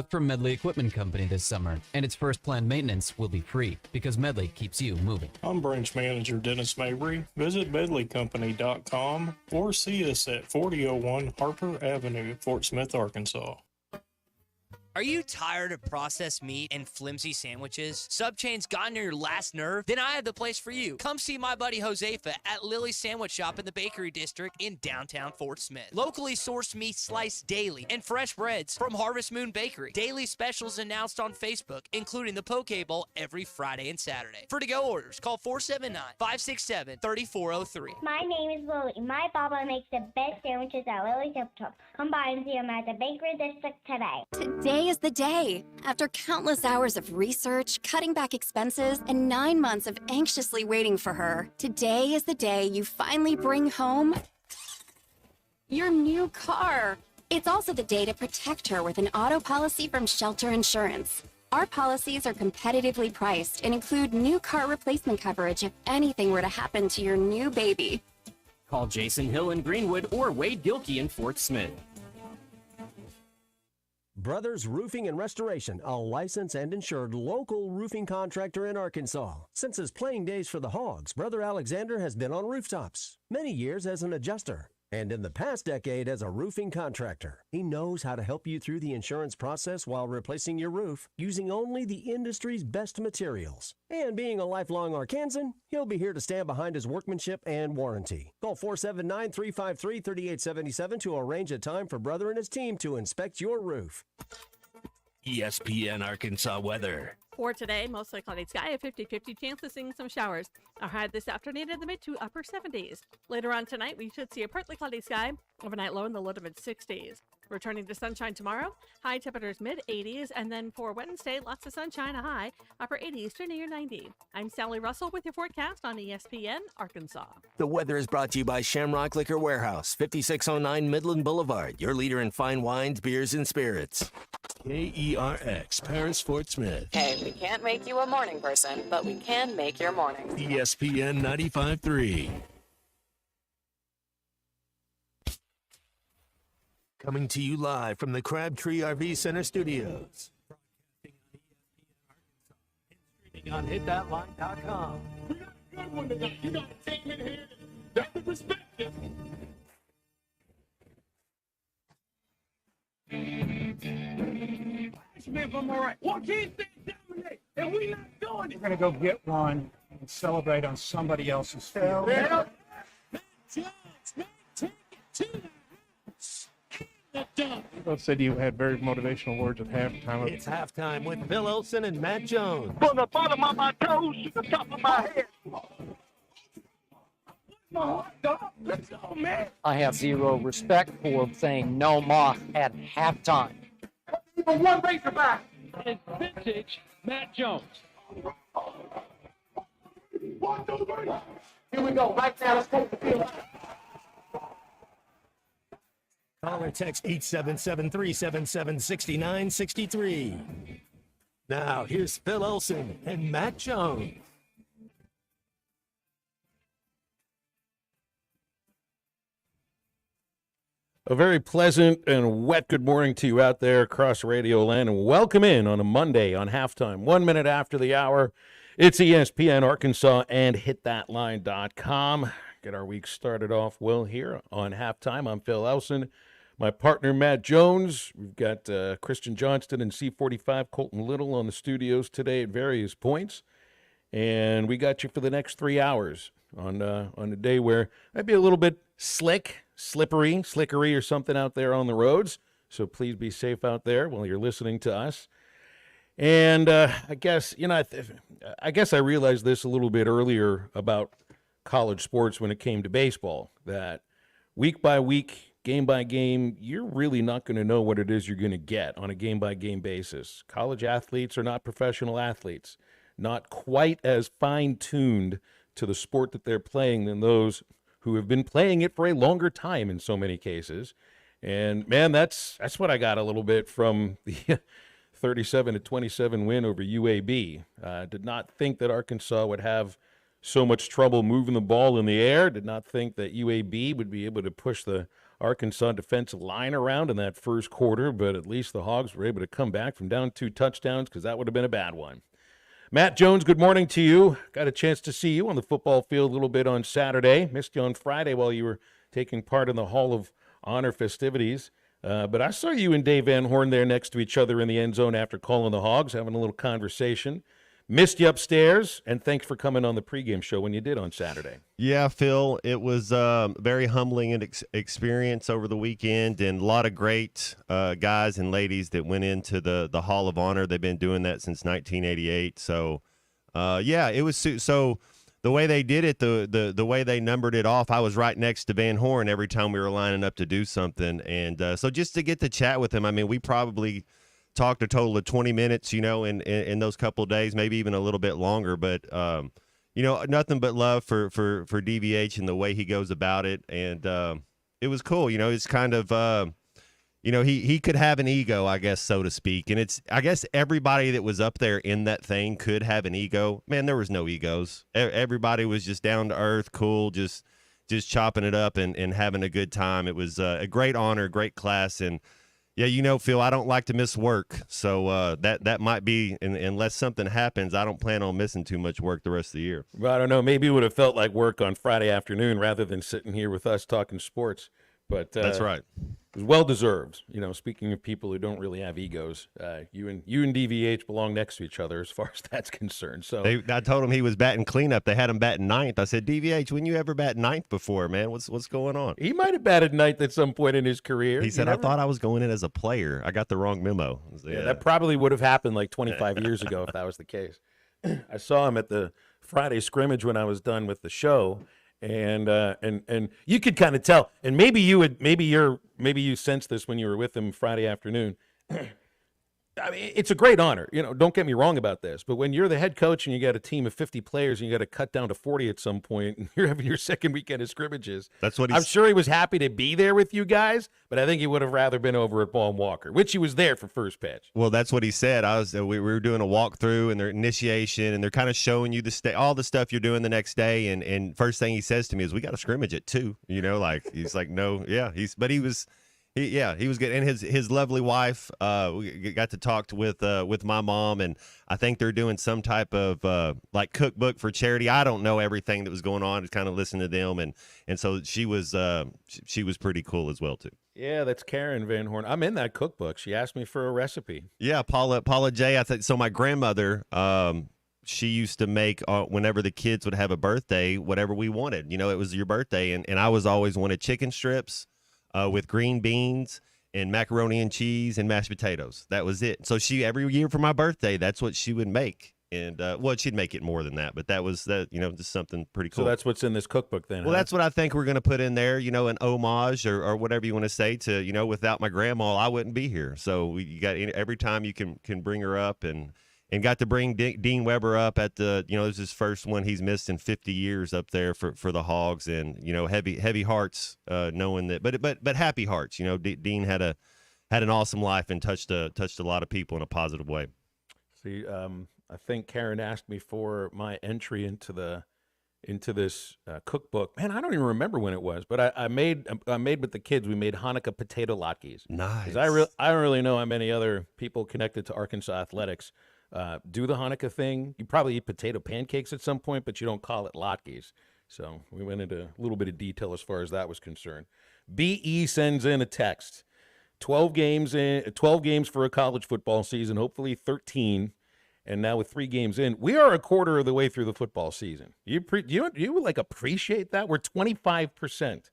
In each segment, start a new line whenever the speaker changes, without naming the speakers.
shop from Medley Equipment Company this summer, and its first planned maintenance will be free because Medley keeps you moving.
I'm branch manager Dennis Mabry. Visit medleycompany.com or see us at 4001 Harper Avenue, Fort Smith, Arkansas.
Are you tired of processed meat and flimsy sandwiches? Subchain's gotten to your last nerve? Then I have the place for you. Come see my buddy Josefa at Lily's Sandwich Shop in the Bakery District in downtown Fort Smith. Locally sourced meat sliced daily and fresh breads from Harvest Moon Bakery. Daily specials announced on Facebook, including the Poke Bowl every Friday and Saturday. For to-go orders, call 479-567-3403.
My name is Lily. My Baba makes the best sandwiches at Lily's Sandwich Shop. Come by and see him at the Bakery District today.
Today is the day. After countless hours of research, cutting back expenses, and 9 months of anxiously waiting for her, today is the day you finally bring home your new car. It's also the day to protect her with an auto policy from Shelter Insurance. Our policies are competitively priced and include new car replacement coverage if anything were to happen to your new baby.
Call Jason Hill in Greenwood or Wade Gilkey in Fort Smith.
Brothers Roofing and Restoration, a licensed and insured local roofing contractor in Arkansas. Since his playing days for the Hogs, Brother Alexander has been on rooftops, many years as an adjuster, and in the past decade as a roofing contractor. He knows how to help you through the insurance process while replacing your roof using only the industry's best materials. And being a lifelong Arkansan, he'll be here to stand behind his workmanship and warranty. Call 479-353-3877 to arrange a time for Brother and his team to inspect your roof.
ESPN Arkansas weather.
For today, mostly cloudy sky, a 50-50 chance of seeing some showers. Our high this afternoon in the mid to upper 70s. Later on tonight, we should see a partly cloudy sky, overnight low in the low to mid 60s. Returning to sunshine tomorrow, high temperatures mid 80s, and then for Wednesday, lots of sunshine, a high upper 80s to near 90. I'm Sally Russell with your forecast on ESPN Arkansas.
The weather is brought to you by Shamrock Liquor Warehouse, 5609 Midland Boulevard, your leader in fine wines, beers, and spirits. KERX, Paris, Fort Smith.
Hey, we can't make you a morning person, but we can make your morning.
ESPN 95.3. Coming to you live from the Crabtree RV Center studios.
Streaming on hitthatline.com. We got a good one tonight. You got to take me here. That's the perspective. If I'm all right. Why can't they dominate? And we not doing it. We're going to go get one and celebrate on somebody else's field. Yeah.
Both said you had very motivational words at halftime.
It's halftime with Bill Olson and Matt Jones.
From the bottom of my toes to the top of my head. Let's go, man.
I have zero respect for saying no moss at halftime.
Even one Razorback. It's vintage Matt Jones. 1, 2, 3. Here we go. Right now, let's take the field.
Call or text 877-377-6963. Now, here's Phil Olson and Matt Jones.
A very pleasant and wet good morning to you out there across Radio Land, and welcome in on a Monday on halftime. 1 minute after the hour, it's ESPN Arkansas and hitthatline.com. Get our week started off well here on halftime. I'm Phil Elson, my partner Matt Jones. We've got Christian Johnston and C45 Colton Little on the studios today at various points, and we got you for the next 3 hours on a day where it might be a little bit slickery or something out there on the roads. So please be safe out there while you're listening to us. And I guess I realized this a little bit earlier about college sports when it came to baseball, that week by week, game by game, you're really not going to know what it is you're going to get on a game by game basis. College athletes are not professional athletes, not quite as fine-tuned to the sport that they're playing than those who have been playing it for a longer time in so many cases. And man, that's what I got a little bit from the 37-27 win over UAB. Did not think that Arkansas would have so much trouble moving the ball in the air. Did not think that UAB would be able to push the Arkansas defensive line around in that first quarter, but at least the Hogs were able to come back from down 2 touchdowns because that would have been a bad one. Matt Jones, good morning to you. Got a chance to see you on the football field a little bit on Saturday. Missed you on Friday while you were taking part in the Hall of Honor festivities. But I saw you and Dave Van Horn there next to each other in the end zone after calling the Hogs, having a little conversation. Missed you upstairs, and thanks for coming on the pregame show when you did on Saturday.
Yeah, Phil, it was very humbling experience over the weekend, and a lot of great guys and ladies that went into the Hall of Honor. They've been doing that since 1988. So, yeah, it was so. The way they did it, the way they numbered it off, I was right next to Van Horn every time we were lining up to do something, and so just to get to chat with him, I mean, we probably talked a total of 20 minutes, in those couple of days, maybe even a little bit longer. But nothing but love for DVH and the way he goes about it, and it was cool. It's kind of he could have an ego, I guess, so to speak, and I guess everybody that was up there in that thing could have an ego. Man, there was no egos. Everybody was just down to earth, cool, just chopping it up and having a good time. It was a great honor, great class, and yeah, Phil, I don't like to miss work, so that might be, unless something happens, I don't plan on missing too much work the rest of the year.
Well, I don't know. Maybe it would have felt like work on Friday afternoon rather than sitting here with us talking sports. But
that's right.
It was well-deserved. Speaking of people who don't really have egos, you and DVH belong next to each other as far as that's concerned. So
I told him he was batting cleanup. They had him batting ninth. I said, DVH, when you ever bat ninth before, man? What's going on?
He might have batted ninth at some point in his career.
He said, I thought I was going in as a player. I got the wrong memo.
Yeah, that probably would have happened like 25 years ago if that was the case. I saw him at the Friday scrimmage when I was done with the show. And you could kind of tell, and maybe you sensed this when you were with him Friday afternoon. I mean, it's a great honor. Don't get me wrong about this, but when you're the head coach and you got a team of 50 players and you got to cut down to 40 at some point, and you're having your second weekend of scrimmages, I'm sure he was happy to be there with you guys, but I think he would have rather been over at Ball and Walker, which he was there for first pitch.
Well, that's what he said. We were doing a walkthrough and their initiation, and they're kind of showing you all the stuff you're doing the next day. And first thing he says to me is, "We got a scrimmage at 2." He's like, "No, yeah." He was good, and his lovely wife. We got to talk with my mom, and I think they're doing some type of like cookbook for charity. I don't know everything that was going on. Just kind of listening to them, and so she was pretty cool as well too.
Yeah, that's Karen Van Horn. I'm in that cookbook. She asked me for a recipe.
Yeah, Paula J. I think so. My grandmother. She used to make whenever the kids would have a birthday, whatever we wanted. It was your birthday, and I was always wanted chicken strips. With green beans and macaroni and cheese and mashed potatoes. That was it. So she, every year for my birthday, that's what she would make. And, she'd make it more than that, but that was just something pretty cool.
So that's what's in this cookbook then,
Well, that's what I think we're going to put in there, an homage or whatever you want to say to, without my grandma, I wouldn't be here. So you got every time you can bring her up and got to bring Dean Weber up at the, this is his first one he's missed in 50 years up there for the Hogs, and heavy hearts, knowing that, but happy hearts. Dean had an awesome life and touched a lot of people in a positive way.
See, I think Karen asked me for my entry into this cookbook. Man, I don't even remember when it was, but I made with the kids. We made Hanukkah potato latkes.
Nice.
I don't really know how many other people connected to Arkansas athletics do the Hanukkah thing. You probably eat potato pancakes at some point, but you don't call it latkes. So we went into a little bit of detail as far as that was concerned. BE sends in a text. 12 games for a college football season, hopefully 13. And now with 3 games in, we are a quarter of the way through the football season. You would like appreciate that? We're 25%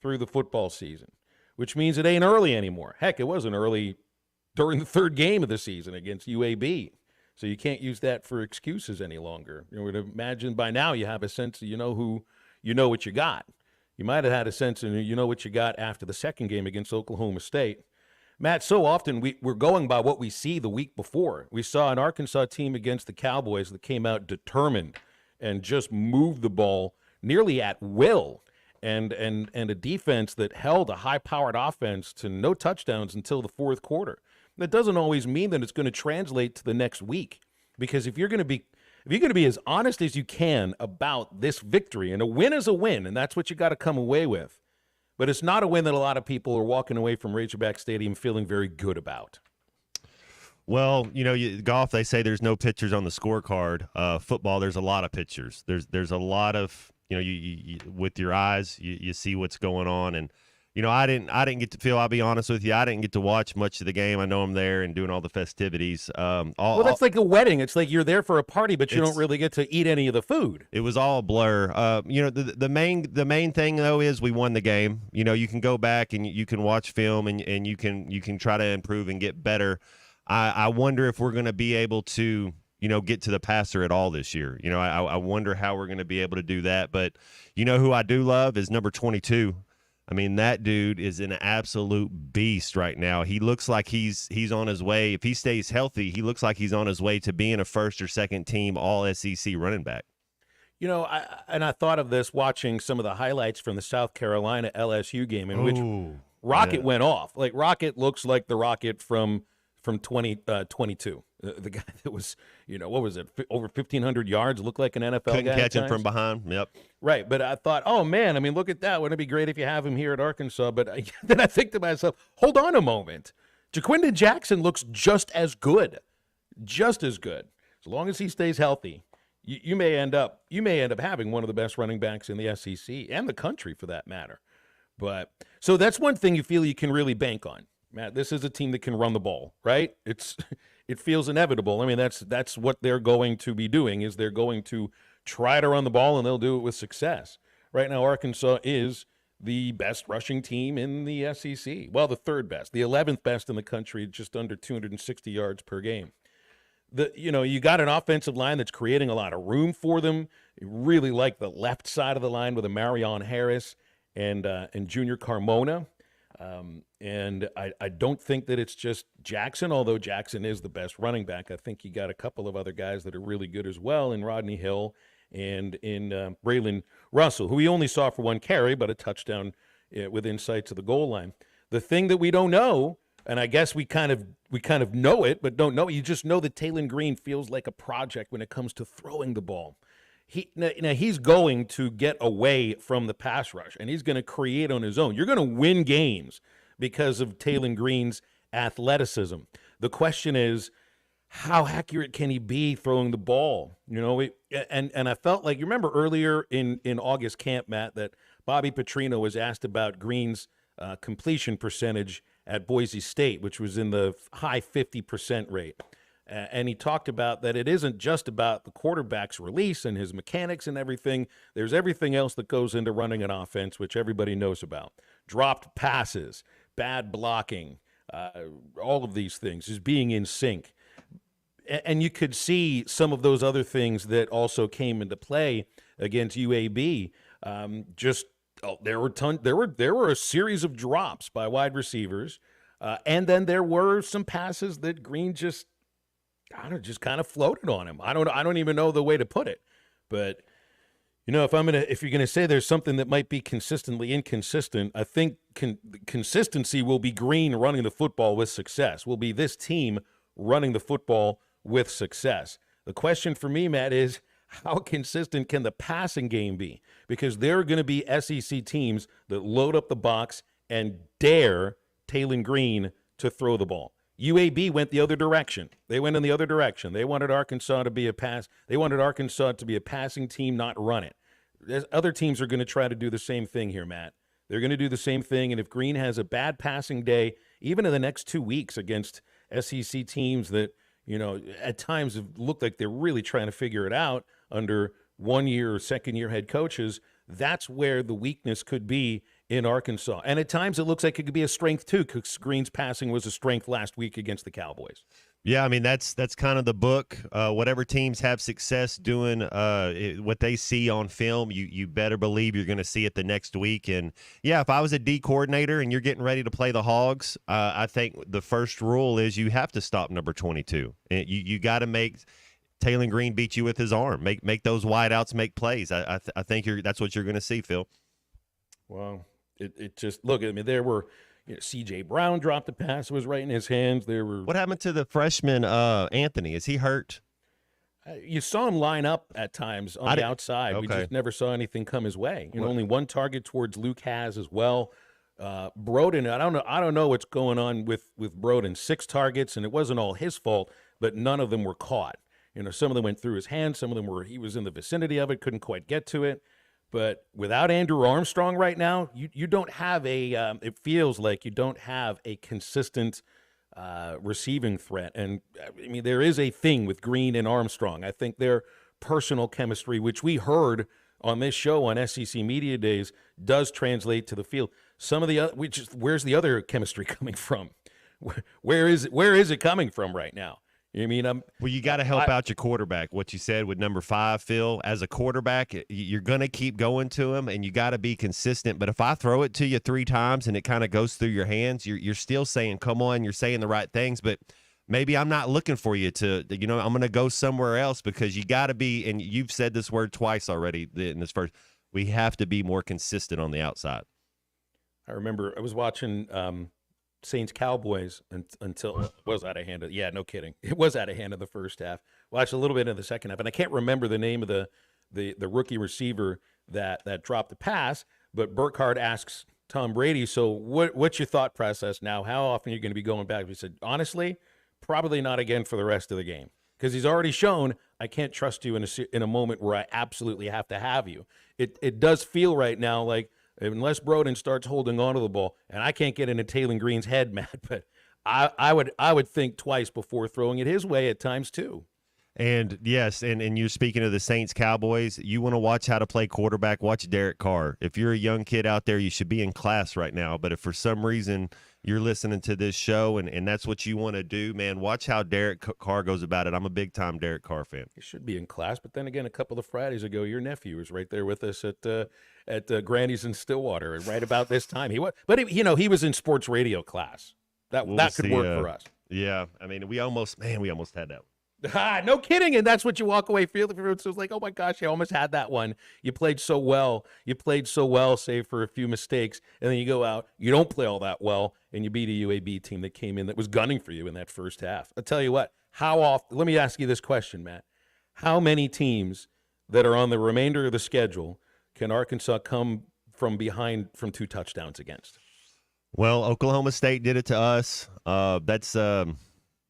through the football season, which means it ain't early anymore. Heck, it wasn't early during the 3rd game of the season against UAB. So you can't use that for excuses any longer. You would imagine by now you have a sense of what you got. You might have had a sense of what you got after the 2nd game against Oklahoma State. Matt, so often we're going by what we see the week before. We saw an Arkansas team against the Cowboys that came out determined and just moved the ball nearly at will, and a defense that held a high-powered offense to no touchdowns until the 4th quarter. That doesn't always mean that it's going to translate to the next week, because if you're going to be as honest as you can about this victory, and a win is a win, and that's what you got to come away with. but it's not a win that a lot of people are walking away from Razorback Stadium feeling very good about.
Well, golf, they say there's no pictures on the scorecard. Football, there's a lot of pictures. There's a lot of, you with your eyes, you see what's going on. And, I didn't get to feel, I'll be honest with you, I didn't get to watch much of the game. I know I'm there and doing all the festivities.
That's like a wedding. It's like you're there for a party, but you don't really get to eat any of the food.
It was all a blur. The main thing though is we won the game. You can go back and you can watch film and you can try to improve and get better. I wonder if we're going to be able to, get to the passer at all this year. I wonder how we're going to be able to do that. But who I do love is number 22. I mean, that dude is an absolute beast right now. He looks like he's on his way. If he stays healthy, he looks like he's on his way to being a first or second team all SEC running back.
I thought of this watching some of the highlights from the South Carolina LSU game in which Rocket went off. Like Rocket looks like the Rocket from 2022. The guy that was, what was it, over 1,500 yards, looked like an NFL guy.
Couldn't catch him from behind. Yep.
Right, but I thought, oh, man, I mean, look at that. Wouldn't it be great if you have him here at Arkansas? But then I think to myself, hold on a moment. Jaquindon Jackson looks just as good. Just as good. As long as he stays healthy, you may end up having one of the best running backs in the SEC and the country for that matter. But so that's one thing you feel you can really bank on. Matt, this is a team that can run the ball, right? It feels inevitable. I mean, that's what they're going to be doing, is they're going to try to run the ball, and they'll do it with success. Right now, Arkansas is the best rushing team in the SEC. Well, the third best, the 11th best in the country, just under 260 yards per game. You got an offensive line that's creating a lot of room for them. You really like the left side of the line with a Marion Harris and Junior Carmona. And I don't think that it's just Jackson, although Jackson is the best running back. I think you got a couple of other guys that are really good as well in Rodney Hill and in Braylon Russell, who we only saw for one carry, but a touchdown within sight of the goal line. The thing that we don't know, and I guess we kind of know it, but don't know it, you just know that Taylen Green feels like a project when it comes to throwing the ball. He's going to get away from the pass rush, and he's going to create on his own. You're going to win games because of Taylen Green's athleticism. The question is, how accurate can he be throwing the ball? And I felt like, you remember earlier in August camp, Matt, that Bobby Petrino was asked about Green's completion percentage at Boise State, which was in the high 50% rate. And he talked about that it isn't just about the quarterback's release and his mechanics and everything. There's everything else that goes into running an offense, which everybody knows about. Dropped passes, bad blocking, all of these things, just being in sync. And you could see some of those other things that also came into play against UAB. There were a series of drops by wide receivers, and then there were some passes that Green just kind of floated on him. I don't even know the way to put it. But if you're gonna say there's something that might be consistently inconsistent, I think consistency will be Green running the football with success. Will be this team running the football with success. The question for me, Matt, is how consistent can the passing game be? Because there are going to be SEC teams that load up the box and dare Taylen Green to throw the ball. UAB went the other direction. They went in the other direction. They wanted Arkansas to be a passing team, not run it. Other teams are going to try to do the same thing here, Matt. They're going to do the same thing, and if Green has a bad passing day, even in the next 2 weeks against SEC teams that, at times have looked like they're really trying to figure it out under one-year or second-year head coaches, that's where the weakness could be in Arkansas. And at times it looks like it could be a strength too, because Green's passing was a strength last week against the Cowboys.
Yeah, I mean, that's kind of the book. Whatever teams have success doing what they see on film, you better believe you're going to see it the next week. And, yeah, if I was a D coordinator and you're getting ready to play the Hogs, I think the first rule is you have to stop number 22. You got to make Taylen Green beat you with his arm. Make those wideouts make plays. I think that's what you're going to see, Phil.
Well, it just – look, I mean, there were – C.J. Brown dropped a pass. It was right in his hands.
What happened to the freshman Anthony? Is he hurt?
You saw him line up at times on the outside. Okay. We just never saw anything come his way. Only one target towards Luke Hasz as well. Broden, I don't know what's going on with Broden. 6 targets, and it wasn't all his fault, but none of them were caught. Some of them went through his hands. Some of them he was in the vicinity of it, couldn't quite get to it. But without Andrew Armstrong right now, you don't have it feels like you don't have a consistent receiving threat. And, I mean, there is a thing with Green and Armstrong. I think their personal chemistry, which we heard on this show on SEC Media Days, does translate to the field. Some of the other, where's the other chemistry coming from? Where is it coming from right now? I mean,
well, you got to help out your quarterback. What you said with number 5, Phil, as a quarterback, you're going to keep going to him, and you got to be consistent. But if I throw it to you 3 times and it kind of goes through your hands, you're still saying, come on, you're saying the right things, but maybe I'm not looking for you to, I'm going to go somewhere else, because you got to be, and you've said this word twice already in this first, we have to be more consistent on the outside.
I remember I was watching Saints Cowboys until it was out of hand. Yeah, no kidding. It was out of hand in the first half. Watched a little bit in the second half, and I can't remember the name of the rookie receiver that dropped the pass. But Burkhardt asks Tom Brady, "So what's your thought process now? How often are you going to be going back?" He said, "Honestly, probably not again for the rest of the game, because he's already shown I can't trust you in a moment where I absolutely have to have you." It does feel right now like, unless Broden starts holding on to the ball, and I can't get into Taylor Green's head, Matt, but I would think twice before throwing it his way at times too.
And yes, and you're speaking of the Saints Cowboys, you want to watch how to play quarterback, watch Derek Carr. If you're a young kid out there, you should be in class right now. But if for some reason you're listening to this show and that's what you want to do, man, watch how Derek Carr goes about it. I'm a big-time Derek Carr fan.
You should be in class, but then again, a couple of Fridays ago, your nephew was right there with us at Granny's in Stillwater right about this time. He was in sports radio class. That could work for us.
Yeah, I mean, we almost had that.
No kidding, and that's what you walk away feeling. So it's like, oh my gosh, I almost had that one. You played so well, save for a few mistakes, and then you go out, you don't play all that well, and you beat a UAB team that came in that was gunning for you in that first half. I'll tell you what, how often, let me ask you this question, Matt. How many teams that are on the remainder of the schedule can Arkansas come from behind from 2 touchdowns against?
Well, Oklahoma State did it to us.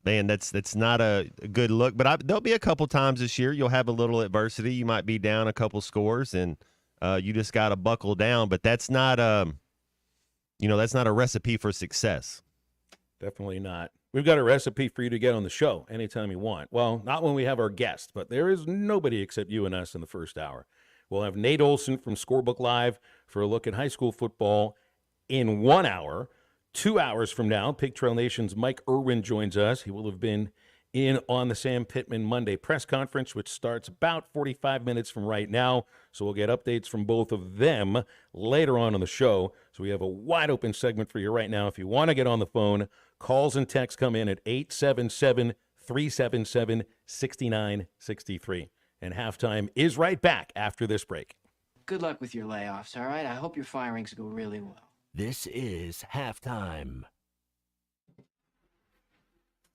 Man, that's not a good look. But there'll be a couple times this year you'll have a little adversity. You might be down a couple scores, and you just got to buckle down. But that's not that's not a recipe for success.
Definitely not. We've got a recipe for you to get on the show anytime you want. Well, not when we have our guests, but there is nobody except you and us in the first hour. We'll have Nate Olson from Scorebook Live for a look at high school football in 1 hour. 2 hours from now, Pig Trail Nation's Mike Irwin joins us. He will have been in on the Sam Pittman Monday press conference, which starts about 45 minutes from right now. So we'll get updates from both of them later on in the show. So we have a wide open segment for you right now. If you want to get on the phone, calls and texts come in at 877-377-6963. And halftime is right back after this break.
Good luck with your layoffs, all right? I hope your firings go really well.
This is Halftime.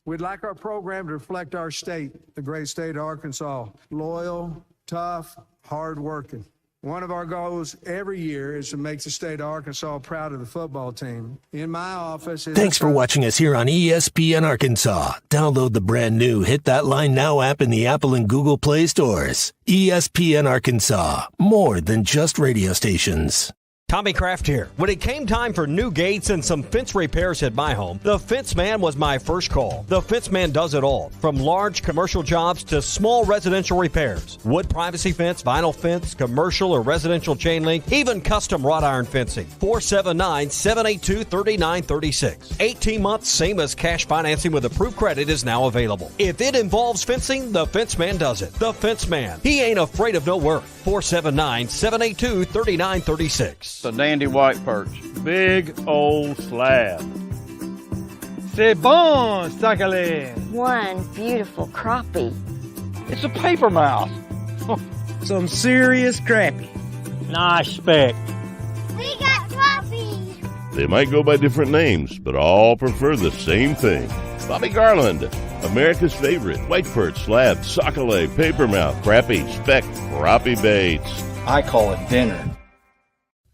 We'd like our program to reflect our state, the great state of Arkansas. Loyal, tough, hardworking. One of our goals every year is to make the state of Arkansas proud of the football team. In my office...
Thanks for watching us here on ESPN Arkansas. Download the brand new Hit That Line Now app in the Apple and Google Play stores. ESPN Arkansas, more than just radio stations.
Tommy Kraft here. When it came time for new gates and some fence repairs at my home, the Fence Man was my first call. The Fence Man does it all, from large commercial jobs to small residential repairs. Wood privacy fence, vinyl fence, commercial or residential chain link, even custom wrought iron fencing. 479-782-3936. 18 months, same as cash financing with approved credit is now available. If it involves fencing, the Fence Man does it. The Fence Man. He ain't afraid of no work. 479-782-3936.
A dandy white perch. Big old slab. C'est bon, sacalé.
One beautiful crappie.
It's a paper mouse. Some serious crappie. Nice speck.
We got crappies.
They might go by different names, but all prefer the same thing. Bobby Garland, America's favorite white perch, slab, sockeye, papermouth, crappie, speck, crappie baits.
I call it dinner.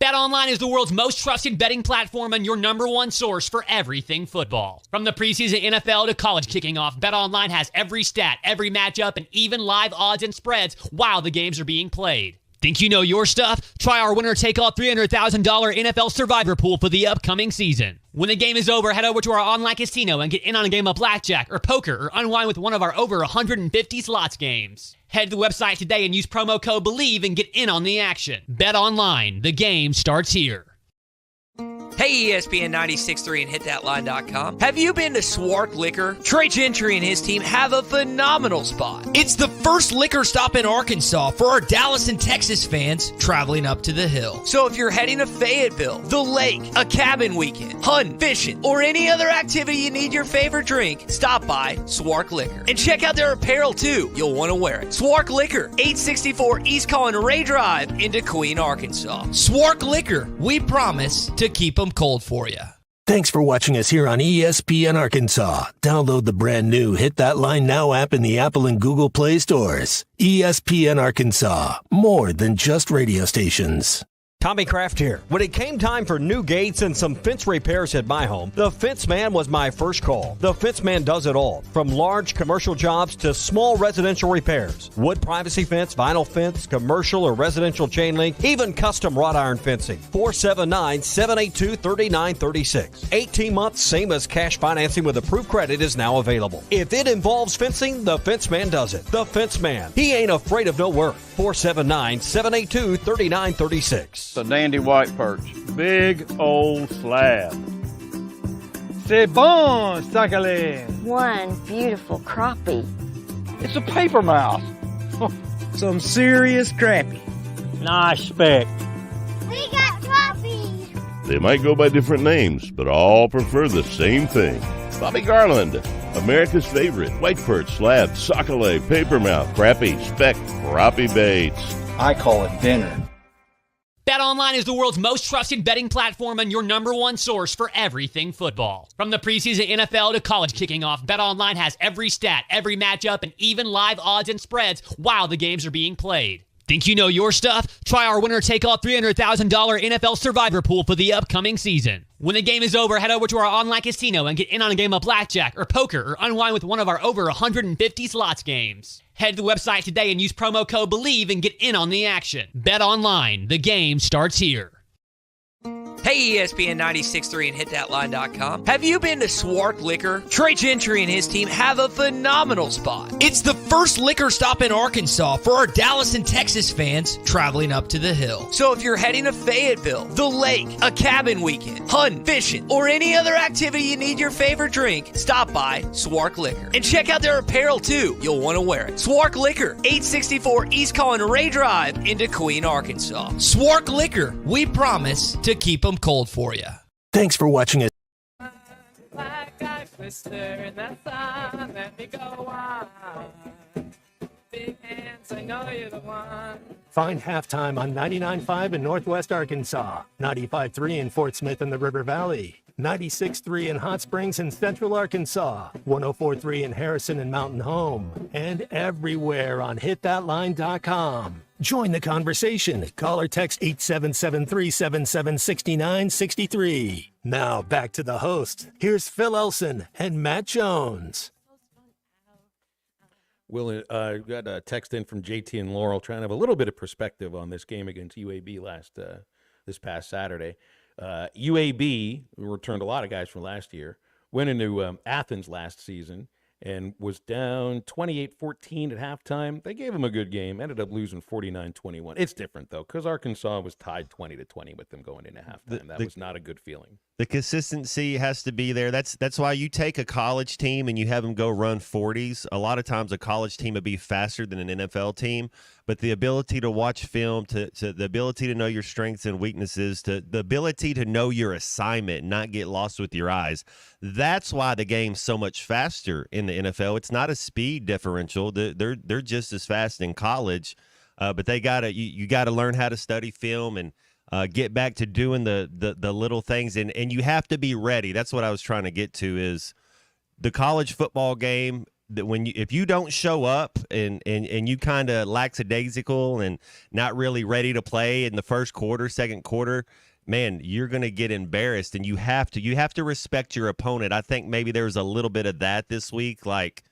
BetOnline is the world's most trusted betting platform and your number one source for everything football. From the preseason NFL to college kicking off, BetOnline has every stat, every matchup, and even live odds and spreads while the games are being played. Think you know your stuff? Try our winner-take-all $300,000 NFL Survivor Pool for the upcoming season. When the game is over, head over to our online casino and get in on a game of blackjack or poker or unwind with one of our over 150 slots games. Head to the website today and use promo code BELIEVE and get in on the action. Bet online. The game starts here.
Hey, ESPN 96.3 and hitthatline.com. Have you been to Swark Liquor? Trey Gentry and his team have a phenomenal spot. It's the first liquor stop in Arkansas for our Dallas and Texas fans traveling up to the hill. So if you're heading to Fayetteville, the lake, a cabin weekend, hunting, fishing, or any other activity you need your favorite drink, stop by Swark Liquor. And check out their apparel too. You'll want to wear it. Swark Liquor, 864 East Colin Ray Drive in Queen, Arkansas. Swark Liquor, we promise to keep them cold for you.
Thanks for watching us here on ESPN Arkansas. Download the brand new Hit That Line Now app in the Apple and Google Play stores. ESPN Arkansas, more than just radio stations.
Tommy Kraft here. When it came time for new gates and some fence repairs at my home, the Fence Man was my first call. The Fence Man does it all, from large commercial jobs to small residential repairs. Wood privacy fence, vinyl fence, commercial or residential chain link, even custom wrought iron fencing. 479-782-3936. 18 months, same as cash financing with approved credit is now available. If it involves fencing, the Fence Man does it. The Fence Man. He ain't afraid of no work. 479-782-3936.
The dandy white perch. Big old slab. C'est bon, sacalé.
One beautiful crappie.
It's a paper mouse.
Some serious crappie. Nice speck.
We got crappies.
They might go by different names, but all prefer the same thing. Bobby Garland, America's favorite white perch, slab, sockeye, papermouth, crappie, speck, crappie baits.
I call it dinner.
BetOnline is the world's most trusted betting platform and your number one source for everything football. From the preseason NFL to college kicking off, BetOnline has every stat, every matchup, and even live odds and spreads while the games are being played. Think you know your stuff? Try our winner-take-all $300,000 NFL Survivor Pool for the upcoming season. When the game is over, head over to our online casino and get in on a game of blackjack or poker or unwind with one of our over 150 slots games. Head to the website today and use promo code BELIEVE and get in on the action. Bet online. The game starts here. Hey, ESPN 96.3 and hitthatline.com. Have you been to Swark Liquor? Trey Gentry and his team have a phenomenal spot. It's the first liquor stop in Arkansas for our Dallas and Texas fans traveling up to the hill. So if you're heading to Fayetteville, the lake, a cabin weekend, hunting, fishing, or any other activity you need your favorite drink, stop by Swark Liquor. And check out their apparel too. You'll want to wear it. Swark Liquor, 864 East Colin Ray Drive in Queen, Arkansas. Swark Liquor, we promise to keep them cold for you.
Thanks for watching us.
Black eyes blister in that sun, let me go on. Big hands, I know you're the one.
Find Halftime on 99.5 in Northwest Arkansas, 95.3 in Fort Smith and the River Valley, 96.3 in Hot Springs and Central Arkansas, 104.3 in Harrison and Mountain Home, and everywhere on hitthatline.com. Join the conversation. Call or text 877-377-6963. Now back to the host. Here's Phil Elson and Matt Jones.
Will, got a text in from JT and Laurel trying to have a little bit of perspective on this game against UAB this past Saturday. UAB returned a lot of guys from last year, went into Athens last season and was down 28-14 at halftime. They gave them a good game, ended up losing 49-21. It's different, though, because Arkansas was tied 20-20 with them going into halftime. That was not a good feeling.
The consistency has to be there. That's why you take a college team and you have them go run 40s. A lot of times a college team would be faster than an NFL team, but the ability to watch film, to the ability to know your strengths and weaknesses, to the ability to know your assignment and not get lost with your eyes, that's why the game's so much faster in the NFL. It's not a speed differential. They're just as fast in college, but they you gotta learn how to study film and get back to doing the little things, and you have to be ready. That's what I was trying to get to, is the college football game that if you don't show up and you kind of lackadaisical and not really ready to play in the first quarter, second quarter, man, you're going to get embarrassed, and you have to respect your opponent. I think maybe there was a little bit of that this week, like,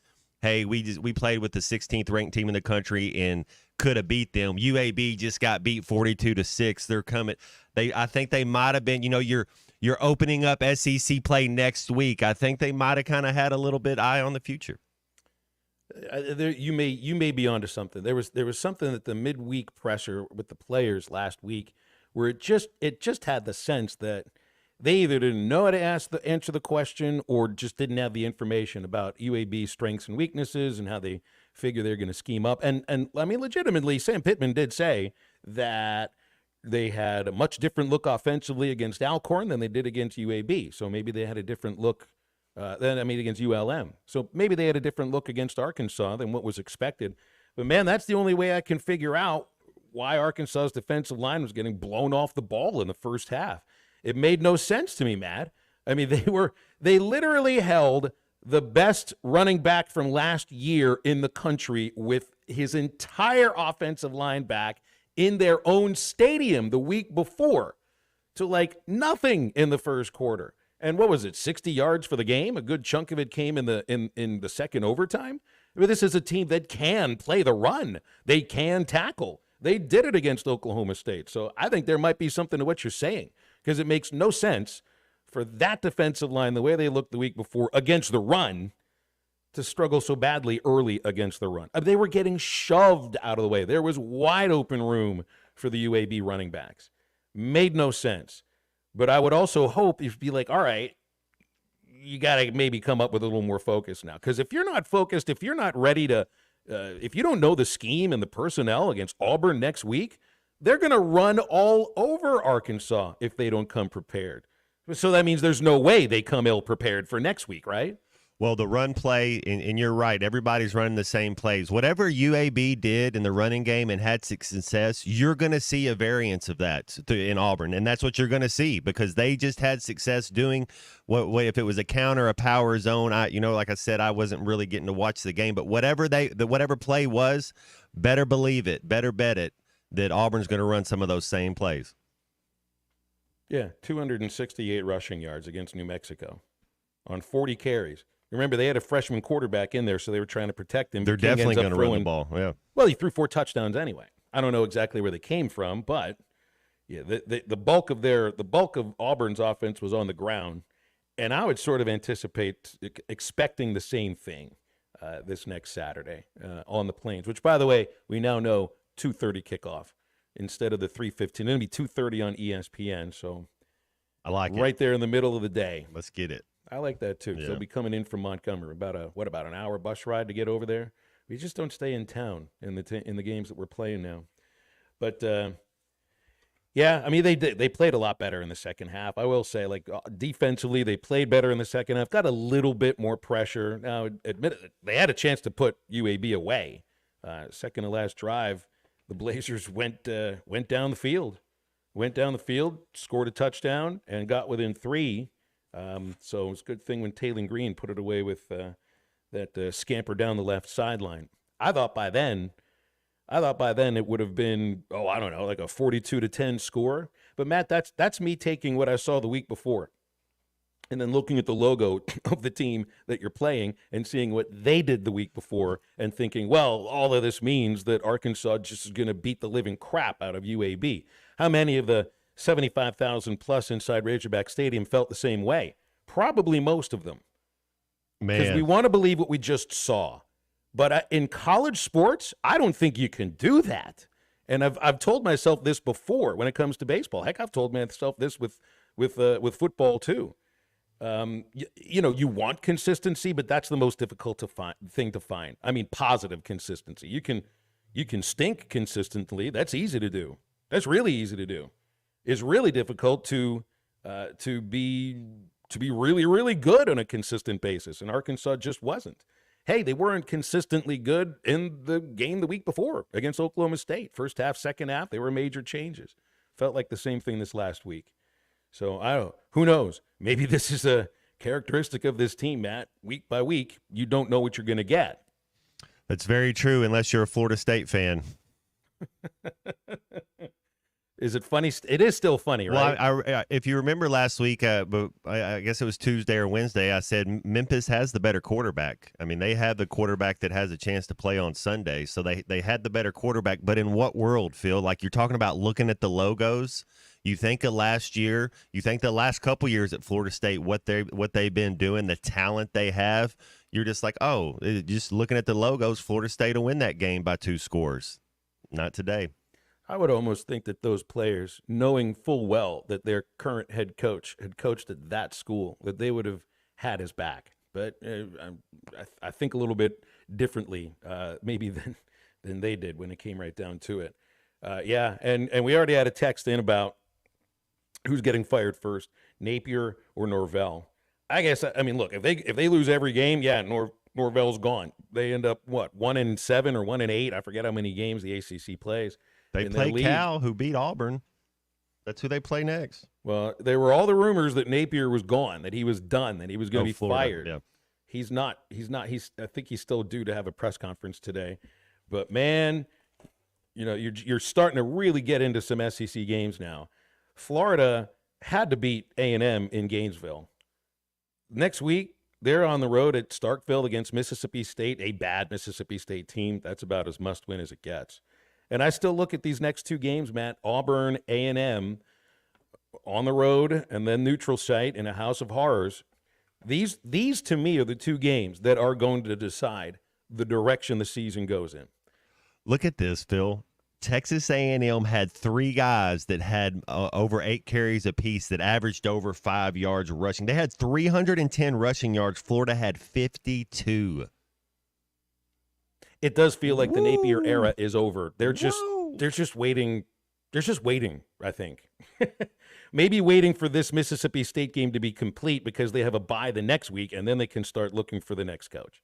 hey, we played with the 16th ranked team in the country and could have beat them. UAB just got beat 42-6. They're coming. I think they might have been, you're opening up SEC play next week. I think they might have kind of had a little bit eye on the future.
You may be onto something. There was something that the midweek pressure with the players last week where it just had the sense that they either didn't know how to answer the question or just didn't have the information about UAB's strengths and weaknesses and how they figure they're going to scheme up. And I mean, legitimately, Sam Pittman did say that they had a much different look offensively against Alcorn than they did against UAB. So maybe they had a different look against ULM. So maybe they had a different look against Arkansas than what was expected. But, man, that's the only way I can figure out why Arkansas's defensive line was getting blown off the ball in the first half. It made no sense to me, Matt. I mean, they literally held the best running back from last year in the country with his entire offensive line back in their own stadium the week before to like nothing in the first quarter. And what was it, 60 yards for the game? A good chunk of it came in the second overtime. I mean, this is a team that can play the run. They can tackle. They did it against Oklahoma State. So I think there might be something to what you're saying, because it makes no sense for that defensive line, the way they looked the week before against the run, to struggle so badly early against the run. They were getting shoved out of the way. There was wide open room for the UAB running backs. Made no sense. But I would also hope you'd be like, all right, you got to maybe come up with a little more focus now. Because if you're not focused, if you're not ready to, if you don't know the scheme and the personnel against Auburn next week, they're going to run all over Arkansas if they don't come prepared. So that means there's no way they come ill-prepared for next week, right?
Well, the run play, and you're right, everybody's running the same plays. Whatever UAB did in the running game and had success, you're going to see a variance of that in Auburn, and that's what you're going to see because they just had success doing what if it was a counter, a power zone. Like I said, I wasn't really getting to watch the game, but whatever play was, better believe it, better bet it, that Auburn's going to run some of those same plays.
Yeah, 268 rushing yards against New Mexico on 40 carries. Remember, they had a freshman quarterback in there, so they were trying to protect him.
They're definitely going to run the ball, yeah.
Well, he threw 4 touchdowns anyway. I don't know exactly where they came from, but yeah, the bulk of Auburn's offense was on the ground, and I would sort of expecting the same thing this next Saturday on the Plains, which, by the way, we now know 2:30 kickoff instead of the 3:15. It's going to be 2:30 on ESPN, so
I like it.
Right there in the middle of the day.
Let's get it.
I like that too. Yeah. So they'll be coming in from Montgomery, about an hour bus ride to get over there. We just don't stay in town in the games that we're playing now. But yeah, I mean they played a lot better in the second half. I will say, like defensively, they played better in the second half. Got a little bit more pressure. Now, admit it, they had a chance to put UAB away. Second to last drive, the Blazers went down the field, scored a touchdown, and got within 3. So it's a good thing when Taylor Green put it away with that scamper down the left sideline. I thought by then it would have been, like a 42-10 score. But Matt, that's me taking what I saw the week before and then looking at the logo of the team that you're playing and seeing what they did the week before and thinking, well, all of this means that Arkansas just is going to beat the living crap out of UAB. How many of the 75,000 plus inside Razorback Stadium felt the same way? Probably most of them. Because we want to believe what we just saw. But in college sports, I don't think you can do that. And I've told myself this before when it comes to baseball. Heck, I've told myself this with football too. You want consistency, but that's the most difficult thing to find. I mean, positive consistency. You can stink consistently. That's easy to do. That's really easy to do. It's really difficult to be really, really good on a consistent basis, and Arkansas just wasn't. Hey, they weren't consistently good in the game the week before against Oklahoma State. First half, second half, there were major changes. Felt like the same thing this last week. So, I don't know. Who knows? Maybe this is a characteristic of this team, Matt. Week by week, you don't know what you're going to get.
That's very true, unless you're a Florida State fan.
Is it funny? It is still funny, right?
Well, if you remember last week, but I guess it was Tuesday or Wednesday, I said Memphis has the better quarterback. I mean, they have the quarterback that has a chance to play on Sunday, so they had the better quarterback. But in what world, Phil? Like, you're talking about looking at the logos. You think of last year, you think the last couple years at Florida State, what they've been doing, the talent they have. You're just like, oh, just looking at the logos, Florida State will win that game by 2 scores. Not today.
I would almost think that those players, knowing full well that their current head coach had coached at that school, that they would have had his back. But I think a little bit differently, maybe than they did when it came right down to it. Yeah, and we already had a text in about who's getting fired first, Napier or Norvell. I guess, I mean, look, if they lose every game, yeah, Norvell's gone. They end up, 1-7 or 1-8? I forget how many games the ACC plays.
They play Cal, who beat Auburn. That's who they play next.
Well, there were all the rumors that Napier was gone, that he was done, that he was going to be
Florida,
fired.
yeah.
He's not. I think he's still due to have a press conference today. But man, you're starting to really get into some SEC games now. Florida had to beat A&M in Gainesville. Next week, they're on the road at Starkville against Mississippi State, a bad Mississippi State team. That's about as must-win as it gets. And I still look at these next 2 games, Matt, Auburn, A&M, on the road, and then neutral site in a house of horrors. These to me are the 2 games that are going to decide the direction the season goes in.
Look at this, Phil. Texas A&M had 3 guys that had over 8 carries apiece that averaged over 5 yards rushing. They had 310 rushing yards. Florida had 52.
It does feel like the Napier era is over. They're just waiting. They're just waiting, I think. Maybe waiting for this Mississippi State game to be complete because they have a bye the next week, and then they can start looking for the next coach.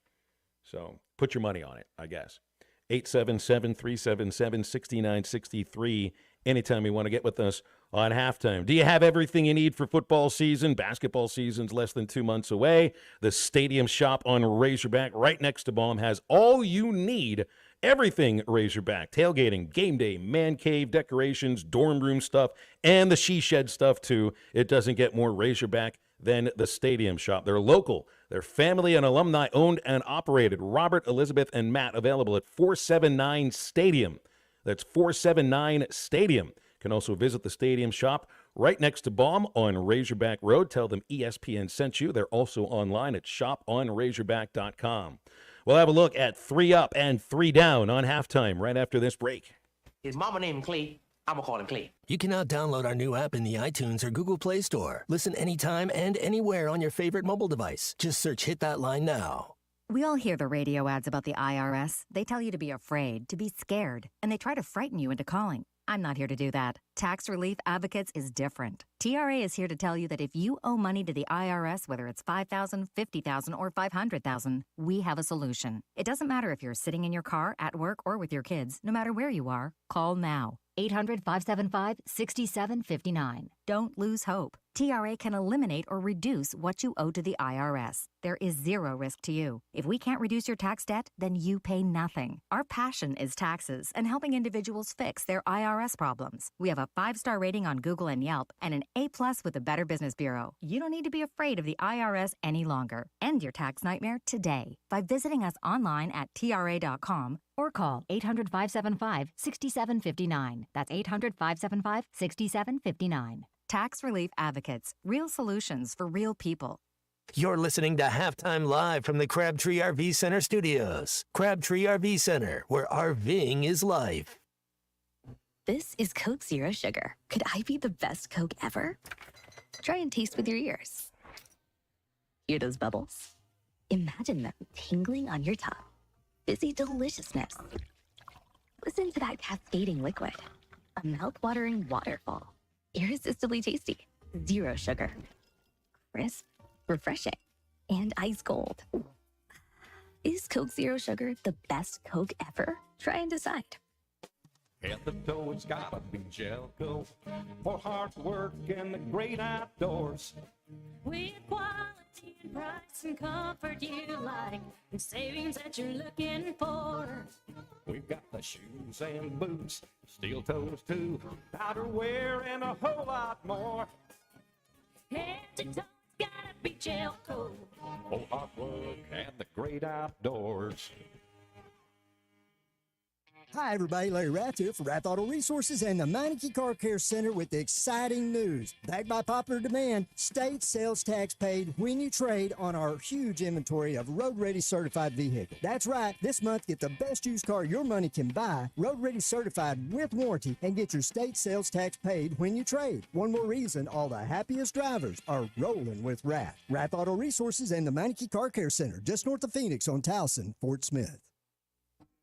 So put your money on it, I guess. 877-377-6963. Anytime you want to get with us on halftime. Do you have everything you need for football season? Basketball season's less than 2 months away. The Stadium Shop on Razorback right next to Baum has all you need. Everything Razorback. Tailgating, game day, man cave, decorations, dorm room stuff, and the she shed stuff too. It doesn't get more Razorback than the Stadium Shop. They're local. They're family and alumni owned and operated. Robert, Elizabeth, and Matt available at 479 Stadium. That's 479 Stadium. You can also visit the Stadium Shop right next to Baum on Razorback Road. Tell them ESPN sent you. They're also online at shoponrazorback.com. We'll have a look at 3 up and 3 down on halftime right after this break.
His mama named him Clay. I'm going to call him Clay.
You can now download our new app in the iTunes or Google Play Store. Listen anytime and anywhere on your favorite mobile device. Just search Hit That Line now.
We all hear the radio ads about the IRS. They tell you to be afraid, to be scared, and they try to frighten you into calling. I'm not here to do that. Tax Relief Advocates is different. TRA is here to tell you that if you owe money to the IRS, whether it's $5,000, $50,000, or $500,000, we have a solution. It doesn't matter if you're sitting in your car, at work, or with your kids. No matter where you are, call now. 800-575-6759. Don't lose hope. TRA can eliminate or reduce what you owe to the IRS. There is zero risk to you. If we can't reduce your tax debt, then you pay nothing. Our passion is taxes and helping individuals fix their IRS problems. We have a 5-star rating on Google and Yelp and an A+ with the Better Business Bureau. You don't need to be afraid of the IRS any longer. End your tax nightmare today by visiting us online at TRA.com or call 800-575-6759. That's 800-575-6759. Tax Relief Advocates. Real solutions for real people.
You're listening to Halftime Live from the Crabtree RV Center studios. Crabtree RV Center, where RVing is life.
This is Coke Zero Sugar. Could I be the best Coke ever? Try and taste with your ears. Hear those bubbles? Imagine them tingling on your tongue. Fizzy deliciousness. Listen to that cascading liquid. A mouth-watering waterfall. Irresistibly tasty. Zero sugar. Crisp, refreshing, and ice cold. Is Coke Zero Sugar the best Coke ever? Try and decide.
Head to toe, it's gotta be Jelco for hard work and the great outdoors.
With quality
quality and price and comfort you like, and savings that you're looking for.
We've got the shoes and boots, steel toes too, outerwear and a whole lot more.
Head to toe, gotta be gel coat.
Oh, hot work and the great outdoors.
Hi, everybody. Larry Rath here for Rath Auto Resources and the Meineke Car Care Center with the exciting news. Backed by popular demand, state sales tax paid when you trade on our huge inventory of road-ready certified vehicles. That's right. This month, get the best used car your money can buy, road-ready certified with warranty, and get your state sales tax paid when you trade. One more reason all the happiest drivers are rolling with Rath. Rath Auto Resources and the Meineke Car Care Center, just north of Phoenix on Towson, Fort Smith.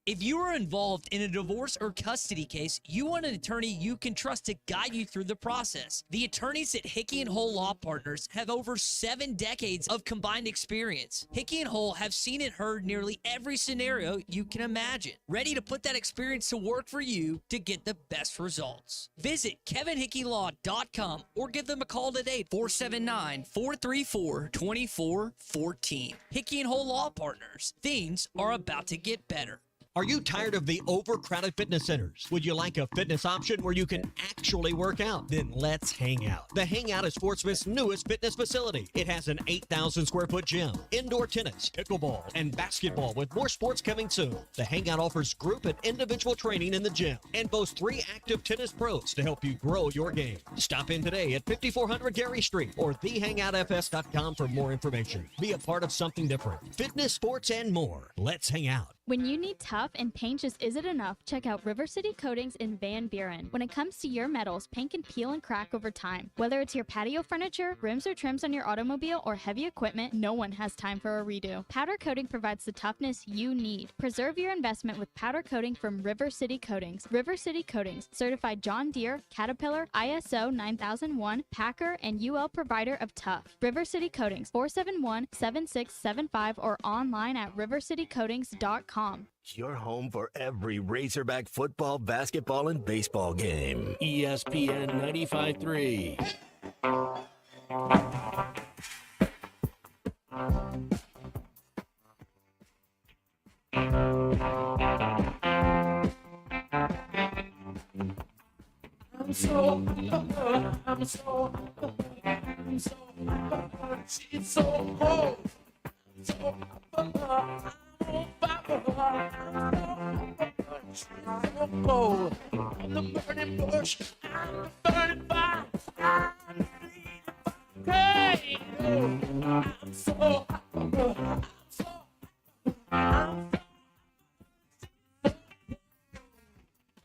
If you are involved in a divorce or custody case, you want an attorney you can trust to guide you through the process. The attorneys at Hickey & Hole Law Partners have over 7 decades of combined experience. Hickey & Hole have seen and heard nearly every scenario you can imagine, ready to put that experience to work for you to get the best results. Visit kevinhickeylaw.com or give them a call today, 479-434-2414. Hickey & Hole Law Partners. Things are about to get better.
Are you tired of the overcrowded fitness centers? Would you like a fitness option where you can actually work out? Then let's hang out. The Hangout is Fort Smith's newest fitness facility. It has an 8,000 square foot gym, indoor tennis, pickleball, and basketball with more sports coming soon. The Hangout offers group and individual training in the gym and boasts 3 active tennis pros to help you grow your game. Stop in today at 5400 Gary Street or thehangoutfs.com for more information. Be a part of something different. Fitness, sports, and more. Let's hang out.
When you need tough and paint just isn't enough, check out River City Coatings in Van Buren. When it comes to your metals, paint can peel and crack over time. Whether it's your patio furniture, rims or trims on your automobile, or heavy equipment, no one has time for a redo. Powder coating provides the toughness you need. Preserve your investment with powder coating from River City Coatings. River City Coatings, certified John Deere, Caterpillar, ISO 9001, Packer, and UL provider of tough. River City Coatings, 471-7675 or online at rivercitycoatings.com.
Your home for every Razorback football, basketball, and baseball game. ESPN 95.3.
She's so cold, so cold. I'm the burning bush, I'm the burning fire. Hey, I'm so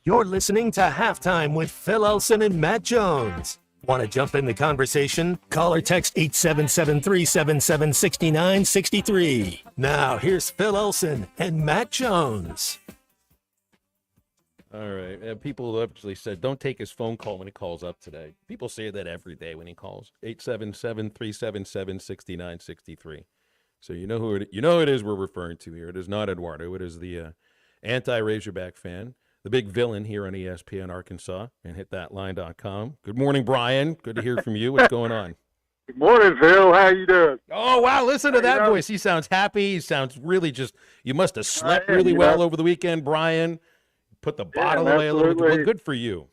You're listening to Halftime with Phil Elson and Matt Jones. Want to jump in the conversation? Call or text 877-377-6963. Now, here's Phil Elson and Matt Jones.
All right. People actually said, don't take his phone call when he calls up today. People say that every day when he calls. 877-377-6963. So you know who it is we're referring to here. It is not Eduardo. It is the anti-Razorback fan, the big villain here on ESPN Arkansas and hitthatline.com. Good morning, Brian. Good to hear from you. What's going on?
Good morning, Phil. How you doing?
Oh, wow. Listen to that voice. He sounds happy. He sounds really you must have slept really well over the weekend, Brian. Put the bottle away a little bit. Well, good for you.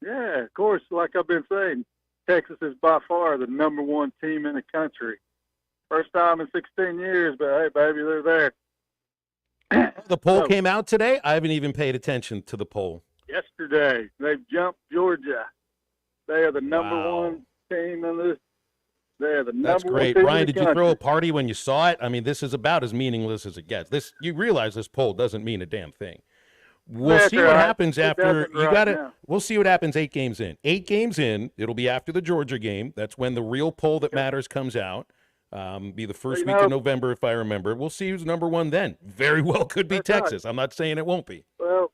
Yeah, of course. Like I've been saying, Texas is by far the #1 team in the country. First time in 16 years, but hey, baby, they're there.
The poll came out today. I haven't even paid attention to the poll.
Yesterday, they've jumped Georgia. They are the #1 team in this. They are the #1
That's great.
team
Brian,
in the
did you
country.
throw a party when you saw it? I mean, this is about as meaningless as it gets. You realize this poll doesn't mean a damn thing. We'll
That's
see what
right.
happens
It
after
doesn't right now.
We'll see what happens 8 games in. 8 games in, it'll be after the Georgia game. That's when the real poll that matters comes out. Be the first week of November, if I remember. We'll see who's #1 then. Very well could be
That's right.
Texas. I'm not saying it won't be.
Well,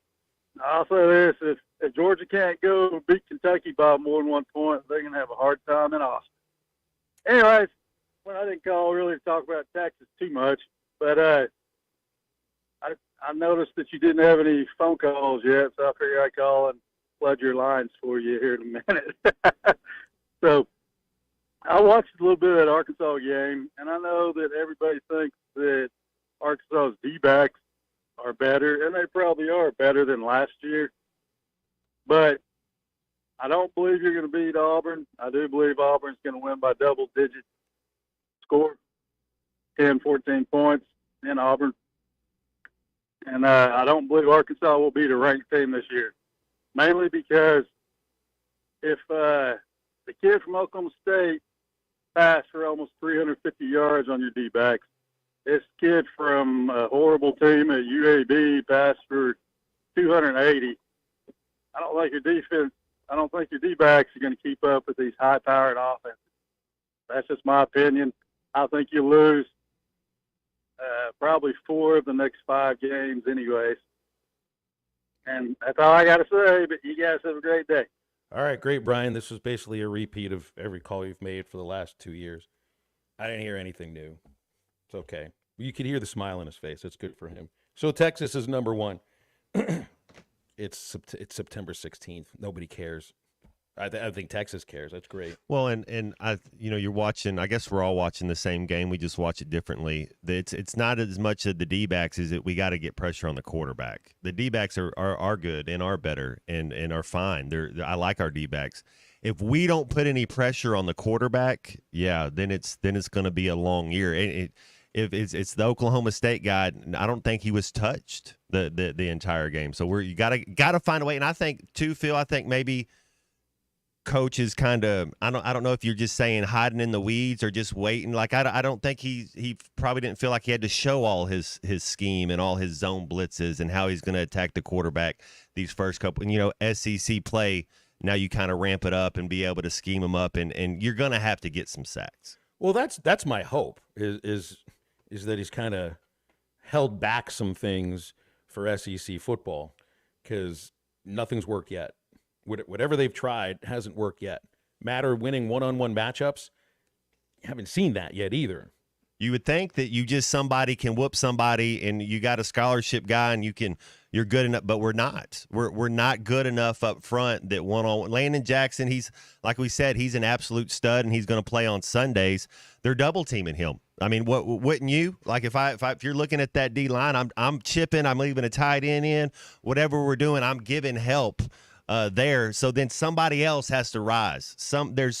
I'll say this: if Georgia can't go beat Kentucky by more than 1 point, they're gonna have a hard time in Austin. Anyways, well, I didn't call really to talk about Texas too much, but I noticed that you didn't have any phone calls yet, so I figured I'd call and flood your lines for you here in a minute. So I watched a little bit of that Arkansas game, and I know that everybody thinks that Arkansas's D-backs are better, and they probably are better than last year. But I don't believe you're going to beat Auburn. I do believe Auburn's going to win by double-digit score, 10, 14 points in Auburn. And I don't believe Arkansas will beat a ranked team this year, mainly because if the kid from Oklahoma State passed for almost 350 yards on your D-backs, this kid from a horrible team at UAB passed for 280. I don't think your D-backs are going to keep up with these high-powered offenses. That's just my opinion. I think you lose probably 4 of the next 5 games anyways. And that's all I got to say, but you guys have a great day.
All right, great, Brian. This was basically a repeat of every call you've made for the last 2 years. I didn't hear anything new. It's okay. You could hear the smile on his face. It's good for him. So Texas is number 1. It's September 16th. Nobody cares. I think Texas cares. That's great.
Well, and you're watching. I guess we're all watching the same game. We just watch it differently. It's not as much of the D-backs as that we got to get pressure on the quarterback. The D-backs are good and are better and are fine. I like our D-backs. If we don't put any pressure on the quarterback, then it's going to be a long year. If it's the Oklahoma State guy, I don't think he was touched the entire game. So you got to find a way. And I think too, Phil. I think maybe coach is kind of, I don't know if you're just saying hiding in the weeds or just waiting. Like I don't think he probably didn't feel like he had to show all his scheme and all his zone blitzes and how he's going to attack the quarterback these first couple. And SEC play, now you kind of ramp it up and be able to scheme him up, and you're going to have to get some sacks.
Well, that's my hope is that he's kind of held back some things for SEC football because nothing's worked yet. Whatever they've tried hasn't worked yet. Matter winning one-on-one matchups, you haven't seen that yet either.
You would think that somebody can whoop somebody and you got a scholarship guy and you're good enough, but we're not. We're not good enough up front that one-on-one. Landon Jackson, he's like we said, he's an absolute stud and he's going to play on Sundays. They're double teaming him. I mean, wouldn't you? Like if you're looking at that D line, I'm chipping, I'm leaving a tight end in, whatever we're doing, I'm giving help there. So then somebody else has to rise.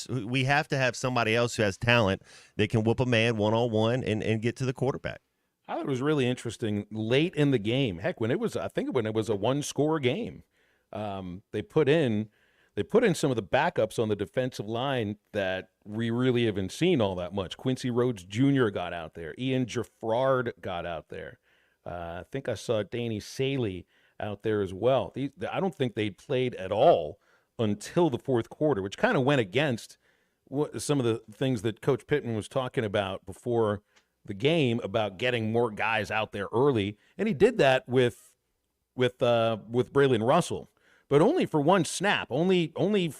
We have to have somebody else who has talent that can whoop a man one-on-one and get to the quarterback.
I thought it was really interesting late in the game. Heck, when it was a one-score game, they put in some of the backups on the defensive line that we really haven't seen all that much. Quincy Rhodes Jr. got out there. Ian Jaffrard got out there. I think I saw Danny Saley out there as well. I don't think they played at all until the fourth quarter, which kind of went against some of the things that Coach Pittman was talking about before the game about getting more guys out there early, and he did that with Braylon Russell, but only for one snap, only on the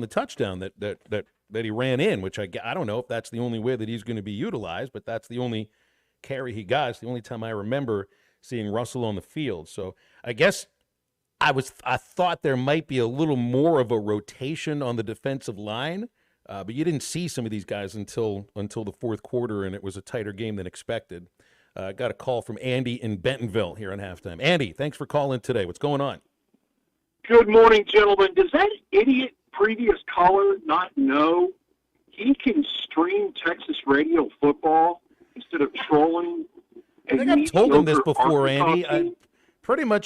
touchdown that he ran in, which I don't know if that's the only way that he's going to be utilized, but that's the only carry he got. It's the only time I remember seeing Russell on the field. So I guess I thought there might be a little more of a rotation on the defensive line, but you didn't see some of these guys until the fourth quarter, and it was a tighter game than expected. Got a call from Andy in Bentonville here on halftime. Andy, thanks for calling today. What's going on?
Good morning, gentlemen. Does that idiot previous caller not know he can stream Texas radio football instead of trolling?
I think I've told him this before, Andy. I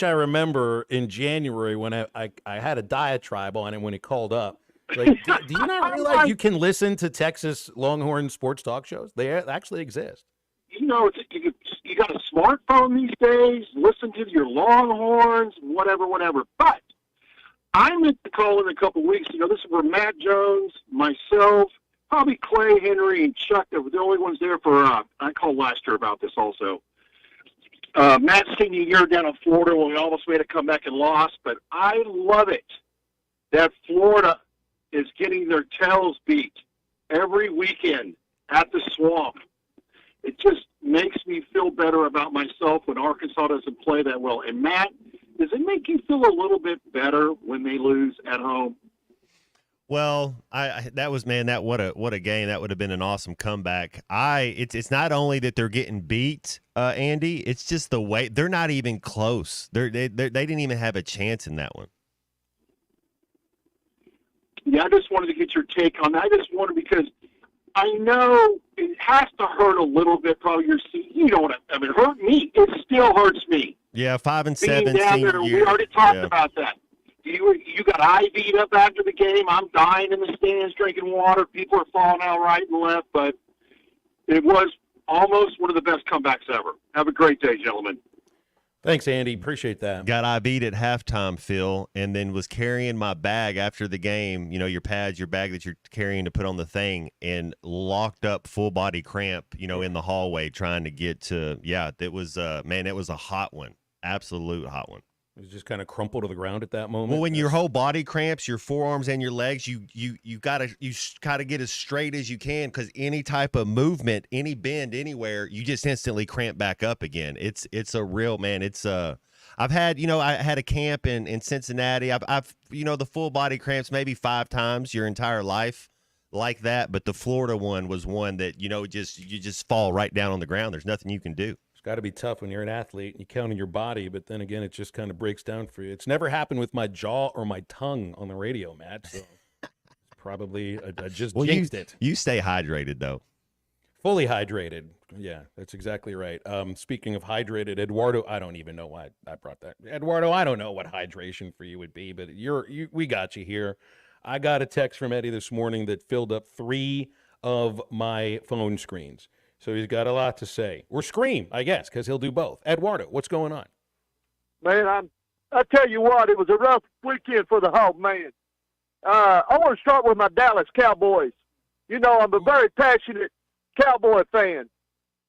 remember in January when I had a diatribe on him when he called up. Like, do you not realize you can listen to Texas Longhorn sports talk shows? They actually exist.
You got a smartphone these days. Listen to your Longhorns, whatever. But I meant to call in a couple weeks ago. This is where Matt Jones, myself, probably Clay, Henry, and Chuck that were the only ones there for. I called last year about this also. Matt's senior year down in Florida when we almost made a comeback and lost, but I love it that Florida is getting their tails beat every weekend at the Swamp. It just makes me feel better about myself when Arkansas doesn't play that well. And Matt, does it make you feel a little bit better when they lose at home?
Well, what a game. That would have been an awesome comeback. It's not only that they're getting beat, Andy. It's just the way they're not even close. They didn't even have a chance in that one.
Yeah, I just wanted to get your take on that. I just wanted because I know it has to hurt a little bit. Probably you know what I mean. Hurt me. It still hurts me.
Yeah, 5 and
Being
7.
down there, we already talked about that. You got IV'd up after the game. I'm dying in the stands drinking water. People are falling out right and left, but it was almost one of the best comebacks ever. Have a great day, gentlemen.
Thanks, Andy. Appreciate that.
Got IV'd at halftime, Phil, and then was carrying my bag after the game, your pads, your bag that you're carrying to put on the thing, and locked up full body cramp, in the hallway trying to get to, it was, it was a hot one. Absolute hot one.
It was just kind of crumpled to the ground at that moment.
Well, when your whole body cramps, your forearms and your legs, you gotta get as straight as you can, because any type of movement, any bend anywhere, you just instantly cramp back up again. It's a real, man. It's I've had I had a camp in Cincinnati. I've the full body cramps maybe 5 times your entire life like that, but the Florida one was one that you just fall right down on the ground. There's nothing you can do.
Got to be tough when you're an athlete and you count on your body, but then again, it just kind of breaks down for you. It's never happened with my jaw or my tongue on the radio, Matt. So probably I just jinxed it.
You stay hydrated though.
Fully hydrated. Yeah, that's exactly right. Speaking of hydrated, Eduardo, I don't even know why I brought that. Eduardo, I don't know what hydration for you would be, but we got you here. I got a text from Eddie this morning that filled up 3 of my phone screens. So he's got a lot to say. Or scream, I guess, because he'll do both. Eduardo, what's going on?
Man, I tell you what, it was a rough weekend for the Hog, man. I want to start with my Dallas Cowboys. I'm a very passionate Cowboy fan.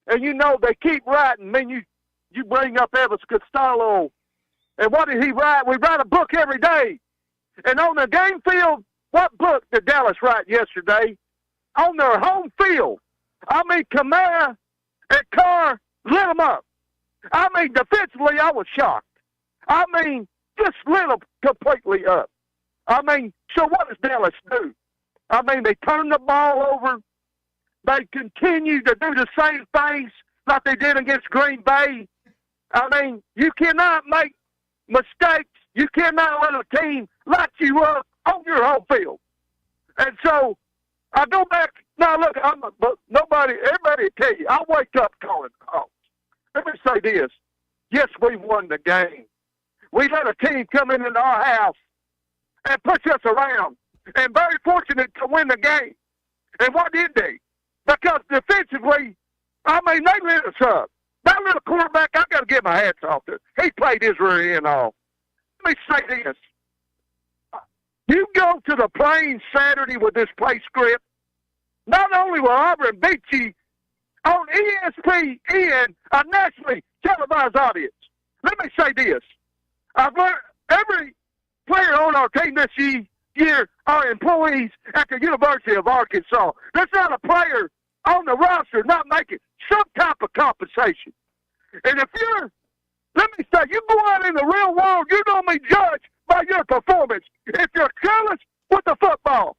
And they keep writing. I mean, you bring up Elvis Costello. And what did he write? We write a book every day. And on the game field, what book did Dallas write yesterday? On their home field. I mean, Kamara and Carr lit them up. I mean, defensively, I was shocked. I mean, just lit them completely up. I mean, so what does Dallas do? I mean, they turn the ball over. They continue to do the same things like they did against Green Bay. I mean, you cannot make mistakes. You cannot let a team light you up on your home field. And so I go back. Now, look, everybody tell you, I wake up calling calls. Let me say this. Yes, we won the game. We let a team come into our house and push us around, and very fortunate to win the game. And what did they? Because defensively, I mean, they lit us up. That little quarterback, I got to give my hats off to. He played his rear end off. Let me say this. You go to the Plains Saturday with this play script, not only will Auburn beat you on ESPN, a nationally televised audience. Let me say this. I've learned every player on our team this year are employees at the University of Arkansas. There's not a player on the roster not making some type of compensation. And let me say, you go out in the real world, you're going to be judged by your performance. If you're careless with the football,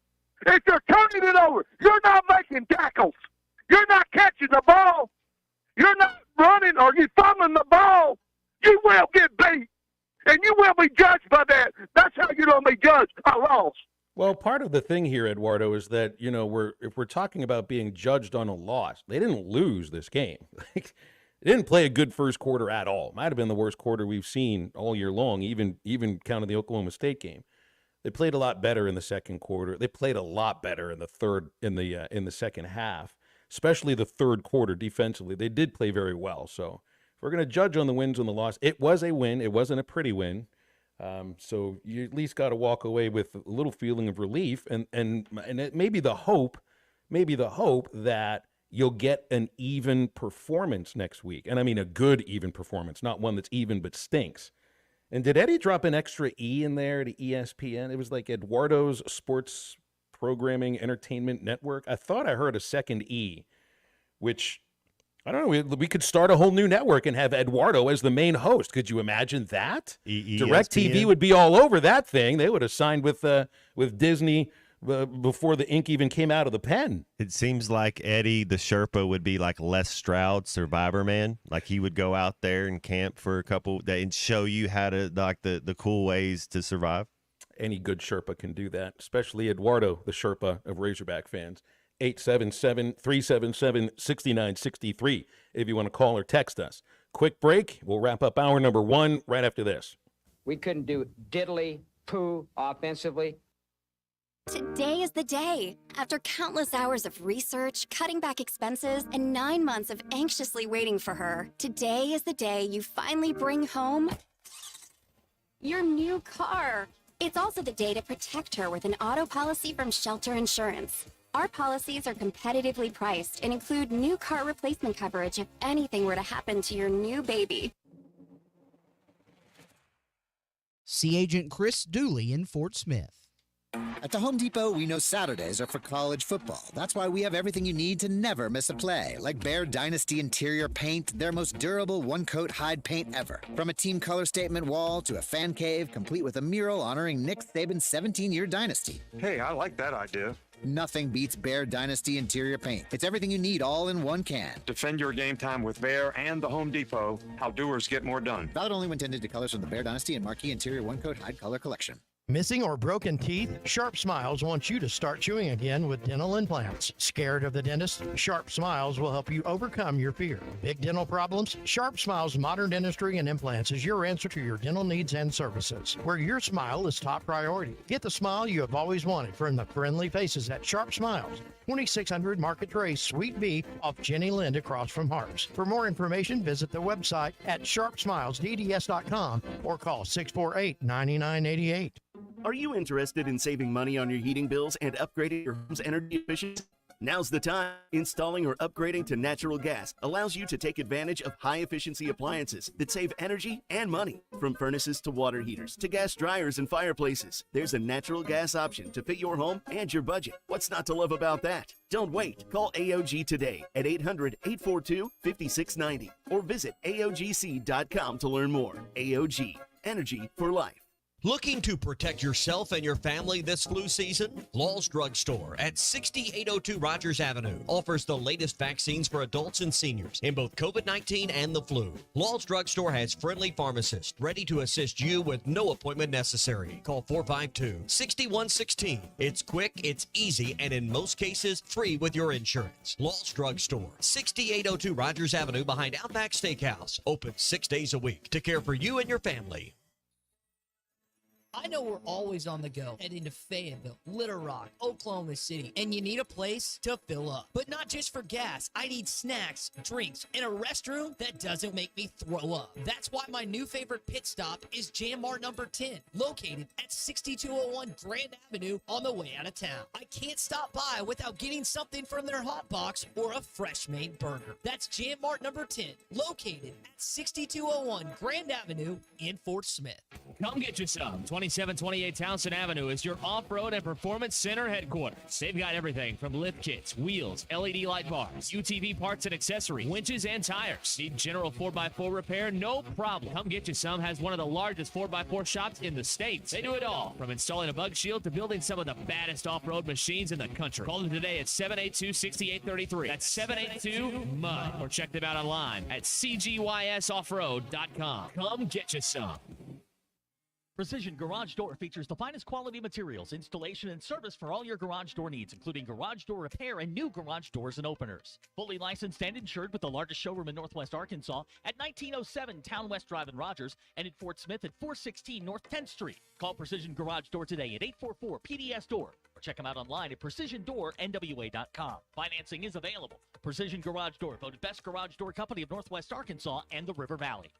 if you're turning it over, you're not making tackles, you're not catching the ball, you're not running, or you're fumbling the ball, you will get beat. And you will be judged by that. That's how you're going to be judged, a loss.
Well, part of the thing here, Eduardo, is that, if we're talking about being judged on a loss, they didn't lose this game. They didn't play a good first quarter at all. Might have been the worst quarter we've seen all year long, even counting the Oklahoma State game. They played a lot better in the second quarter. They played a lot better in the second half, especially the third quarter defensively. They did play very well. So if we're going to judge on the wins and the loss, it was a win. It wasn't a pretty win. So you at least got to walk away with a little feeling of relief, and it may be the hope that you'll get an even performance next week. And I mean a good even performance, not one that's even but stinks. And did Eddie drop an extra E in there to ESPN? It was like Eduardo's Sports Programming Entertainment Network. I thought I heard a second E, which, I don't know, we could start a whole new network and have Eduardo as the main host. Could you imagine that? DirecTV would be all over that thing. They would have signed with Disney before the ink even came out of the pen.
It seems like Eddie, the Sherpa, would be like Les Stroud, Survivor Man. Like he would go out there and camp for a couple days and show you how to, like, the cool ways to survive.
Any good Sherpa can do that, especially Eduardo, the Sherpa of Razorback fans. 877-377-6963 if you want to call or text us. Quick break. We'll wrap up hour number 1 right after this.
We couldn't do diddly poo offensively.
Today is the day. After countless hours of research, cutting back expenses, and 9 months of anxiously waiting for her, today is the day you finally bring home your new car. It's also the day to protect her with an auto policy from Shelter Insurance. Our policies are competitively priced and include new car replacement coverage if anything were to happen to your new baby.
See Agent Chris Dooley in Fort Smith.
At the Home Depot, we know Saturdays are for college football. That's why we have everything you need to never miss a play, like Bear Dynasty interior paint, their most durable one-coat hide paint ever. From a team color statement wall to a fan cave, complete with a mural honoring Nick Saban's 17-year dynasty.
Hey, I like that idea.
Nothing beats Bear Dynasty interior paint. It's everything you need all in one can.
Defend your game time with Bear and the Home Depot. How doers get more done.
Valid only when intended to colors from the Bear Dynasty and Marquee Interior One-Coat Hide Color Collection.
Missing or broken teeth? Sharp Smiles wants you to start chewing again with dental implants. Scared of the dentist? Sharp Smiles will help you overcome your fear. Big dental problems? Sharp Smiles Modern Dentistry and Implants is your answer to your dental needs and services, where your smile is top priority. Get the smile you have always wanted from the friendly faces at Sharp Smiles, 2600 Market Trace, Suite B, off Jenny Lind across from Harps. For more information, visit the website at sharpsmilesdds.com or call 648-9988.
Are you interested in saving money on your heating bills and upgrading your home's energy efficiency? Now's the time. Installing or upgrading to natural gas allows you to take advantage of high-efficiency appliances that save energy and money. From furnaces to water heaters to gas dryers and fireplaces, there's a natural gas option to fit your home and your budget. What's not to love about that? Don't wait. Call AOG today at 800-842-5690 or visit AOGC.com to learn more. AOG, energy for life.
Looking to protect yourself and your family this flu season? Law's Drug Store at 6802 Rogers Avenue offers the latest vaccines for adults and seniors in both COVID-19 and the flu. Law's Drug Store has friendly pharmacists ready to assist you with no appointment necessary. Call 452-6116. It's quick, it's easy, and in most cases, free with your insurance. Law's Drug Store, 6802 Rogers Avenue behind Outback Steakhouse. Open 6 days a week to care for you and your family.
I know we're always on the go, heading to Fayetteville, Little Rock, Oklahoma City, and you need a place to fill up. But not just for gas. I need snacks, drinks, and a restroom that doesn't make me throw up. That's why my new favorite pit stop is Jam Mart number 10, located at 6201 Grand Avenue on the way out of town. I can't stop by without getting something from their hot box or a fresh made burger. That's Jam Mart number 10, located at 6201 Grand Avenue in Fort Smith.
Come get you some. 2728 Townsend Avenue is your off-road and performance center headquarters. They've got everything from lift kits, wheels, LED light bars, UTV parts and accessories, winches and tires. Need general 4x4 repair? No problem. Come Get You Some has one of the largest 4x4 shops in the States. They do it all, from installing a bug shield to building some of the baddest off-road machines in the country. Call them today at 782-6833. That's 782-MUD. Or check them out online at cgysoffroad.com. Come get you some.
Precision Garage Door features the finest quality materials, installation, and service for all your garage door needs, including garage door repair and new garage doors and openers. Fully licensed and insured with the largest showroom in Northwest Arkansas at 1907 Town West Drive in Rogers and in Fort Smith at 416 North 10th Street. Call Precision Garage Door today at 844-PDS-DOOR or check them out online at precisiondoornwa.com. Financing is available. Precision Garage Door, voted best garage door company of Northwest Arkansas and the River Valley.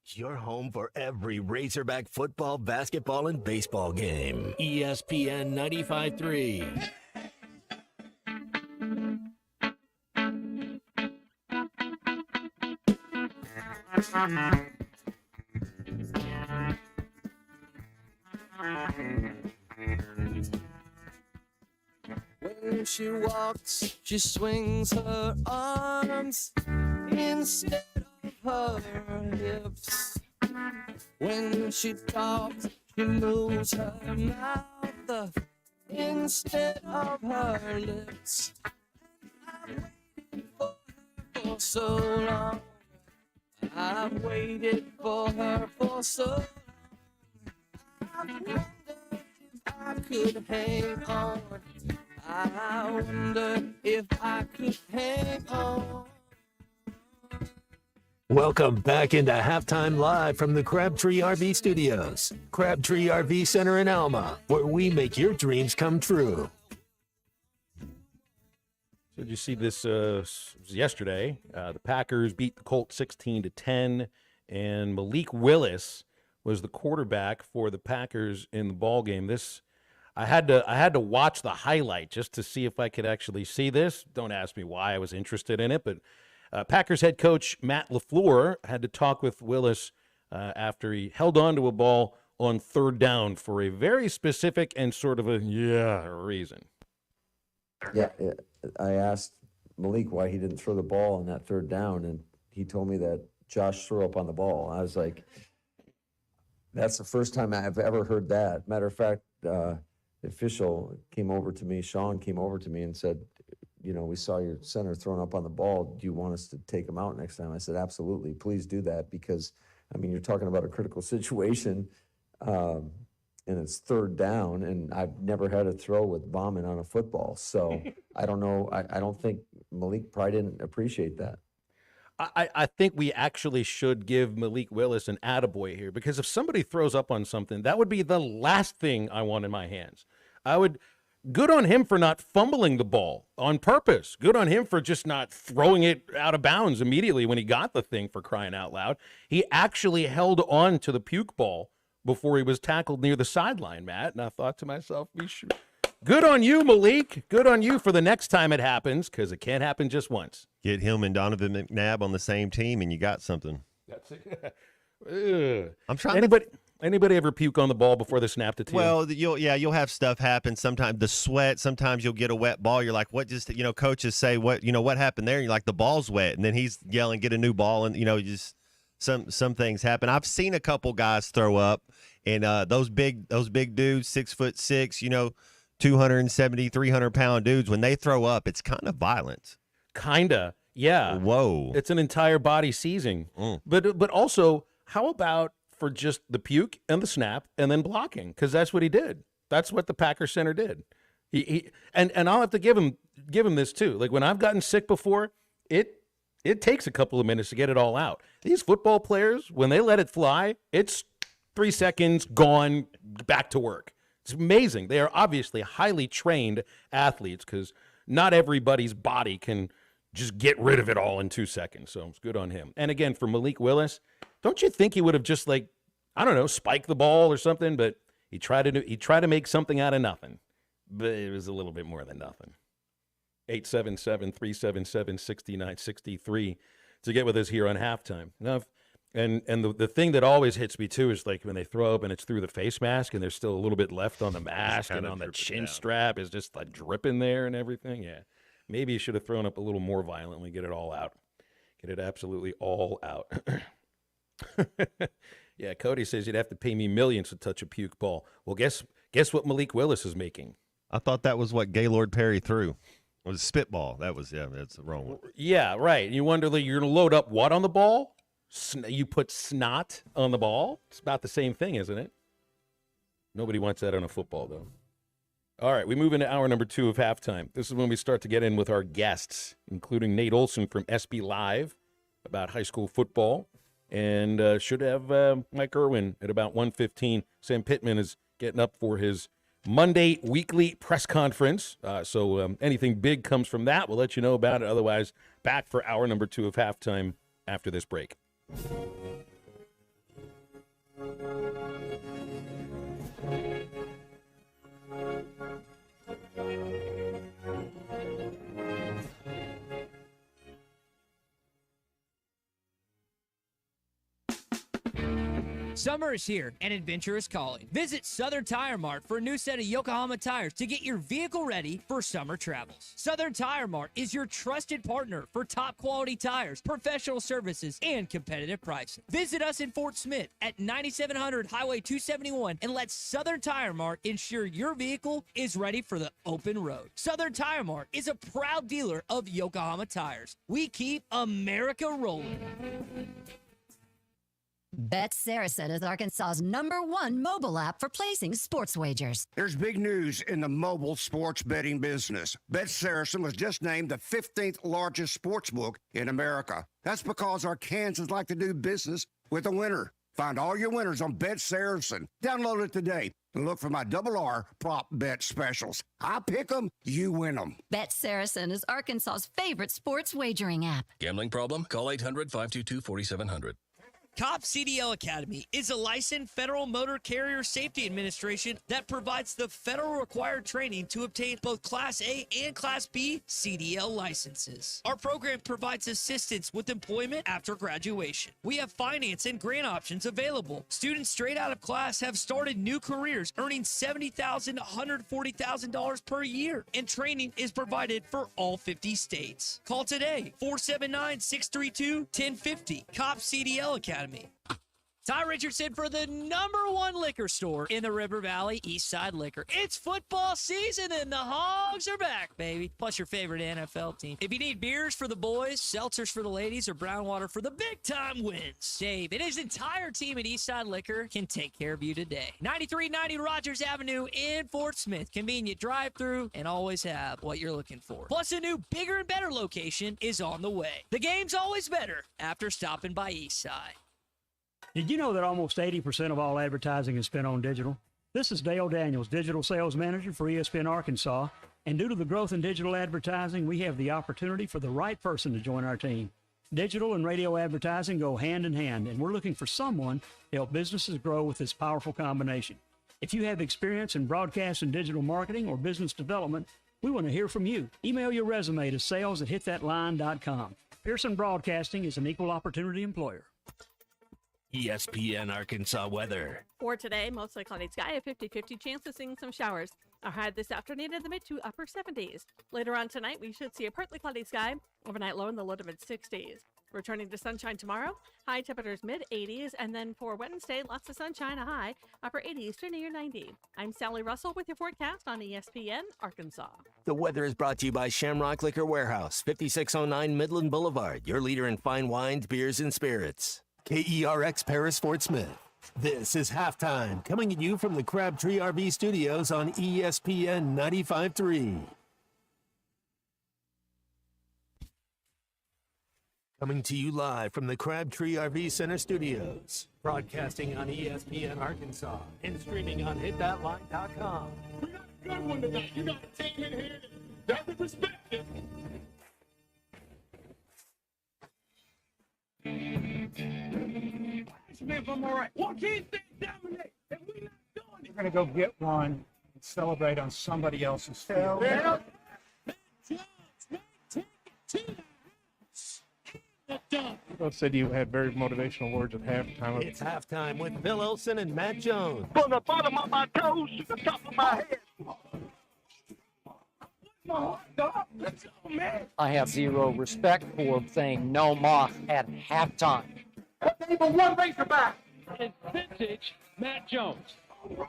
Your home for every Razorback football, basketball, and baseball game. ESPN 95.3.
When she walks, she swings her arms instead of her hips. When she talks, she moves her mouth instead of her lips. For so long, I've waited for her for so long. I wonder if I could hang on. I wonder if I could hang on.
Welcome back into Halftime Live from the Crabtree RV Studios. Crabtree RV Center in Alma, where we make your dreams come true.
So did you see this yesterday? The Packers beat the Colts 16-10, and Malik Willis was the quarterback for the Packers in the ball game. I had to watch the highlight just to see if I could actually see this. Don't ask me why I was interested in it, but Packers head coach Matt LaFleur had to talk with Willis after he held on to a ball on third down for a very specific and sort of a reason.
Yeah, I asked Malik why he didn't throw the ball on that third down, and he told me that Josh threw up on the ball. I was like, that's the first time I've ever heard that. Matter of fact, the official came over to me, Sean came over to me and said, we saw your center thrown up on the ball. Do you want us to take him out next time? I said, absolutely, please do that, because, you're talking about a critical situation. And it's third down, and I've never had a throw with vomit on a football. So I don't know. I don't think Malik probably didn't appreciate that.
I think we actually should give Malik Willis an attaboy here, because if somebody throws up on something, that would be the last thing I want in my hands. Good on him for not fumbling the ball on purpose. Good on him for just not throwing it out of bounds immediately when he got the thing, for crying out loud. He actually held on to the puke ball before he was tackled near the sideline, Matt. And I thought to myself, good on you, Malik. Good on you for the next time it happens, because it can't happen just once.
Get him and Donovan McNabb on the same team, and you got something.
That's it.
I'm trying
Anybody ever puke on the ball before the snap to team?
Well, you'll have stuff happen. Sometimes the sweat. Sometimes you'll get a wet ball. You're like, what? Just coaches say what happened there. And you're like, the ball's wet, and then he's yelling, get a new ball, and just some things happen. I've seen a couple guys throw up, and those big dudes, 6'6", 270, 300-pound dudes, when they throw up, it's kind of violent.
Kinda, yeah.
Whoa.
It's an entire body seizing. But also, how about for just the puke and the snap and then blocking? Because that's what he did. That's what the Packers center did. And I'll have to give him this too. Like, when I've gotten sick before, it takes a couple of minutes to get it all out. These football players, when they let it fly, it's 3 seconds, gone, back to work. It's amazing. They are obviously highly trained athletes, because not everybody's body can just get rid of it all in 2 seconds. So it's good on him. And again, for Malik Willis, don't you think he would have just, spiked the ball or something? But he tried to make something out of nothing. But it was a little bit more than nothing. 877-377-6963 to get with us here on Halftime. Now, and the thing that always hits me too is like when they throw up and it's through the face mask and there's still a little bit left on the mask and on the chin strap is just like dripping there and everything. Yeah, maybe you should have thrown up a little more violently, get it all out, get it absolutely all out. Yeah, Cody says you'd have to pay me millions to touch a puke ball. Well, guess what Malik Willis is making?
I thought that was what Gaylord Perry threw. It was spitball. That's the wrong one.
Yeah, right. You wonder, you're going to load up what on the ball? You put snot on the ball? It's about the same thing, isn't it? Nobody wants that on a football, though. All right, we move into hour number 2 of Halftime. This is when we start to get in with our guests, including Nate Olson from SB Live about high school football. And should have Mike Irwin at about 1:15. Sam Pittman is getting up for his Monday weekly press conference. So anything big comes from that, we'll let you know about it. Otherwise, back for hour number 2 of Halftime after this break.
Summer is here and adventure is calling. Visit Southern Tire Mart for a new set of Yokohama tires to get your vehicle ready for summer travels. Southern Tire Mart is your trusted partner for top quality tires, professional services, and competitive pricing. Visit us in Fort Smith at 9700 Highway 271 and let Southern Tire Mart ensure your vehicle is ready for the open road. Southern Tire Mart is a proud dealer of Yokohama tires. We keep America rolling.
Bet Saracen is Arkansas's #1 mobile app for placing sports wagers.
There's big news in the mobile sports betting business. Bet Saracen was just named the 15th largest sports book in America. That's because Arkansans like to do business with a winner. Find all your winners on Bet Saracen. Download it today and look for my R prop bet specials. I pick them, you win them.
Bet Saracen is Arkansas's favorite sports wagering app.
Gambling problem? Call 800-522-4700.
COP CDL Academy is a licensed Federal Motor Carrier Safety Administration that provides the federal required training to obtain both Class A and Class B CDL licenses. Our program provides assistance with employment after graduation. We have finance and grant options available. Students straight out of class have started new careers earning $70,000 to $140,000 per year, and training is provided for all 50 states. Call today, 479-632-1050. COP CDL Academy. Ty Richardson for the #1 liquor store in the River Valley, Eastside Liquor. It's football season and the Hogs are back, baby. Plus your favorite NFL team. If you need beers for the boys, seltzers for the ladies, or brown water for the big-time wins, Dave and his entire team at Eastside Liquor can take care of you today. 9390 Rogers Avenue in Fort Smith. Convenient drive-through and always have what you're looking for. Plus a new bigger and better location is on the way. The game's always better after stopping by Eastside.
Did you know that almost 80% of all advertising is spent on digital? This is Dale Daniels, Digital Sales Manager for ESPN Arkansas, and due to the growth in digital advertising, we have the opportunity for the right person to join our team. Digital and radio advertising go hand in hand, and we're looking for someone to help businesses grow with this powerful combination. If you have experience in broadcast and digital marketing or business development, we want to hear from you. Email your resume to sales@hitthatline.com. Pearson Broadcasting is an equal opportunity employer.
ESPN Arkansas weather.
For today, mostly cloudy sky, a 50-50 chance of seeing some showers. Our high this afternoon in the mid to upper 70s. Later on tonight, we should see a partly cloudy sky, overnight low in the low to mid 60s. Returning to sunshine tomorrow, high temperatures mid 80s, and then for Wednesday, lots of sunshine, a high upper 80s to near 90. I'm Sally Russell with your forecast on ESPN Arkansas.
The weather is brought to you by Shamrock Liquor Warehouse, 5609 Midland Boulevard, your leader in fine wines, beers, and spirits. KERX Paris Fort Smith. This is Halftime, coming at you from the Crabtree RV Studios on ESPN 95.3. Coming to you live from the Crabtree RV Center Studios. Broadcasting on ESPN Arkansas and streaming on hitthatline.com.
We got a good one tonight. You got a team in here that doesn't respect it. If I'm all right. Why can't they dominate? If we not doing it, we're gonna go get one and celebrate on somebody else's field. Yeah.
Both said you had very motivational words at halftime.
It's halftime with Phil Olsen and Matt Jones.
From the bottom of my toes to the top of my head.
I have zero respect for saying no moss at halftime.
Name of one Razorback. It's vintage Matt Jones. 1,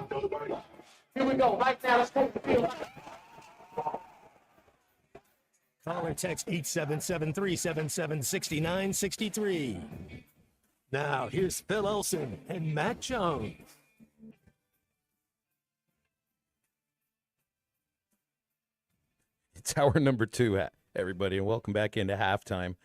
2, 3. Here we go. Right now, let's take the field.
Call or text 877-377-6963. Now, here's Phil Olsen and Matt Jones.
It's hour number 2, everybody, and welcome back into halftime.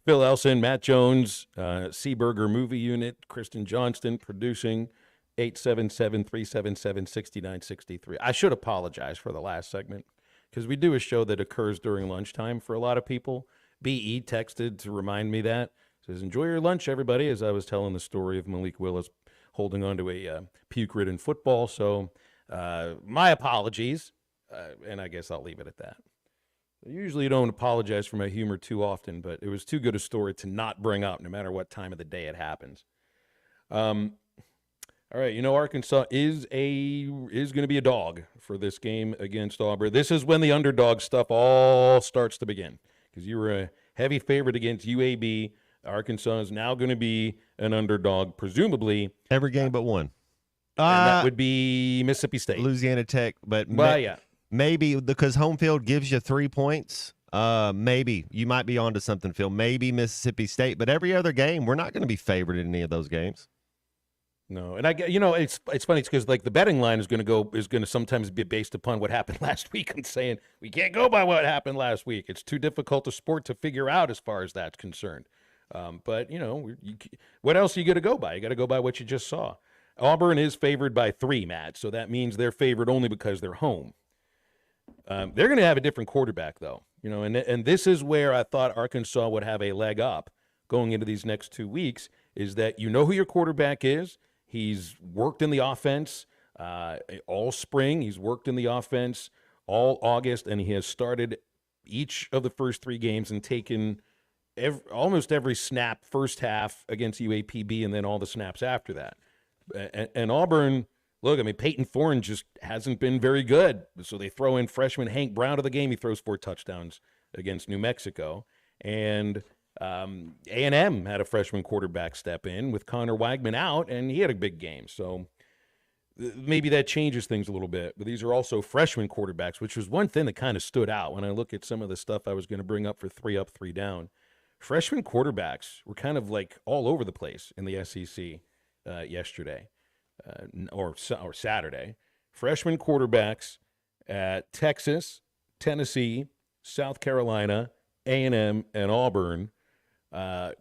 Phil Elson, Matt Jones, Seaburger Movie Unit, Kristen Johnston producing, 877-377-6963. I should apologize for the last segment because we do a show that occurs during lunchtime for a lot of people. BE texted to remind me that. Says, enjoy your lunch, everybody, as I was telling the story of Malik Willis holding on to a puke-ridden football. So my apologies, and I guess I'll leave it at that. I usually don't apologize for my humor too often, but it was too good a story to not bring up no matter what time of the day it happens. All right, Arkansas is going to be a dog for this game against Auburn. This is when the underdog stuff all starts to begin, because you were a heavy favorite against UAB. Arkansas is now going to be an underdog, presumably.
Every game but one.
And that would be Mississippi State.
Louisiana Tech, but
yeah.
Maybe because home field gives you 3 points. Maybe you might be onto something, Phil. Maybe Mississippi State, but every other game, we're not going to be favored in any of those games.
No, and it's funny because like the betting line is going to sometimes be based upon what happened last week. I'm saying we can't go by what happened last week. It's too difficult a sport to figure out as far as that's concerned. But what else are you going to go by? You got to go by what you just saw. Auburn is favored by 3, Matt, so that means they're favored only because they're home. They're going to have a different quarterback, though. And this is where I thought Arkansas would have a leg up going into these next 2 weeks. Is that who your quarterback is. He's worked in the offense all spring. He's worked in the offense all August, and he has started each of the first 3 games and taken almost every snap first half against UAPB and then all the snaps after that. And Auburn, look, Peyton Thorne just hasn't been very good. So they throw in freshman Hank Brown to the game. He throws 4 touchdowns against New Mexico. And A&M had a freshman quarterback step in with Connor Wagman out, and he had a big game. So maybe that changes things a little bit. But these are also freshman quarterbacks, which was one thing that kind of stood out when I look at some of the stuff I was going to bring up for 3 up, 3 down. Freshman quarterbacks were kind of like all over the place in the SEC yesterday or Saturday. Freshman quarterbacks at Texas, Tennessee, South Carolina, A&M, and Auburn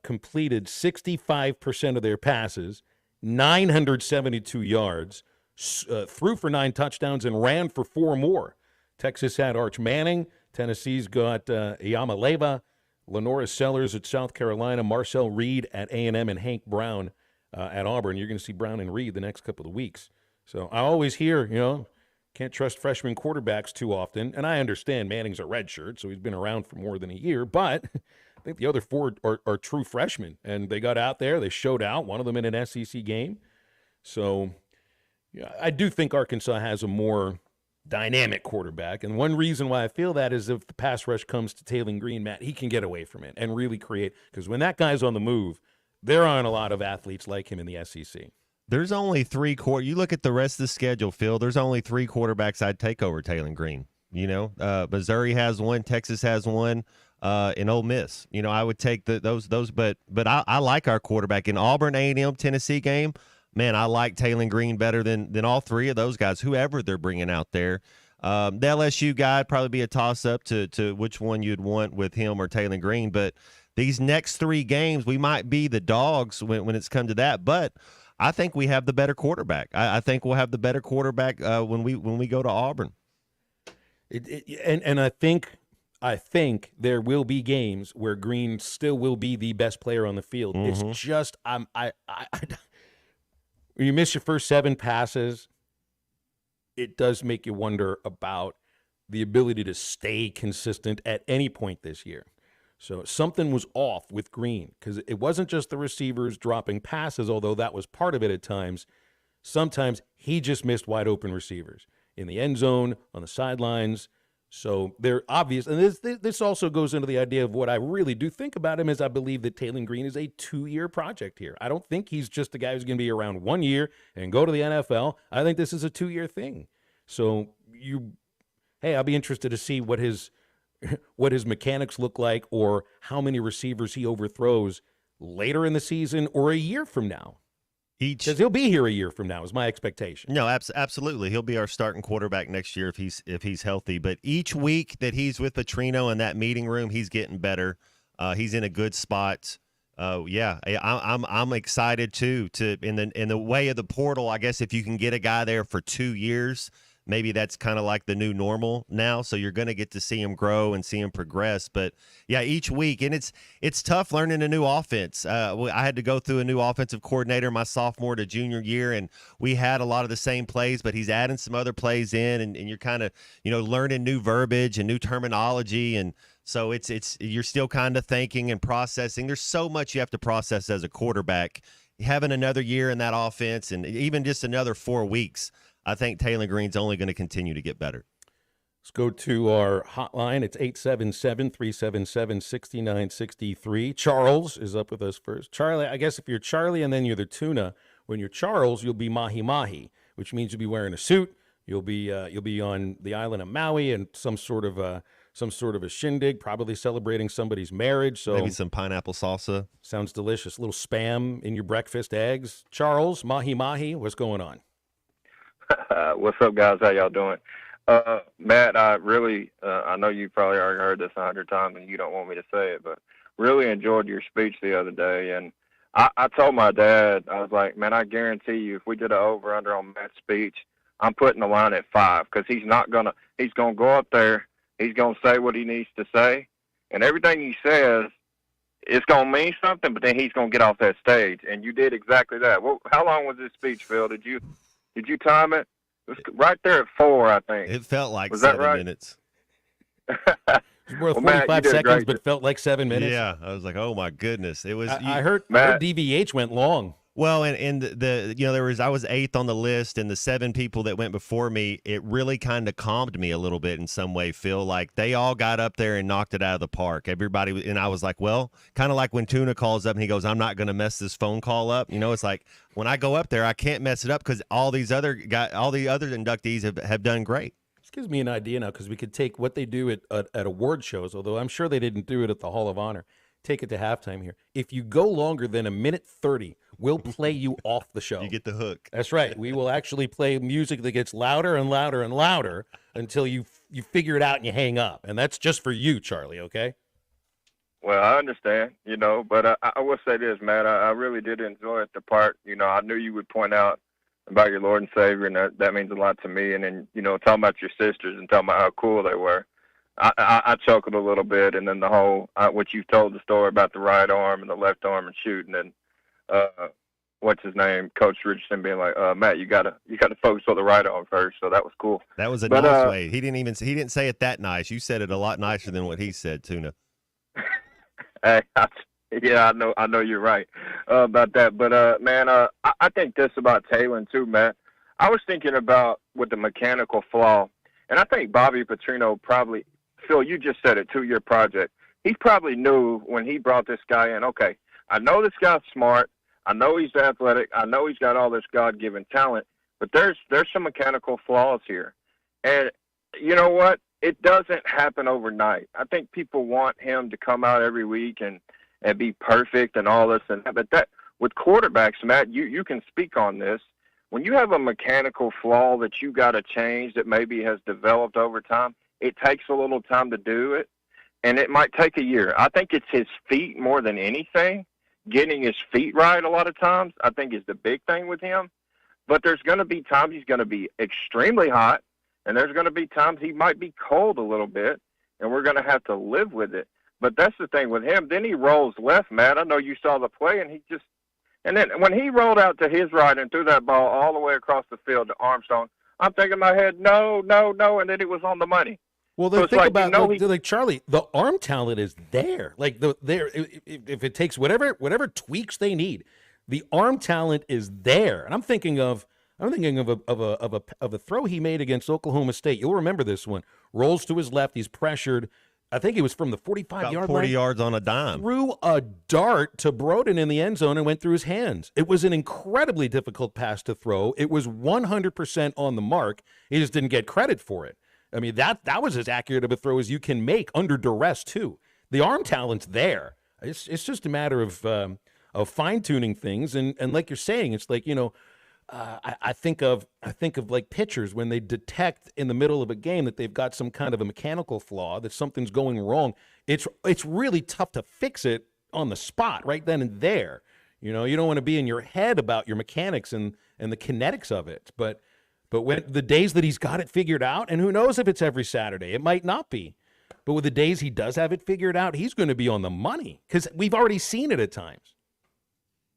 completed 65% of their passes, 972 yards, threw for 9 touchdowns, and ran for 4 more. Texas had Arch Manning. Tennessee's got Iyamaleva, Lenora Sellers at South Carolina, Marcel Reed at A&M, and Hank Brown at Auburn. You're going to see Brown and Reed the next couple of weeks. So I always hear, can't trust freshman quarterbacks too often. And I understand Manning's a redshirt, so he's been around for more than a year. But I think the other 4 are true freshmen. And they got out there. They showed out, one of them in an SEC game. So I do think Arkansas has a more dynamic quarterback. And one reason why I feel that is if the pass rush comes to Taylor Green, Matt, he can get away from it and really create. Because when that guy's on the move, there aren't a lot of athletes like him in the SEC.
There's only 3 you look at the rest of the schedule, Phil. There's only 3 quarterbacks I'd take over Taylor Green. Missouri has 1, Texas has 1, and Ole Miss. I would take those. But I like our quarterback in Auburn, A&M, Tennessee game. Man, I like Taylor Green better than all 3 of those guys, whoever they're bringing out there. The LSU guy would probably be a toss-up to which one you'd want with him or Taylor Green. But these next 3 games, we might be the dogs when it's come to that. But I think we have the better quarterback. I think we'll have the better quarterback when we go to Auburn.
And I think there will be games where Green still will be the best player on the field. Mm-hmm. It's just when you miss your first 7 passes, it does make you wonder about the ability to stay consistent at any point this year. So something was off with Green because it wasn't just the receivers dropping passes, although that was part of it at times. Sometimes he just missed wide open receivers in the end zone, on the sidelines. So they're obvious. And this also goes into the idea of what I really do think about him is I believe that Taylor Green is a 2-year project here. I don't think he's just a guy who's going to be around 1 year and go to the NFL. I think this is a 2-year thing. So I'll be interested to see what his mechanics look like or how many receivers he overthrows later in the season or a year from now. Because he'll be here a year from now is my expectation.
No, absolutely. He'll be our starting quarterback next year if he's healthy. But each week that he's with Petrino in that meeting room, he's getting better. He's in a good spot. I'm excited too in the way of the portal. I guess if you can get a guy there for 2 years, maybe that's kind of like the new normal now. So you're going to get to see him grow and see him progress. But yeah, each week, and it's tough learning a new offense. I had to go through a new offensive coordinator my sophomore to junior year, and we had a lot of the same plays, but he's adding some other plays in, and you're kind of, learning new verbiage and new terminology. And so you're still kind of thinking and processing. There's so much you have to process as a quarterback. Having another year in that offense and even just another 4 weeks, I think Taylor Green's only going to continue to get better.
Let's go to our hotline. It's 877-377-6963. Charles is up with us first. Charlie, I guess if you're Charlie and then you're the tuna, when you're Charles, you'll be mahi-mahi, which means you'll be wearing a suit. You'll be on the island of Maui and some sort of a shindig, probably celebrating somebody's marriage. So
maybe some pineapple salsa.
Sounds delicious. A little Spam in your breakfast eggs. Charles, mahi-mahi, what's going on?
What's up, guys? How y'all doing? Matt, I really, I know you probably already heard this 100 times and you don't want me to say it, but really enjoyed your speech the other day. And I told my dad, I was like, man, I guarantee you, if we did an over-under on Matt's speech, I'm putting the line at 5 because he's going to go up there, he's going to say what he needs to say, and everything he says, it's going to mean something, but then he's going to get off that stage. And you did exactly that. How long was this speech, Phil? Did you time it? It was right there at 4, I think.
It felt like
was
7
right?
minutes.
It was more 45 seconds, but felt like 7 minutes.
Yeah, I was like, oh my goodness. It was.
I heard DVH went long.
Well, and I was 8th on the list, and the 7 people that went before me, it really kind of calmed me a little bit in some way, Phil. Like, they all got up there and knocked it out of the park. Everybody, and I was like, well, kind of like when Tuna calls up and he goes, I'm not going to mess this phone call up. It's like when I go up there, I can't mess it up because all the other inductees have done great.
This gives me an idea now because we could take what they do at award shows, although I'm sure they didn't do it at the Hall of Honor. Take it to halftime here. If you go longer than 1:30, we'll play you off the show.
You get the hook.
That's right. We will actually play music that gets louder and louder and louder until you figure it out and you hang up. And that's just for you, Charlie, okay?
Well, I understand, but I will say this, Matt. I really did enjoy it, the part, I knew you would point out about your Lord and Savior, and that means a lot to me. And then, talking about your sisters and talking about how cool they were. I chuckled a little bit, and then the whole what you told the story about the right arm and the left arm and shooting, and what's his name, Coach Richardson being like, Matt, you gotta focus on the right arm first. So that was cool.
That was a nice way. He didn't say it that nice. You said it a lot nicer than what he said, Tuna.
Hey, yeah, I know you're right about that. But man, I think this about Taylor too, Matt. I was thinking about with the mechanical flaw, and I think Bobby Petrino probably. Phil, you just said it, 2-year project. He probably knew when he brought this guy in, okay, I know this guy's smart. I know he's athletic. I know he's got all this God-given talent, but there's some mechanical flaws here. And you know what? It doesn't happen overnight. I think people want him to come out every week and be perfect and all this and that. But that with quarterbacks, Matt, you can speak on this. When you have a mechanical flaw that you got to change that maybe has developed over time, it takes a little time to do it, and it might take a year. I think it's his feet more than anything. Getting his feet right a lot of times, I think, is the big thing with him. But there's going to be times he's going to be extremely hot, and there's going to be times he might be cold a little bit, and we're going to have to live with it. But that's the thing with him. Then he rolls left, Matt. I know you saw the play, and then when he rolled out to his right and threw that ball all the way across the field to Armstrong, I'm thinking in my head, no, and then it was on the money.
Well,
so
think about like Charlie, the arm talent is there. Like if it takes whatever tweaks they need, the arm talent is there. And I'm thinking of a throw he made against Oklahoma State. You'll remember this one. Rolls to his left, he's pressured. I think it was from the 45-yard line.
40 yards on a dime.
Threw a dart to Broden in the end zone and went through his hands. It was an incredibly difficult pass to throw. It was 100% on the mark. He just didn't get credit for it. I mean, that was as accurate of a throw as you can make under duress, too. The arm talent's there. It's just a matter of fine-tuning things. And like you're saying, it's like, I think of like pitchers when they detect in the middle of a game that they've got some kind of a mechanical flaw, that something's going wrong. It's really tough to fix it on the spot right then and there. You don't want to be in your head about your mechanics and the kinetics of it. But But when the days that he's got it figured out, and who knows if it's every Saturday, it might not be. But with the days he does have it figured out, he's going to be on the money because we've already seen it at times.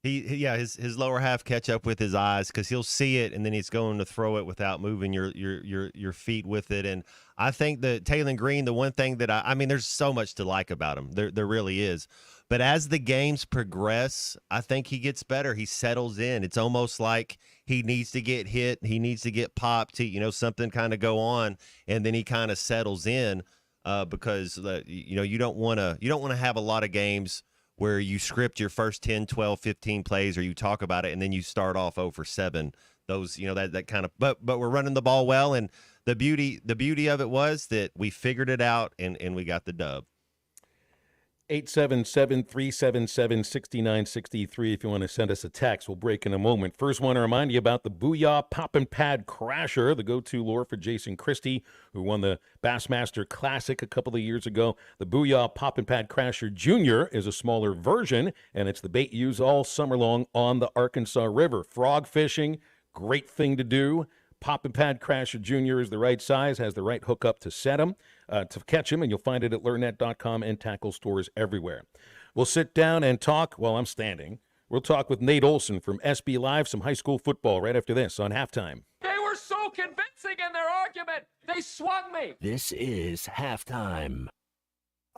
His lower half catch up with his eyes because he'll see it and then he's going to throw it without moving your feet with it. And I think that Taylen Green, the one thing that I mean, there's so much to like about him. There really is. But as the games progress, I think he gets better. He settles in. It's almost like he needs to get hit. He needs to get popped. Something kind of go on, and then he kind of settles in because you don't want to have a lot of games where you script your first 10, 12, 15 plays or you talk about it and then you start off 0 for 7. Those, that kind of, but we're running the ball well. And the beauty of it was that we figured it out and we got the dub.
877-377-6963 if you want to send us a text. We'll break in a moment. First, want to remind you about the Booyah Pop and Pad Crasher, the go-to lure for Jason Christie, who won the Bassmaster Classic a couple of years ago. The Booyah Pop and Pad Crasher Jr. is a smaller version, and it's the bait used all summer long on the Arkansas River. Frog fishing, great thing to do. Pop and Pad Crasher Jr. is the right size, has the right hookup to set him, to catch him, and you'll find it at LureNet.com and tackle stores everywhere. We'll sit down and talk while I'm standing. We'll talk with Nate Olson from SB Live, some high school football right after this on Halftime.
They were so convincing in their argument, they swung me.
This is Halftime.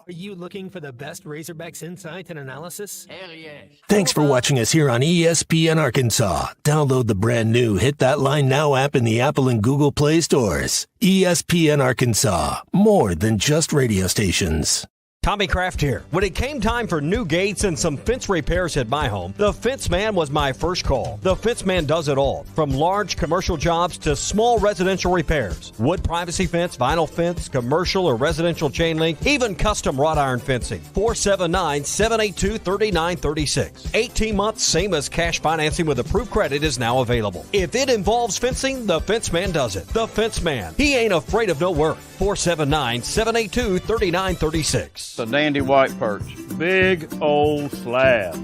Are you looking for the best Razorbacks insight and analysis?
Hell yes.
Thanks for watching us here on ESPN Arkansas. Download the brand new Hit That Line Now app in the Apple and Google Play stores. ESPN Arkansas, more than just radio stations.
Tommy Kraft here. When it came time for new gates and some fence repairs at my home, the Fence Man was my first call. The Fence Man does it all, from large commercial jobs to small residential repairs. Wood privacy fence, vinyl fence, commercial or residential chain link, even custom wrought iron fencing. 479-782-3936. 18 months, same as cash financing with approved credit is now available. If it involves fencing, the Fence Man does it. The Fence Man. He ain't afraid of no work. 479-782-3936.
A dandy white perch. Big old slab.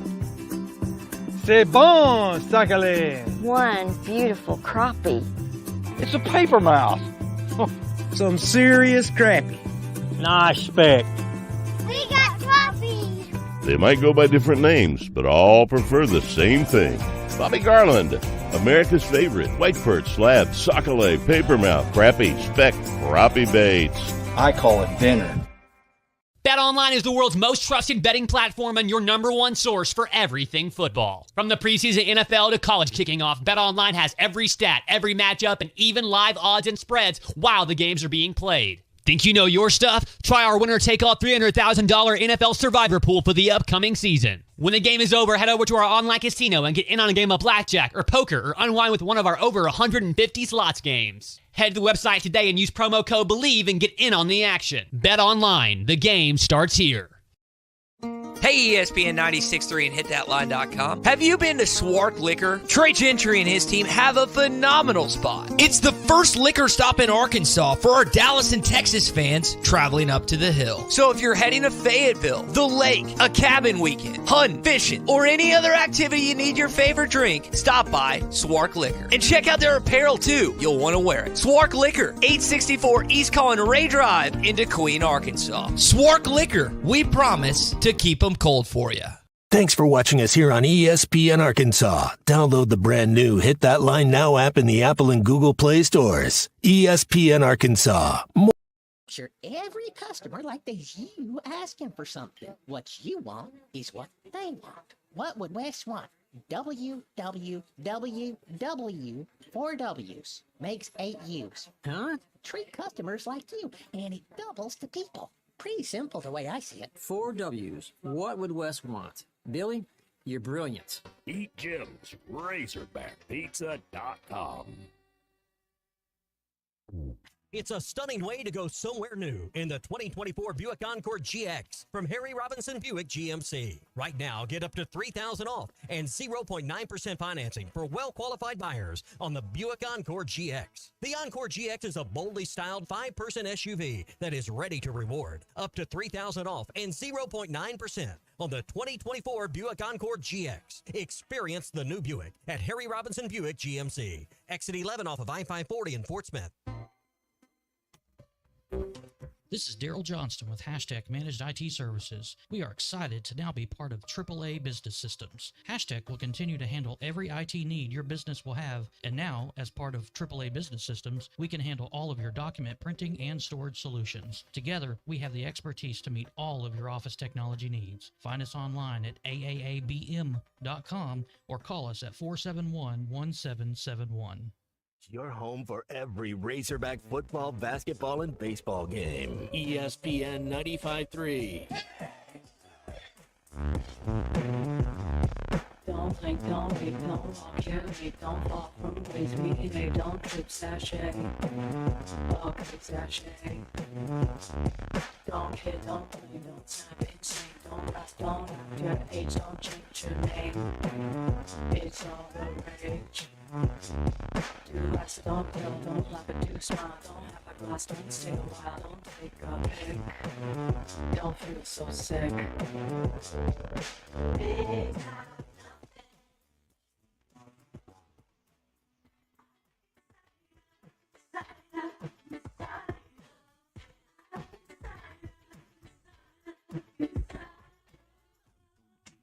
C'est bon, sacalé.
One beautiful crappie.
It's a paper mouth. Some serious crappie. Nice speck.
We got crappies.
They might go by different names, but all prefer the same thing. Bobby Garland, America's favorite white perch, slab, sockeye, papermouth, crappie, speck, crappie baits.
I call it dinner.
BetOnline is the world's most trusted betting platform and your number one source for everything football. From the preseason NFL to college kicking off, BetOnline has every stat, every matchup, and even live odds and spreads while the games are being played. Think you know your stuff? Try our winner-take-all $300,000 NFL Survivor Pool for the upcoming season. When the game is over, head over to our online casino and get in on a game of blackjack or poker or unwind with one of our over 150 slots games. Head to the website today and use promo code BELIEVE and get in on the action. Bet online. The game starts here.
Hey, ESPN 96.3 and hitthatline.com. Have you been to Swark Liquor? Trey Gentry and his team have a phenomenal spot. It's the first liquor stop in Arkansas for our Dallas and Texas fans traveling up to the hill. So if you're heading to Fayetteville, the lake, a cabin weekend, hunting, fishing, or any other activity you need your favorite drink, stop by Swark Liquor. And check out their apparel too. You'll want to wear it. Swark Liquor, 864 East Collin Ray Drive in DeQueen, Arkansas. Swark Liquor, we promise to keep them cold for you.
Thanks for watching us here on ESPN Arkansas. Download the brand new Hit That Line Now app in the Apple and Google Play stores. ESPN Arkansas.
Sure, every customer like there's you asking for something. What you want is what they want. What would Wes want? WWWW, 4 W's, makes 8 U's. Huh? Treat customers like you, and it doubles the people. Pretty simple the way I see it.
4 W's. What would Wes want? Billy, you're brilliant.
Eat Jim's, RazorbackPizza.com.
It's a stunning way to go somewhere new in the 2024 Buick Encore GX from Harry Robinson Buick GMC. Right now, get up to $3,000 off and 0.9% financing for well-qualified buyers on the Buick Encore GX. The Encore GX is a boldly styled 5-person SUV that is ready to reward. Up to $3,000 off and 0.9% on the 2024 Buick Encore GX. Experience the new Buick at Harry Robinson Buick GMC. Exit 11 off of I-540 in Fort Smith.
This is Daryl Johnston with Hashtag Managed IT Services. We are excited to now be part of AAA Business Systems. Hashtag will continue to handle every IT need your business will have, and now, as part of AAA Business Systems, we can handle all of your document printing and storage solutions. Together, we have the expertise to meet all of your office technology needs. Find us online at aaabm.com or call us at 471-1771.
Your home for every Razorback football, basketball, and baseball game. ESPN 95.3.
Don't blink, don't leave, don't walk, carry, don't fall from grace, meeting, don't trip, sachet. Okay, sachet. Don't hit, don't play, don't snap, insane, don't laugh, don't act your age, don't change your name. It's all the rage. Do less, don't kill, don't laugh, but do smile, don't have a glass, don't stay a while, don't take a pic. Don't feel so sick.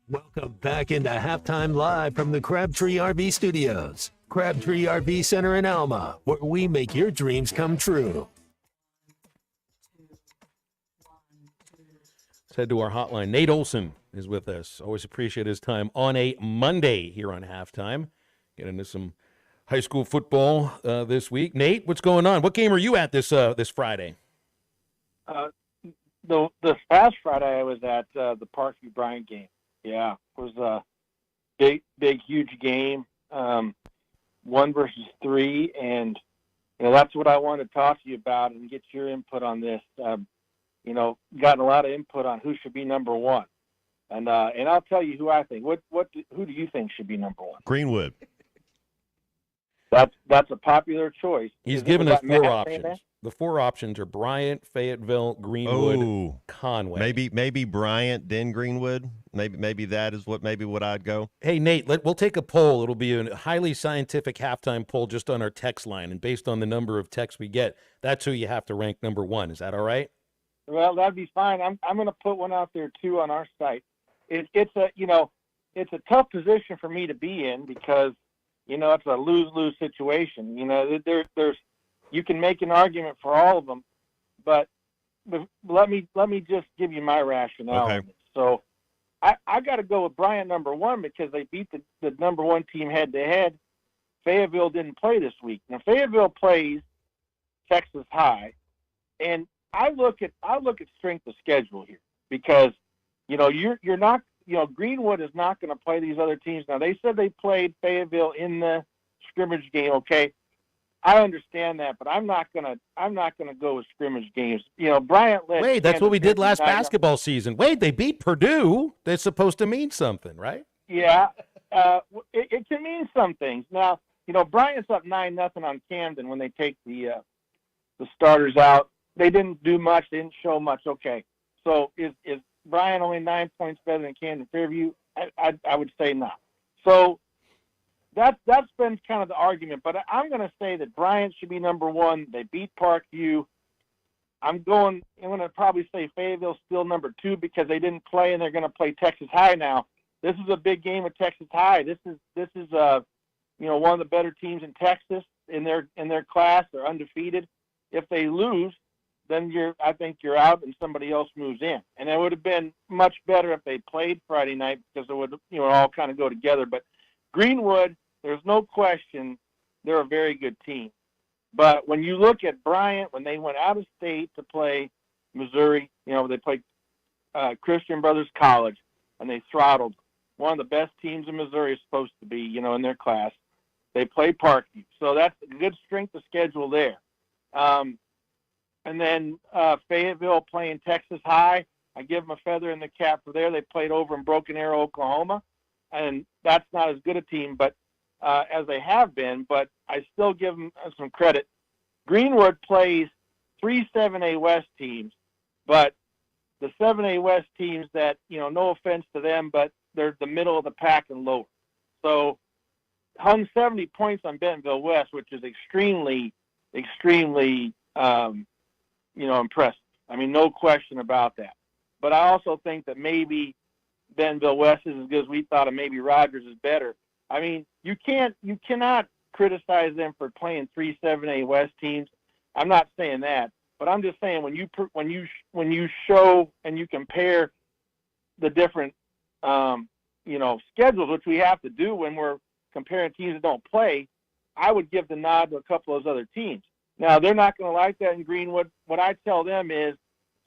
Welcome back into Halftime Live from the Crabtree RV Studios. Crabtree RV Center in Alma, where we make your dreams come true.
Let's head to our hotline. Nate Olson is with us. Always appreciate his time on a Monday here on Halftime. Get into some high school football this week. Nate, what's going on? What game are you at this Friday?
This past Friday I was at the Parkview Bryant game. Yeah, it was a big, huge game. 1 versus 3, and that's what I want to talk to you about and get your input on this. Gotten a lot of input on who should be number 1, and I'll tell you who I think. Who do you think should be number 1?
Greenwood.
That's a popular choice.
He's given us 4 options. The 4 options are Bryant, Fayetteville, Greenwood, Conway.
Maybe Bryant, then Greenwood. Maybe that is what I'd go.
Hey, Nate, we'll take a poll. It'll be a highly scientific halftime poll just on our text line, and based on the number of texts we get, that's who you have to rank number 1. Is that all right?
Well, that'd be fine. I'm going to put one out there too on our site. It's a tough position for me to be in because it's a lose-lose situation. There's you can make an argument for all of them, but let me just give you my rationale.
Okay.
So I got to go with Bryant number 1 because they beat the number 1 team head-to-head. Fayetteville didn't play this week. Now Fayetteville plays Texas High, and I look at strength of schedule here because you're not Greenwood is not going to play these other teams. Now they said they played Fayetteville in the scrimmage game. Okay, I understand that, but I'm not gonna go with scrimmage games. Bryant led.
Wait, that's what we did last basketball season. Wait, they beat Purdue. That's supposed to mean something, right?
Yeah, it can mean some things. Now, Bryant's up 9-0 on Camden when they take the starters out. They didn't do much. They didn't show much. Okay, so is Bryant only 9 points better than Camden Fairview? I would say not. So that's been kind of the argument. But I'm going to say that Bryant should be number 1. They beat Parkview. I'm going to probably say Fayetteville's still number 2 because they didn't play and they're going to play Texas High now. This is a big game with Texas High. This is one of the better teams in Texas in their class. They're undefeated. If they lose, then I think you're out and somebody else moves in. And it would have been much better if they played Friday night because it would all kind of go together. But Greenwood, there's no question they're a very good team. But when you look at Bryant, when they went out of state to play Missouri, they played Christian Brothers College, and they throttled one of the best teams in Missouri is supposed to be, in their class. They play Parkview. So that's a good strength of schedule there. And then Fayetteville playing Texas High. I give them a feather in the cap for there. They played over in Broken Arrow, Oklahoma, and that's not as good a team, but as they have been. But I still give them some credit. Greenwood plays 3 7A West teams, but the 7A West teams that, no offense to them, but they're the middle of the pack and lower. So hung 70 points on Bentonville West, which is extremely, extremely, impressive. I mean, no question about that. But I also think that maybe Bentonville West is as good as we thought, and maybe Rogers is better. I mean, you cannot criticize them for playing 3 7A West teams. I'm not saying that, but I'm just saying when you show and you compare the different schedules, which we have to do when we're comparing teams that don't play, I would give the nod to a couple of those other teams. Now, they're not going to like that in Greenwood. What I tell them is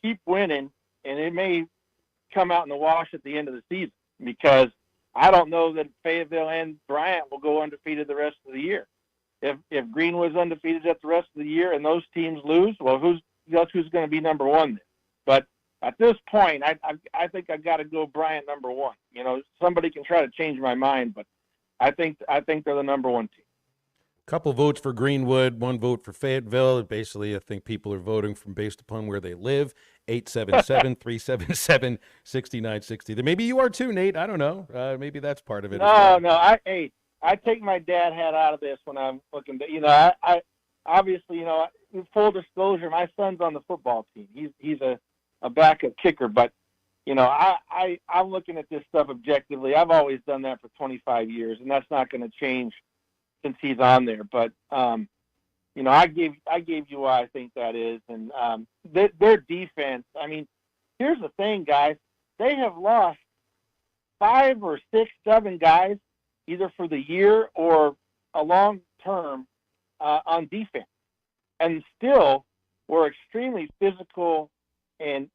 keep winning, and it may come out in the wash at the end of the season, because I don't know that Fayetteville and Bryant will go undefeated the rest of the year. If Greenwood's undefeated at the rest of the year and those teams lose, well, who's going to be number one then? But at this point, I think I've got to go Bryant number one. Somebody can try to change my mind, but I think they're the number one team.
Couple votes for Greenwood, 1 vote for Fayetteville. Basically, I think people are voting based upon where they live. 877-377-6960. Maybe you are too, Nate. I don't know. Maybe that's part of it.
I take my dad hat out of this when I'm looking. I obviously, full disclosure, my son's on the football team. He's a backup kicker, but I'm looking at this stuff objectively. I've always done that for 25 years, and that's not going to change since he's on there. But I gave you why I think that is, and their defense. I mean, here's the thing, guys. They have lost 5 or 6, 7 guys, either for the year or a long term on defense, and still were extremely physical, and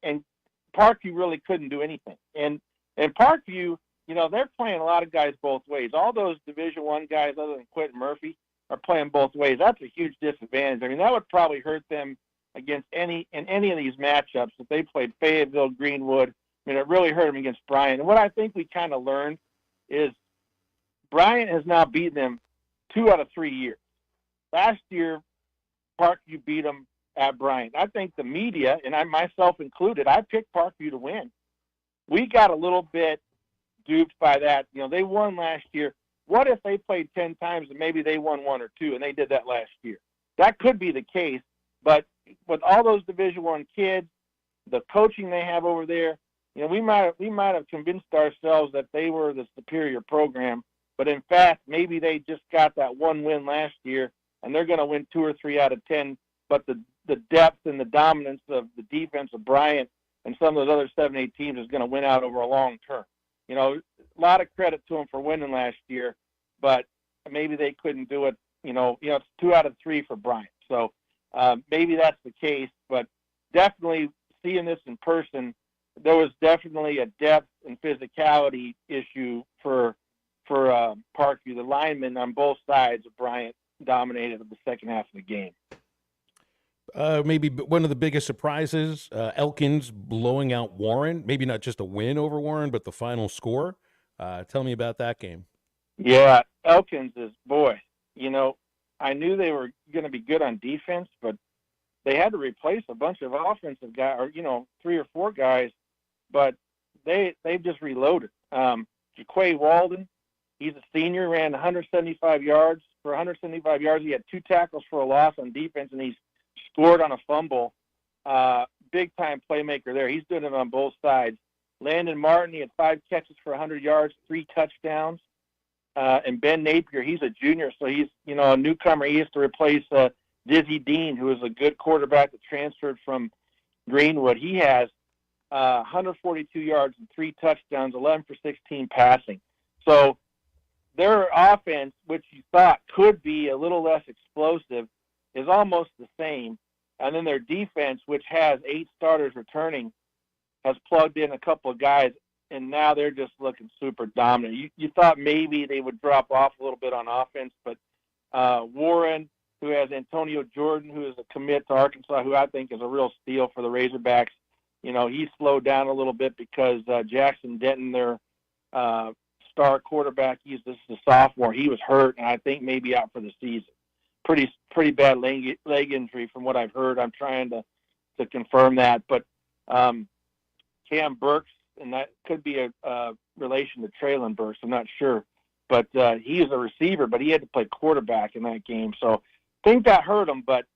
Parkview really couldn't do anything. And Parkview, they're playing a lot of guys both ways. All those Division I guys, other than Quentin Murphy, are playing both ways. That's a huge disadvantage. I mean, that would probably hurt them against any of these matchups if they played Fayetteville, Greenwood. I mean, it really hurt them against Bryant. And what I think we kind of learned is Bryant has now beaten them 2 out of 3 years. Last year, Parkview beat them at Bryant. I think the media, and I myself included, I picked Parkview to win. We got a little bit duped by that. They won last year. What if they played 10 times and maybe they won 1 or 2, and they did that last year? That could be the case, but with all those Division I kids, the coaching they have over there, we might have convinced ourselves that they were the superior program, but in fact, maybe they just got that 1 win last year, and they're going to win 2 or 3 out of 10. But the depth and the dominance of the defense of Bryant and some of those other 7-8 teams is going to win out over a long term. A lot of credit to them for winning last year, but maybe they couldn't do it. It's 2 out of 3 for Bryant. So maybe that's the case, but definitely seeing this in person, there was definitely a depth and physicality issue for Parkview. The linemen on both sides of Bryant dominated the second half of the game.
Maybe one of the biggest surprises, Elkins blowing out Warren. Maybe not just a win over Warren, but the final score. Tell me about that game.
Yeah, Elkins is, boy, I knew they were going to be good on defense, but they had to replace a bunch of offensive guys, or 3 or 4 guys, but they've just reloaded. Jaquay Walden, he's a senior, ran 175 yards. For 175 yards, he had 2 tackles for a loss on defense, and he's scored on a fumble. Big-time playmaker there. He's doing it on both sides. Landon Martin, he had 5 catches for 100 yards, 3 touchdowns. And Ben Napier, he's a junior, so he's, a newcomer. He has to replace Dizzy Dean, who is a good quarterback that transferred from Greenwood. He has 142 yards and 3 touchdowns, 11 for 16 passing. So their offense, which you thought could be a little less explosive, is almost the same. And then their defense, which has 8 starters returning, has plugged in a couple of guys, and now they're just looking super dominant. You thought maybe they would drop off a little bit on offense, but Warren, who has Antonio Jordan, who is a commit to Arkansas, who I think is a real steal for the Razorbacks. You know, he slowed down a little bit because Jackson Denton, their star quarterback, this is a sophomore. He was hurt, and I think maybe out for the season. Pretty bad leg injury from what I've heard. I'm trying to confirm that. But Cam Burks, and that could be a relation to Traylon Burks, I'm not sure. But he is a receiver, but he had to play quarterback in that game. So I think that hurt him, but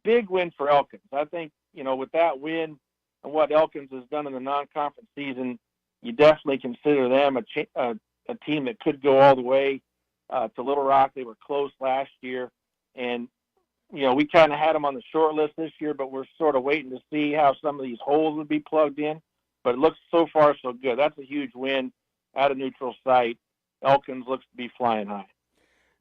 big win for Elkins. I think, you know, with that win and what Elkins has done in the non-conference season, you definitely consider them a team that could go all the way to Little Rock. They were close last year. And, you know, we kind of had them on the short list this year, but we're sort of waiting to see how some of these holes would be plugged in. But it looks so far so good. That's a huge win at a neutral site. Elkins looks to be flying high.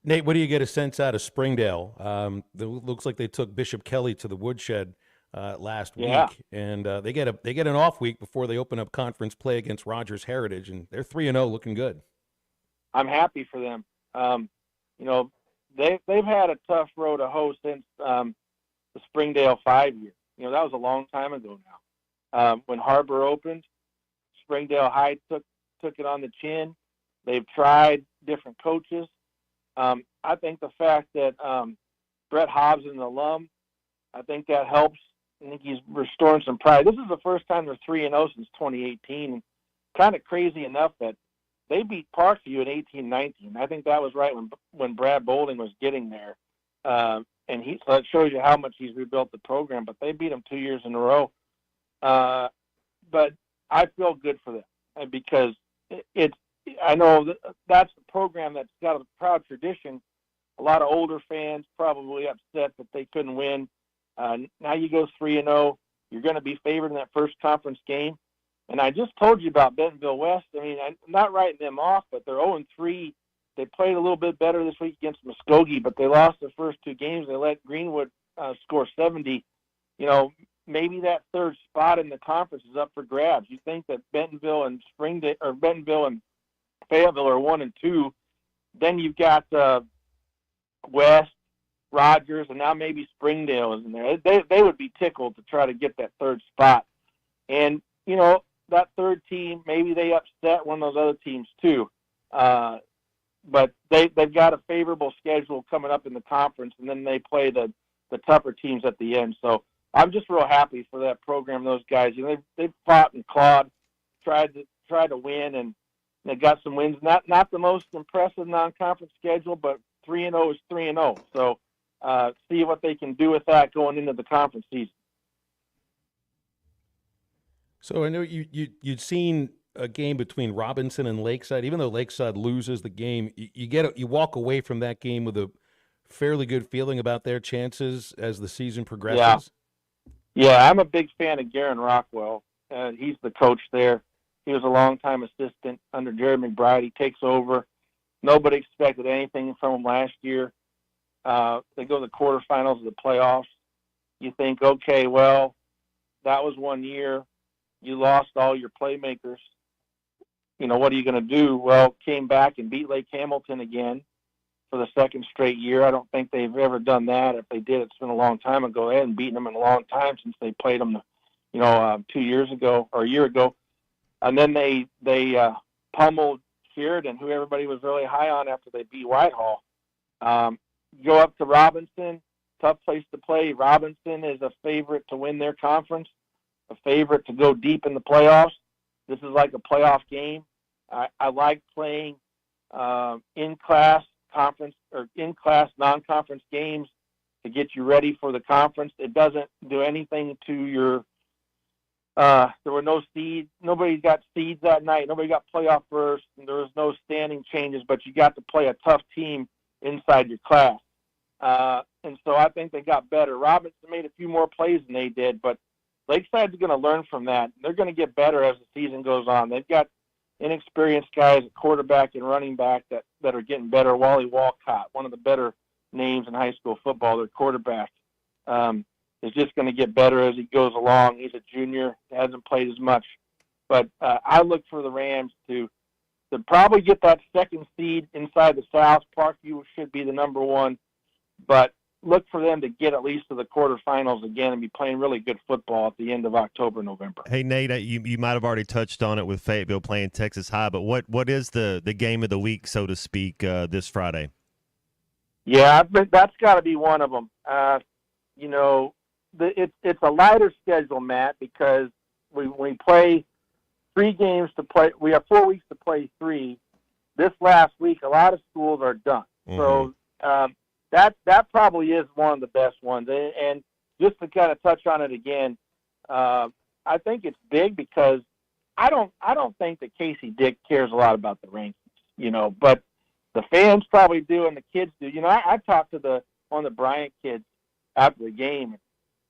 Nate, what do you get a sense out of Springdale? It looks like they took Bishop Kelly to the woodshed last week, and they get an off week before they open up conference play against Rogers Heritage, and they're 3-0, looking good.
I'm happy for them. You know, they've had a tough road to hoe since the Springdale 5 year. You know, that was a long time ago now. When Harbor opened, Springdale High took it on the chin. They've tried different coaches. I think the fact that Brett Hobbs is an alum, I think that helps. I think he's restoring some pride. This is the first time they're 3-0 since 2018. Kind of crazy enough that they beat Parkview in 18-19. I think that was right when Brad Boulding was getting there. So it shows you how much he's rebuilt the program, but they beat them 2 years in a row. But I feel good for them because I know that's the program that's got a proud tradition. A lot of older fans probably upset that they couldn't win. Now you go 3-0. You're going to be favored in that first conference game. And I just told you about Bentonville West. I mean, I'm not writing them off, but they're 0-3. They played a little bit better this week against Muskogee, but they lost their first two games. They let Greenwood score 70. You know, maybe that third spot in the conference is up for grabs. You think that Bentonville and Fayetteville are 1-2. Then you've got West, Rogers, and now maybe Springdale is in there. They would be tickled to try to get that third spot. And, you know, that third team, maybe they upset one of those other teams too. But they've got a favorable schedule coming up in the conference, and then they play the tougher teams at the end. So I'm just real happy for that program, those guys. You know, they've fought and clawed, tried to win, and they got some wins. Not the most impressive non-conference schedule, but 3-0 is 3-0. So see what they can do with that going into the conference season.
So I know you'd seen a game between Robinson and Lakeside. Even though Lakeside loses the game, you walk away from that game with a fairly good feeling about their chances as the season progresses.
Yeah, I'm a big fan of Garen Rockwell. He's the coach there. He was a longtime assistant under Jared McBride. He takes over. Nobody expected anything from him last year. They go to the quarterfinals of the playoffs. You think, okay, well, that was 1 year. You lost all your playmakers. You know, what are you going to do? Well, came back and beat Lake Hamilton again for the second straight year. I don't think they've ever done that. If they did, it's been a long time ago. They hadn't beaten them in a long time since they played them, 2 years ago or a year ago. And then they pummeled Sheridan, who everybody was really high on after they beat Whitehall. Go up to Robinson, tough place to play. Robinson is a favorite to win their conference, a favorite to go deep in the playoffs. This is like a playoff game. I like playing in-class conference or in-class non-conference games to get you ready for the conference. It doesn't do anything to your there were no seeds. Nobody got seeds that night. Nobody got playoff berths. And there was no standing changes, but you got to play a tough team inside your class. And so I think they got better. Robinson made a few more plays than they did, but Lakeside's going to learn from that. They're going to get better as the season goes on. They've got inexperienced guys at quarterback and running back that are getting better. Wally Walcott, one of the better names in high school football, their quarterback, is just going to get better as he goes along. He's a junior, hasn't played as much. But I look for the Rams to probably get that second seed inside the South. Parkview should be the number one. But look for them to get at least to the quarterfinals again and be playing really good football at the end of October, November.
Hey, Nate, you might have already touched on it with Fayetteville playing Texas High, but what is the game of the week, so to speak, this Friday?
Yeah, that's got to be one of them. It's a lighter schedule, Matt, because we play 3 games to play. We have 4 weeks to play 3. This last week, a lot of schools are done. So that probably is one of the best ones. And just to kind of touch on it again, I think it's big because I don't think that Casey Dick cares a lot about the rankings, but the fans probably do and the kids do. I talked to one of the Bryant kids after the game,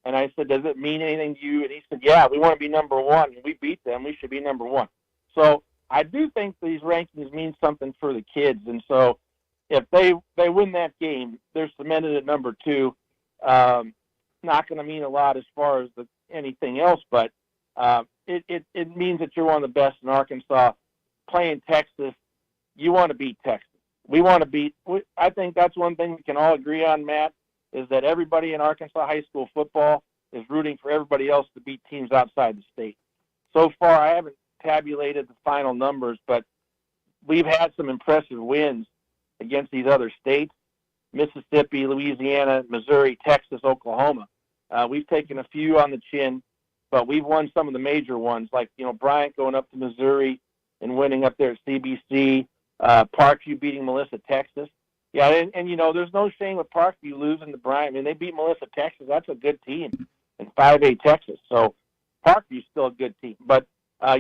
and I said, "Does it mean anything to you?" And he said, "Yeah, we want to be number 1. We beat them. We should be number 1." So I do think these rankings mean something for the kids, and so if they win that game, they're cemented at number 2. Not going to mean a lot as far as anything else, but it means that you're one of the best in Arkansas. Playing Texas, you want to beat Texas. We want to beat. I think that's one thing we can all agree on, Matt, is that everybody in Arkansas high school football is rooting for everybody else to beat teams outside the state. So far, I haven't tabulated the final numbers, but we've had some impressive wins against these other states: Mississippi, Louisiana, Missouri, Texas, Oklahoma. We've taken a few on the chin, but we've won some of the major ones, like Bryant going up to Missouri and winning up there at CBC, Parkview beating Melissa, Texas. Yeah, and there's no shame with Parkview losing to Bryant. I mean, they beat Melissa, Texas. That's a good team in 5A Texas. So Parkview's still a good team. But, I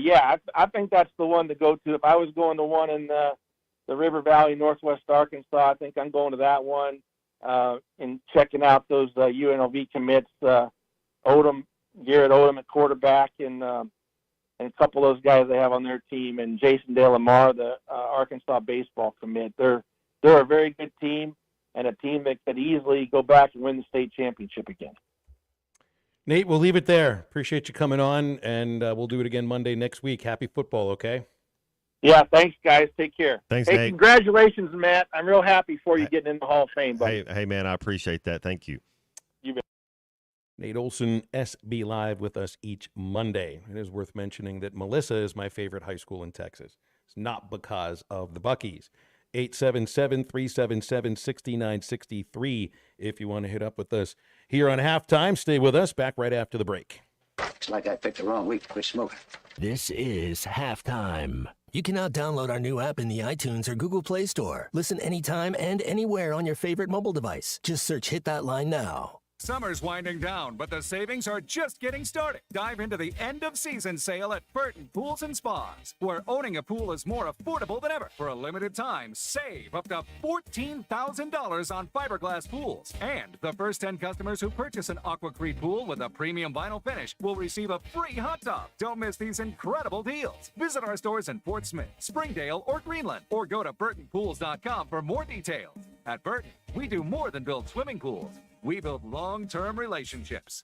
think that's the one to go to. If I was going to one in the River Valley, Northwest Arkansas, I think I'm going to that one and checking out those UNLV commits, Garrett Odom at quarterback, and a couple of those guys they have on their team, and Jason De Lamar, the Arkansas baseball commit. They're a very good team and a team that could easily go back and win the state championship again.
Nate, we'll leave it there. Appreciate you coming on, and we'll do it again Monday next week. Happy football, okay?
Yeah, thanks, guys. Take care.
Thanks,
hey,
Nate.
Congratulations, Matt. I'm real happy for you getting in the Hall of Fame, buddy.
Hey, man, I appreciate that. Thank you.
You bet.
Nate Olson, SB Live, with us each Monday. It is worth mentioning that Melissa is my favorite high school in Texas. It's not because of the Buckies. 877-377-6963 if you want to hit up with us here on Halftime. Stay with us. Back right after the break.
Looks like I picked the wrong week to quit smoking.
This is Halftime. You can now download our new app in the iTunes or Google Play Store. Listen anytime and anywhere on your favorite mobile device. Just search Hit That Line Now.
Summer's winding down, but the savings are just getting started. Dive into the end-of-season sale at Burton Pools and Spas, where owning a pool is more affordable than ever. For a limited time, save up to $14,000 on fiberglass pools. And the first 10 customers who purchase an Aquacrete pool with a premium vinyl finish will receive a free hot tub. Don't miss these incredible deals. Visit our stores in Fort Smith, Springdale, or Greenland, or go to BurtonPools.com for more details. At Burton, we do more than build swimming pools. We build long-term relationships.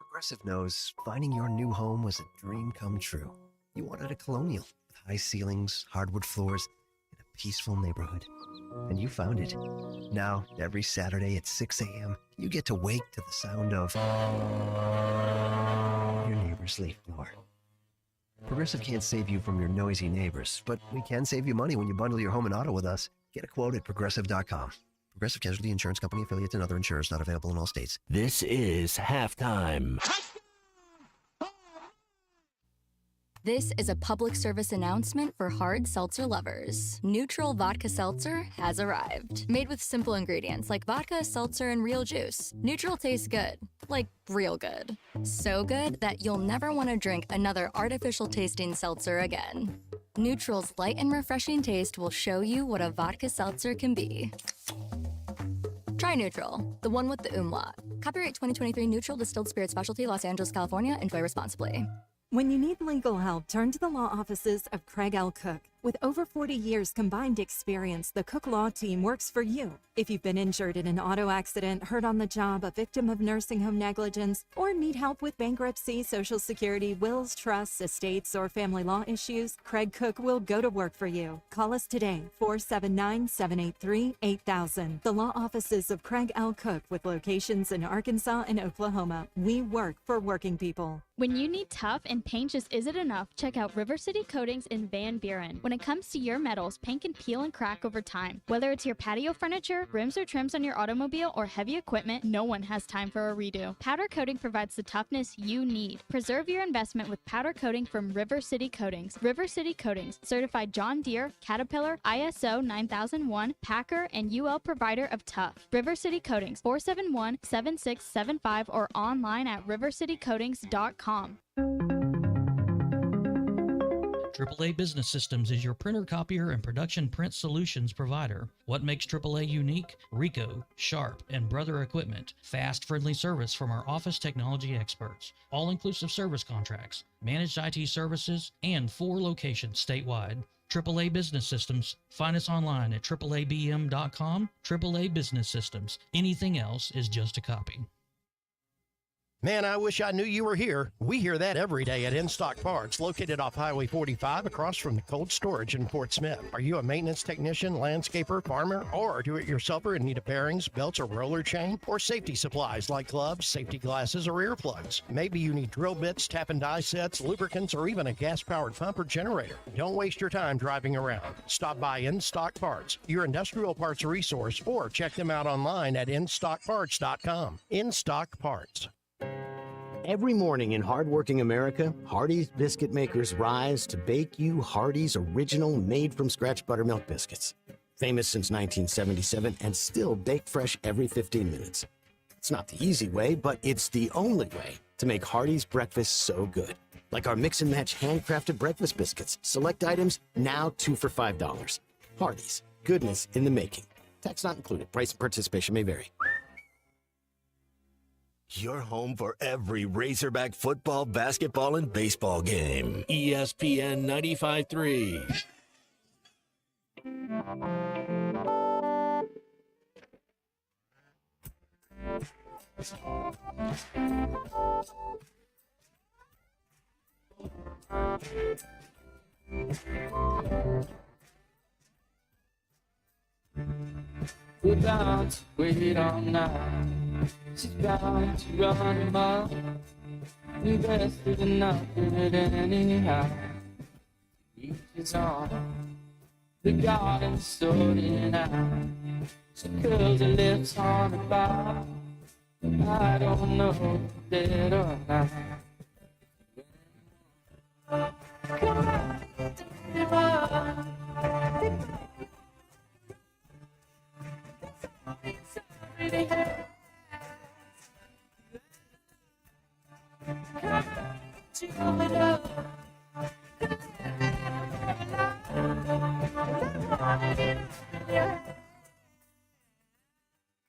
Progressive knows finding your new home was a dream come true. You wanted a Colonial with high ceilings, hardwood floors, and a peaceful neighborhood. And you found it. Now, every Saturday at 6 a.m., you get to wake to the sound of your neighbor's leaf blower. Progressive can't save you from your noisy neighbors, but we can save you money when you bundle your home and auto with us. Get a quote at Progressive.com. Progressive Casualty Insurance Company, affiliates, and other insurers not available in all states.
This is Halftime.
This is a public service announcement for hard seltzer lovers. Neutral Vodka Seltzer has arrived. Made with simple ingredients like vodka, seltzer, and real juice. Neutral tastes good. Like real good. So good that you'll never want to drink another artificial tasting seltzer again. Neutral's light and refreshing taste will show you what a vodka seltzer can be. Try Neutral, the one with the umlaut. Copyright 2023 Neutral Distilled Spirit Specialty, Los Angeles, California. Enjoy responsibly.
When you need legal help, turn to the law offices of Craig L. Cook.
With over 40 years combined experience, the Cook Law Team works for you. If you've been injured in an auto accident, hurt on the job, a victim of nursing home negligence, or need help with bankruptcy, Social Security, wills, trusts, estates, or family law issues, Craig Cook will go to work for you. Call us today, 479-783-8000. The law offices of Craig L. Cook with locations in Arkansas and Oklahoma. We work for working people.
When you need tough and paint just isn't enough, check out River City Coatings in Van Buren. When it comes to your metals, paint can peel and crack over time. Whether it's your patio furniture, rims or trims on your automobile, or heavy equipment, no one has time for a redo. Powder coating provides the toughness you need. Preserve your investment with powder coating from River City Coatings. River City Coatings, certified John Deere, Caterpillar, ISO 9001, Packer, and UL provider of tough. River City Coatings, 471-7675 or online at rivercitycoatings.com.
AAA Business Systems is your printer, copier, and production print solutions provider. What makes AAA unique? Ricoh, Sharp, and Brother Equipment. Fast, friendly service from our office technology experts. All-inclusive service contracts, managed IT services, and 4 locations statewide. AAA Business Systems. Find us online at AAABM.com. AAA Business Systems. Anything else is just a copy.
Man, I wish I knew you were here. We hear that every day at InStock Parts, located off Highway 45 across from the cold storage in Fort Smith. Are you a maintenance technician, landscaper, farmer, or do-it-yourselfer in need of bearings, belts, or roller chain? Or safety supplies like gloves, safety glasses, or earplugs? Maybe you need drill bits, tap and die sets, lubricants, or even a gas-powered pump or generator. Don't waste your time driving around. Stop by InStock Parts, your industrial parts resource, or check them out online at InStockParts.com. InStock Parts.
Every morning in hardworking America, Hardee's biscuit makers rise to bake you Hardee's original made-from-scratch buttermilk biscuits. Famous since 1977 and still baked fresh every 15 minutes. It's not the easy way, but it's the only way to make Hardee's breakfast so good. Like our mix-and-match handcrafted breakfast biscuits. Select items now 2 for $5. Hardee's, goodness in the making. Tax not included. Price and participation may vary.
Your home for every Razorback football, basketball, and baseball game. ESPN 95.3.
We're bound to wait all night. She's bound to run him up. Invested in nothing at anyhow. Reaches on the garden sorting out. She curls her lips on the bar. I don't know dead or not. Come on, take on.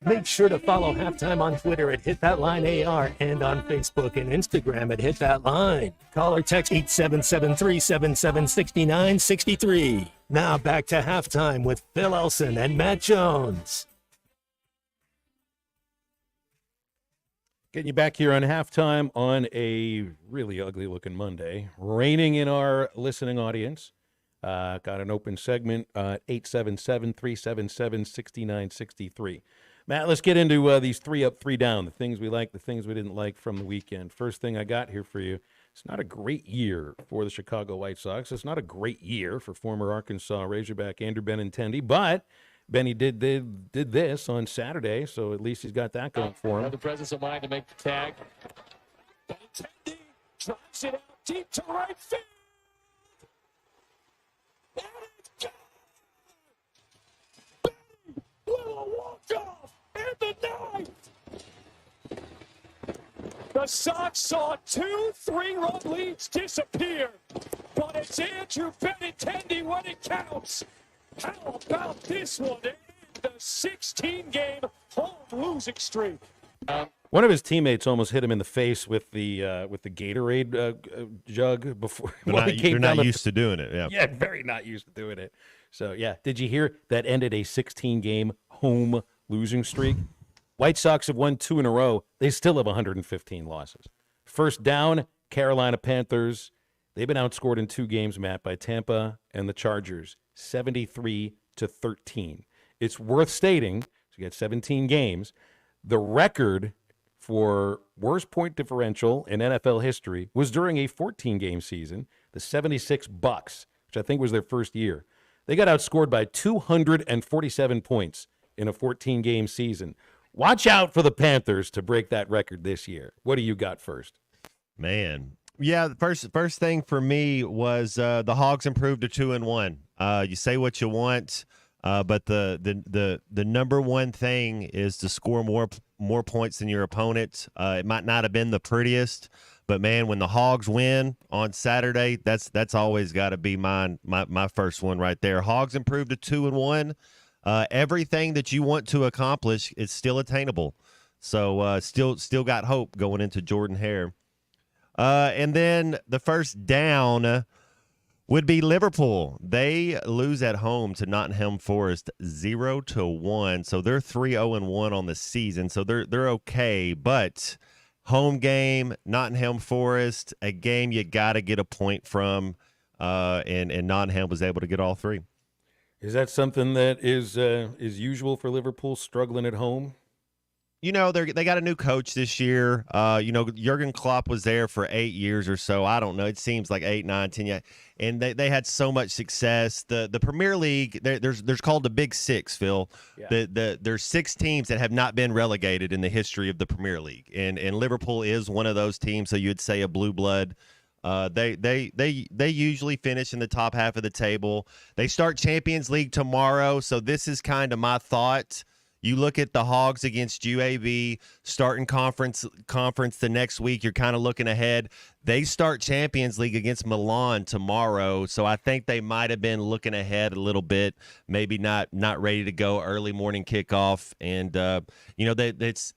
Make sure to follow Halftime on Twitter at HitThatLineAR and on Facebook and Instagram at HitThatLine. Call or text 877-377-6963. Now back to Halftime with Phil Elson and Matt Jones.
Getting you back here on Halftime on a really ugly-looking Monday. Raining in our listening audience. Got an open segment at 877-377-6963. Matt, let's get into these 3 up, 3 down, the things we like, the things we didn't like from the weekend. First thing I got here for you, it's not a great year for the Chicago White Sox. It's not a great year for former Arkansas Razorback Andrew Benintendi, but Benny did this on Saturday, so at least he's got that going for him.
The presence of mind to make the tag. Benintendi drops it out deep to right field. And it's gone. Benny with a walk-off in the ninth. The Sox saw 2 3-run leads disappear, but it's Andrew Benintendi when it counts. How about this one? The 16-game home losing streak.
One of his teammates almost hit him in the face with the Gatorade jug before.
They're not used to doing it. Yeah.
Yeah, very not used to doing it. So, yeah. Did you hear that ended a 16-game home losing streak? White Sox have won 2 in a row. They still have 115 losses. First down, Carolina Panthers. They've been outscored in 2 games, Matt, by Tampa and the Chargers, 73-13. It's worth stating, so you get 17 games, the record for worst point differential in NFL history was during a 14-game season, the 76 Bucks, which I think was their first year. They got outscored by 247 points in a 14-game season. Watch out for the Panthers to break that record this year. What do you got first?
Man. Yeah, the first thing for me was the Hogs improved to 2-1. You say what you want, but the number one thing is to score more points than your opponent. It might not have been the prettiest, but man, when the Hogs win on Saturday, that's always got to be my first one right there. Hogs improved to 2-1. Everything that you want to accomplish is still attainable. So still got hope going into Jordan Hare. And then the first down would be Liverpool. They lose at home to Nottingham Forest 0-1. So they're 3-0-1 on the season. So they're okay. But home game, Nottingham Forest, a game you got to get a point from. And Nottingham was able to get all 3.
Is that something that is usual for Liverpool, struggling at home?
You know, they got a new coach this year. Jurgen Klopp was there for 8 years or so. I don't know. It seems like 8, 9, 10 years. And they had so much success. The Premier League, there's called the Big Six, Phil. Yeah. There's 6 teams that have not been relegated in the history of the Premier League. And Liverpool is one of those teams, so you'd say a blue blood. They usually finish in the top half of the table. They start Champions League tomorrow, so this is kind of my thought. You look at the Hogs against UAB, starting conference the next week. You're kind of looking ahead. They start Champions League against Milan tomorrow, so I think they might have been looking ahead a little bit, maybe not ready to go early morning kickoff. And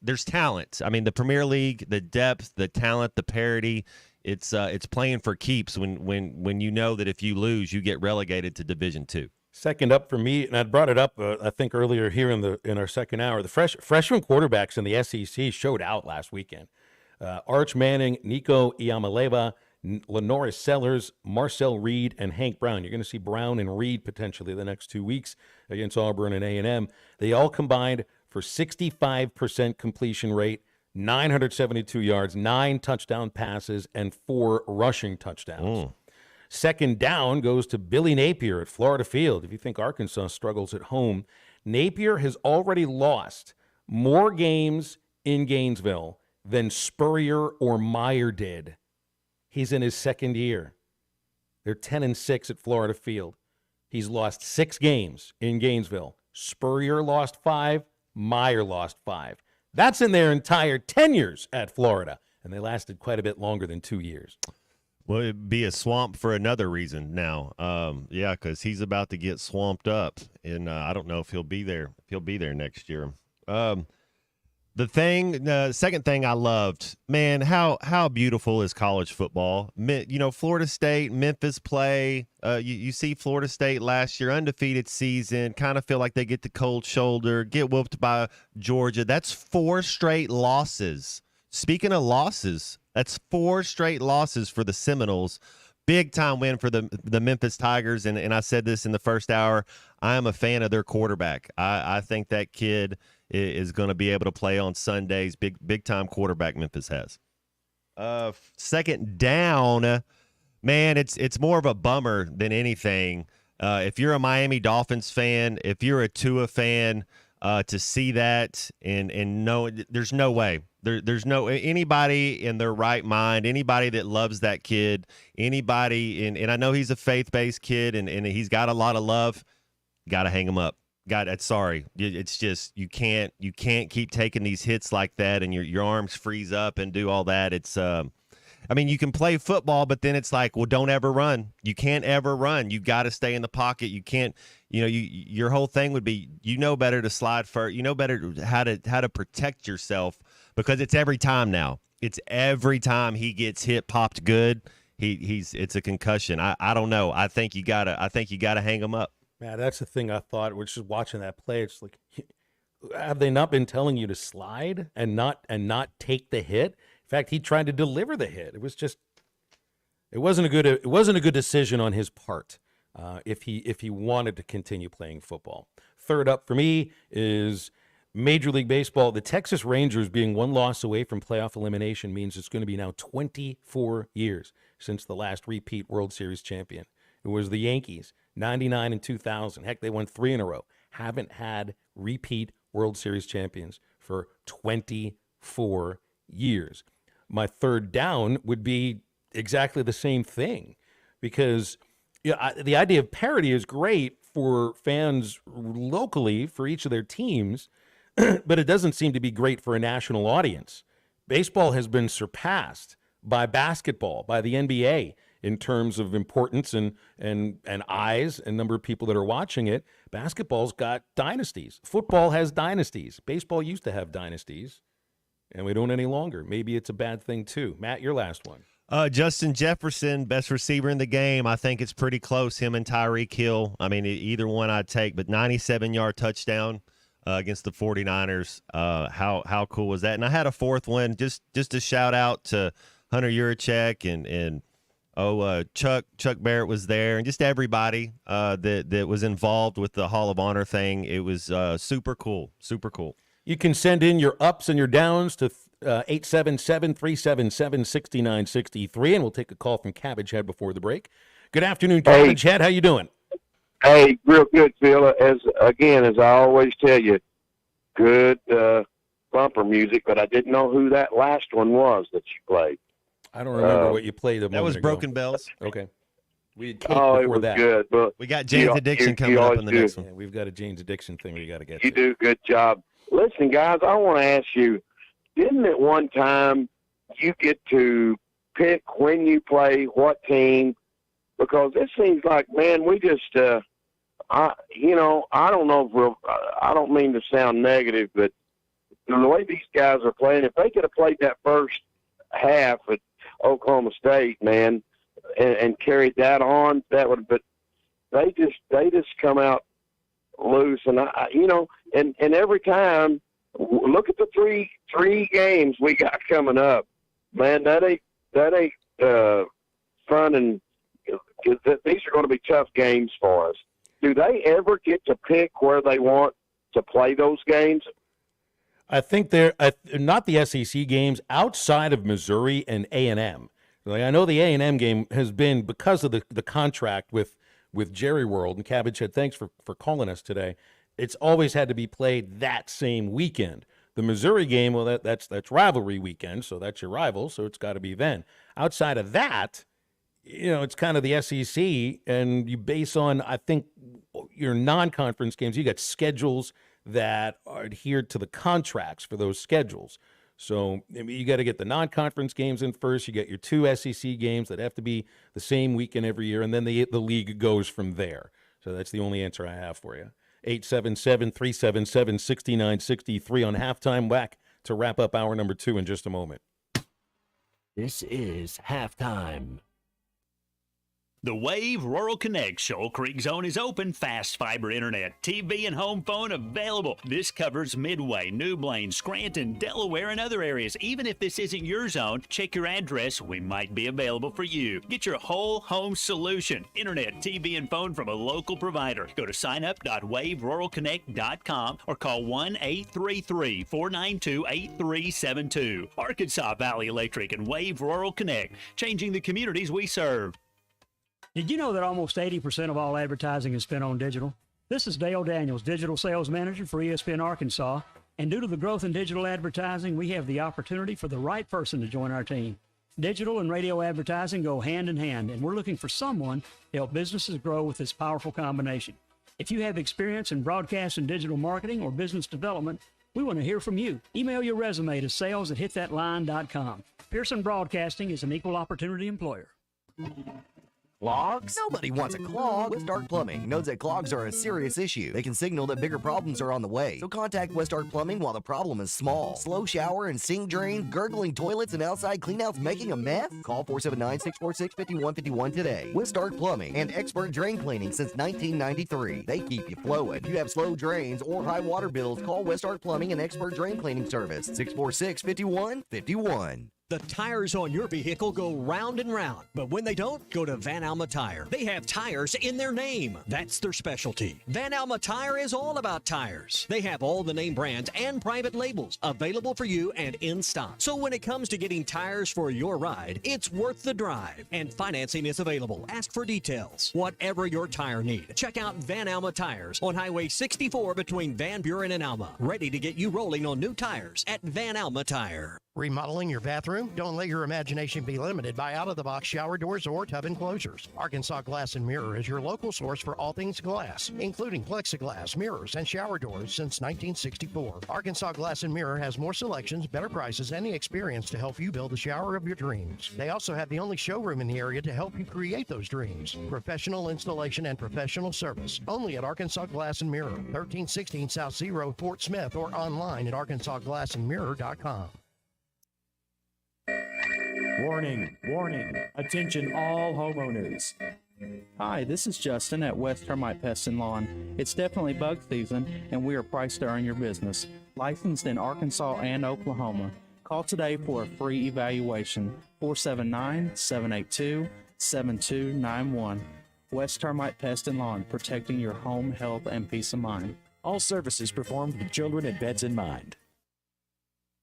there's talent. I mean, the Premier League, the depth, the talent, the parity. It's playing for keeps when you know that if you lose, you get relegated to Division II.
Second up for me, and I brought it up I think earlier here in our second hour. The freshman quarterbacks in the SEC showed out last weekend. Arch Manning, Nico Iamaleava, Lenoris Sellers, Marcel Reed, and Hank Brown. You're going to see Brown and Reed potentially the next 2 weeks against Auburn and A&M. They all combined for 65% completion rate, 972 yards, 9 touchdown passes, and 4 rushing touchdowns. Second down goes to Billy Napier at Florida Field. If you think Arkansas struggles at home, Napier has already lost more games in Gainesville than Spurrier or Meyer did. He's in his second year. They're 10-6 at Florida Field. He's lost 6 games in Gainesville. Spurrier lost 5. Meyer lost 5. That's in their entire tenures at Florida, and they lasted quite a bit longer than 2 years.
Well, it'd be a swamp for another reason now. Because he's about to get swamped up, and I don't know if he'll be there. Next year. The second thing I loved, man, how beautiful is college football? Florida State, Memphis play. You see Florida State last year, undefeated season, kind of feel like they get the cold shoulder, get whooped by Georgia. That's 4 straight losses. Speaking of losses, that's 4 straight losses for the Seminoles. Big time win for the Memphis Tigers, and I said this in the first hour. I am a fan of their quarterback. I think that kid is going to be able to play on Sundays. Big time quarterback Memphis has. Second down, man, it's more of a bummer than anything. If you're a Miami Dolphins fan, if you're a Tua fan, to see that and know there's no way. There's no anybody in their right mind, anybody that loves that kid, anybody, and I know he's a faith-based kid and he's got a lot of love. Got to hang him up. Sorry. It's just you can't keep taking these hits like that and your arms freeze up and do all that. It's you can play football, but then it's like, well, don't ever run. You can't ever run. You got to stay in the pocket. You can't, your whole thing would be, better to slide first. You know better how to protect yourself because it's every time now. It's every time he gets hit, popped good. It's a concussion. I don't know. I think you gotta hang him up.
Man, that's the thing I thought. We're just watching that play. It's like, have they not been telling you to slide and not take the hit? In fact, he tried to deliver the hit. It wasn't a good decision on his part. If he wanted to continue playing football. Third up for me is Major League Baseball. The Texas Rangers being one loss away from playoff elimination means it's going to be now 24 years since the last repeat World Series champion. It was the Yankees, 99 and 2000. Heck, they won 3 in a row. Haven't had repeat World Series champions for 24 years. My third down would be exactly the same thing, because the idea of parity is great for fans locally for each of their teams, but it doesn't seem to be great for a national audience. Baseball has been surpassed by basketball, by the NBA, in terms of importance and eyes and number of people that are watching it. Basketball's got dynasties. Football has dynasties. Baseball used to have dynasties, and we don't any longer. Maybe it's a bad thing too. Matt, your last one.
Justin Jefferson, best receiver in the game. I think it's pretty close, him and Tyreek Hill. I mean, either one I'd take, but 97-yard touchdown against the 49ers. How cool was that? And I had a fourth one, just a shout out to Hunter Yurachek and Chuck Barrett was there, and just everybody that was involved with the Hall of Honor thing. It was super cool.
You can send in your ups and your downs to 877-377-6963, and we'll take a call from Cabbage Head before the break. Good afternoon, Cabbage Head. How you doing?
Hey, real good, Phil. As I always tell you, good bumper music, but I didn't know who that last one was that you played.
I don't remember what you played.
That was Broken Bells.
Okay. We had
it was
that.
good. But
we got Jane's Addiction coming up in the next one.
Yeah, we've got a Jane's Addiction thing we got to get
You
to.
do a good job. Listen, guys, I want to ask you, didn't at one time you get to pick when you play, what team? Because it seems like, man, we just, I don't know if I don't mean to sound negative, but the way these guys are playing, if they could have played that first half at Oklahoma State, man, and carried that on, that would. But they just come out loose, and and every time, look at the three games we got coming up, man. That ain't fun, and these are going to be tough games for us. Do they ever get to pick where they want to play those games?
I think they're not the SEC games, outside of Missouri and A&M. Like, I know the A&M game has been, because of the contract with Jerry World and Cabbage Head. Thanks for calling us today. It's always had to be played that same weekend. The Missouri game, well, that's rivalry weekend, so that's your rival, so it's got to be then. Outside of that, it's kind of the SEC, and you base on, I think, your non-conference games. You got schedules that are adhered to the contracts for those schedules. So you got to get the non-conference games in first. You get your 2 SEC games that have to be the same weekend every year, and then the league goes from there. So that's the only answer I have for you. 877-377-6963 on halftime. Back to wrap up hour number 2 in just a moment.
This is halftime.
The Wave Rural Connect Shoal Creek Zone is open. Fast fiber internet, TV, and home phone available. This covers Midway, New Blaine, Scranton, Delaware, and other areas. Even if this isn't your zone, check your address. We might be available for you. Get your whole home solution. Internet, TV, and phone from a local provider. Go to signup.waveruralconnect.com or call 1-833-492-8372. Arkansas Valley Electric and Wave Rural Connect, changing the communities we serve.
Did you know that almost 80% of all advertising is spent on digital? This is Dale Daniels, Digital Sales Manager for ESPN Arkansas, and due to the growth in digital advertising, we have the opportunity for the right person to join our team. Digital and radio advertising go hand in hand, and we're looking for someone to help businesses grow with this powerful combination. If you have experience in broadcast and digital marketing or business development, we want to hear from you. Email your resume to sales@hitthatline.com. Pearson Broadcasting is an equal opportunity employer.
Clogs? Nobody wants a clog. West Arc Plumbing knows that clogs are a serious issue. They can signal that bigger problems are on the way. So contact West Arc Plumbing while the problem is small. Slow shower and sink drain, gurgling toilets, and outside cleanouts making a mess? Call 479-646-5151 today. West Arc Plumbing and expert drain cleaning since 1993. They keep you flowing. If you have slow drains or high water bills, call West Arc Plumbing and expert drain cleaning service. 646-5151.
The tires on your vehicle go round and round, but when they don't, go to Van Alma Tire. They have tires in their name. That's their specialty. Van Alma Tire is all about tires. They have all the name brands and private labels available for you and in stock. So when it comes to getting tires for your ride, it's worth the drive. And financing is available. Ask for details. Whatever your tire need, check out Van Alma Tires on Highway 64 between Van Buren and Alma. Ready to get you rolling on new tires at Van Alma Tire.
Remodeling your bathroom? Don't let your imagination be limited by out-of-the-box shower doors or tub enclosures. Arkansas Glass and Mirror is your local source for all things glass, including plexiglass, mirrors, and shower doors since 1964. Arkansas Glass and Mirror has more selections, better prices, and the experience to help you build the shower of your dreams. They also have the only showroom in the area to help you create those dreams. Professional installation and professional service. Only at Arkansas Glass and Mirror, 1316 South Z Road, Fort Smith, or online at arkansasglassandmirror.com.
Warning, warning, attention all homeowners. Hi, this is Justin at West Termite Pest and Lawn. It's definitely bug season and we are priced to earn your business. Licensed in Arkansas and Oklahoma. Call today for a free evaluation, 479-782-7291. West Termite Pest and Lawn, protecting your home, health, and peace of mind.
All services performed with children and pets in mind.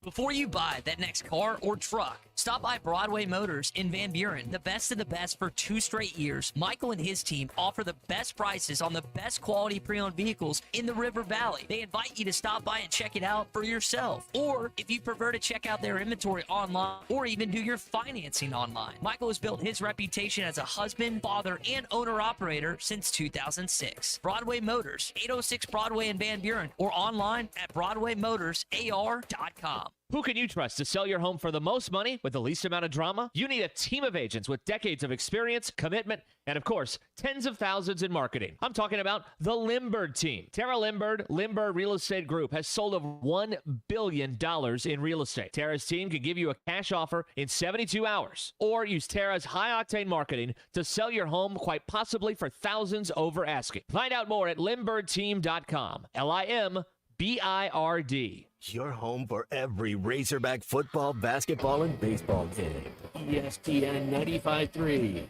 Before you buy that next car or truck, stop by Broadway Motors in Van Buren. The best of the best for 2 straight years. Michael and his team offer the best prices on the best quality pre-owned vehicles in the River Valley. They invite you to stop by and check it out for yourself. Or if you prefer to check out their inventory online or even do your financing online. Michael has built his reputation as a husband, father, and owner-operator since 2006. Broadway Motors, 806 Broadway in Van Buren, or online at BroadwayMotorsAR.com.
Who can you trust to sell your home for the most money with the least amount of drama? You need a team of agents with decades of experience, commitment, and of course, tens of thousands in marketing. I'm talking about the Limbird team. Tara Limbird, Limbird Real Estate Group, has sold over $1 billion in real estate. Tara's team can give you a cash offer in 72 hours, or use Tara's high-octane marketing to sell your home quite possibly for thousands over asking. Find out more at LimbirdTeam.com. LIMBIRD.
Your home for every Razorback football, basketball, and baseball game. ESPN 95.3.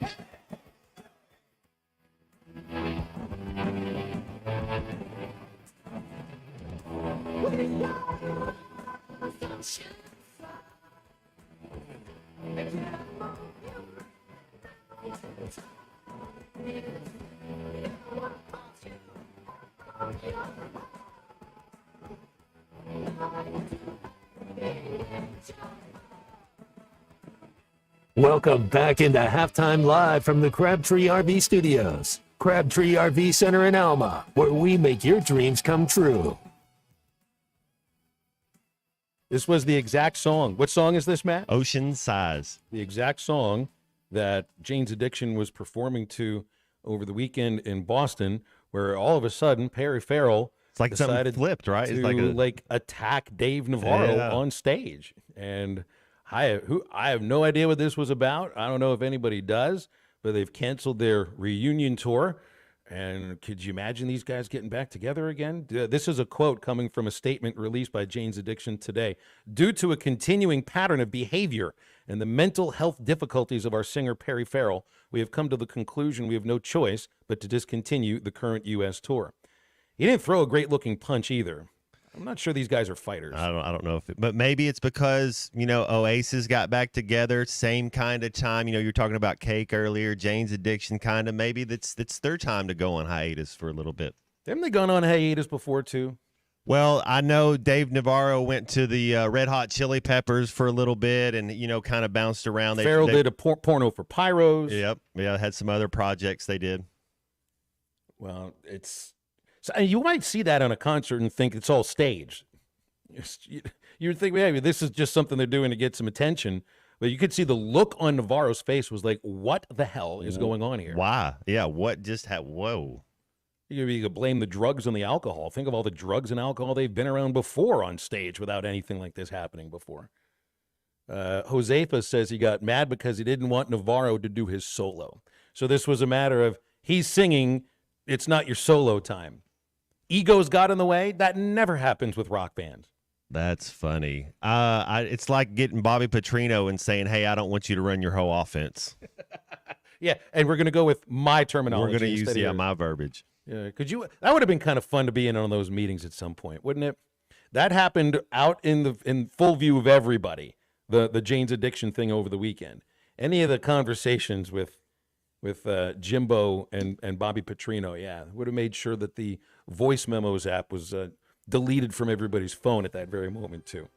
Welcome back into Halftime Live from the Crabtree RV Studios. Crabtree RV Center in Alma, where we make your dreams come true.
This was the exact song. What song is this, Matt?
Ocean Size.
The exact song that Jane's Addiction was performing to over the weekend in Boston, where all of a sudden Perry Farrell
like
decided
flipped, right?
to
It's
attack Dave Navarro
Yeah.
on stage. And I have no idea what this was about. I don't know if anybody does, but they've canceled their reunion tour. And could you imagine these guys getting back together again? This is a quote coming from a statement released by Jane's Addiction today. Due to a continuing pattern of behavior and the mental health difficulties of our singer Perry Farrell, we have come to the conclusion we have no choice but to discontinue the current U.S. tour. He didn't throw a great-looking punch either. I'm not sure these guys are fighters.
I don't know but maybe it's because, Oasis got back together, same kind of time. You're talking about Cake earlier, Jane's Addiction kind of. Maybe it's their time to go on hiatus for a little bit.
Haven't they gone on hiatus before, too?
Well, I know Dave Navarro went to the Red Hot Chili Peppers for a little bit and, kind of bounced around.
Farrell did a porno for Pyros.
Yep. Yeah, had some other projects they did.
Well, so you might see that on a concert and think it's all staged. You would think, maybe this is just something they're doing to get some attention. But you could see the look on Navarro's face was like, what the hell is going on here?
Why? Yeah, what just happened? Whoa.
You could blame the drugs and the alcohol. Think of all the drugs and alcohol they've been around before on stage without anything like this happening before. Josefa says he got mad because he didn't want Navarro to do his solo. So this was a matter of he's singing, it's not your solo time. Egos got in the way. That never happens with rock bands.
That's funny. It's like getting Bobby Petrino and saying, hey, I don't want you to run your whole offense.
Yeah, and we're going to go with my terminology.
We're going to use my verbiage.
Yeah, that would have been kind of fun to be in on those meetings at some point, wouldn't it? That happened out in full view of everybody, the Jane's Addiction thing over the weekend. Any of the conversations with Jimbo and Bobby Petrino, yeah, would have made sure that the voice memos app was deleted from everybody's phone at that very moment, too.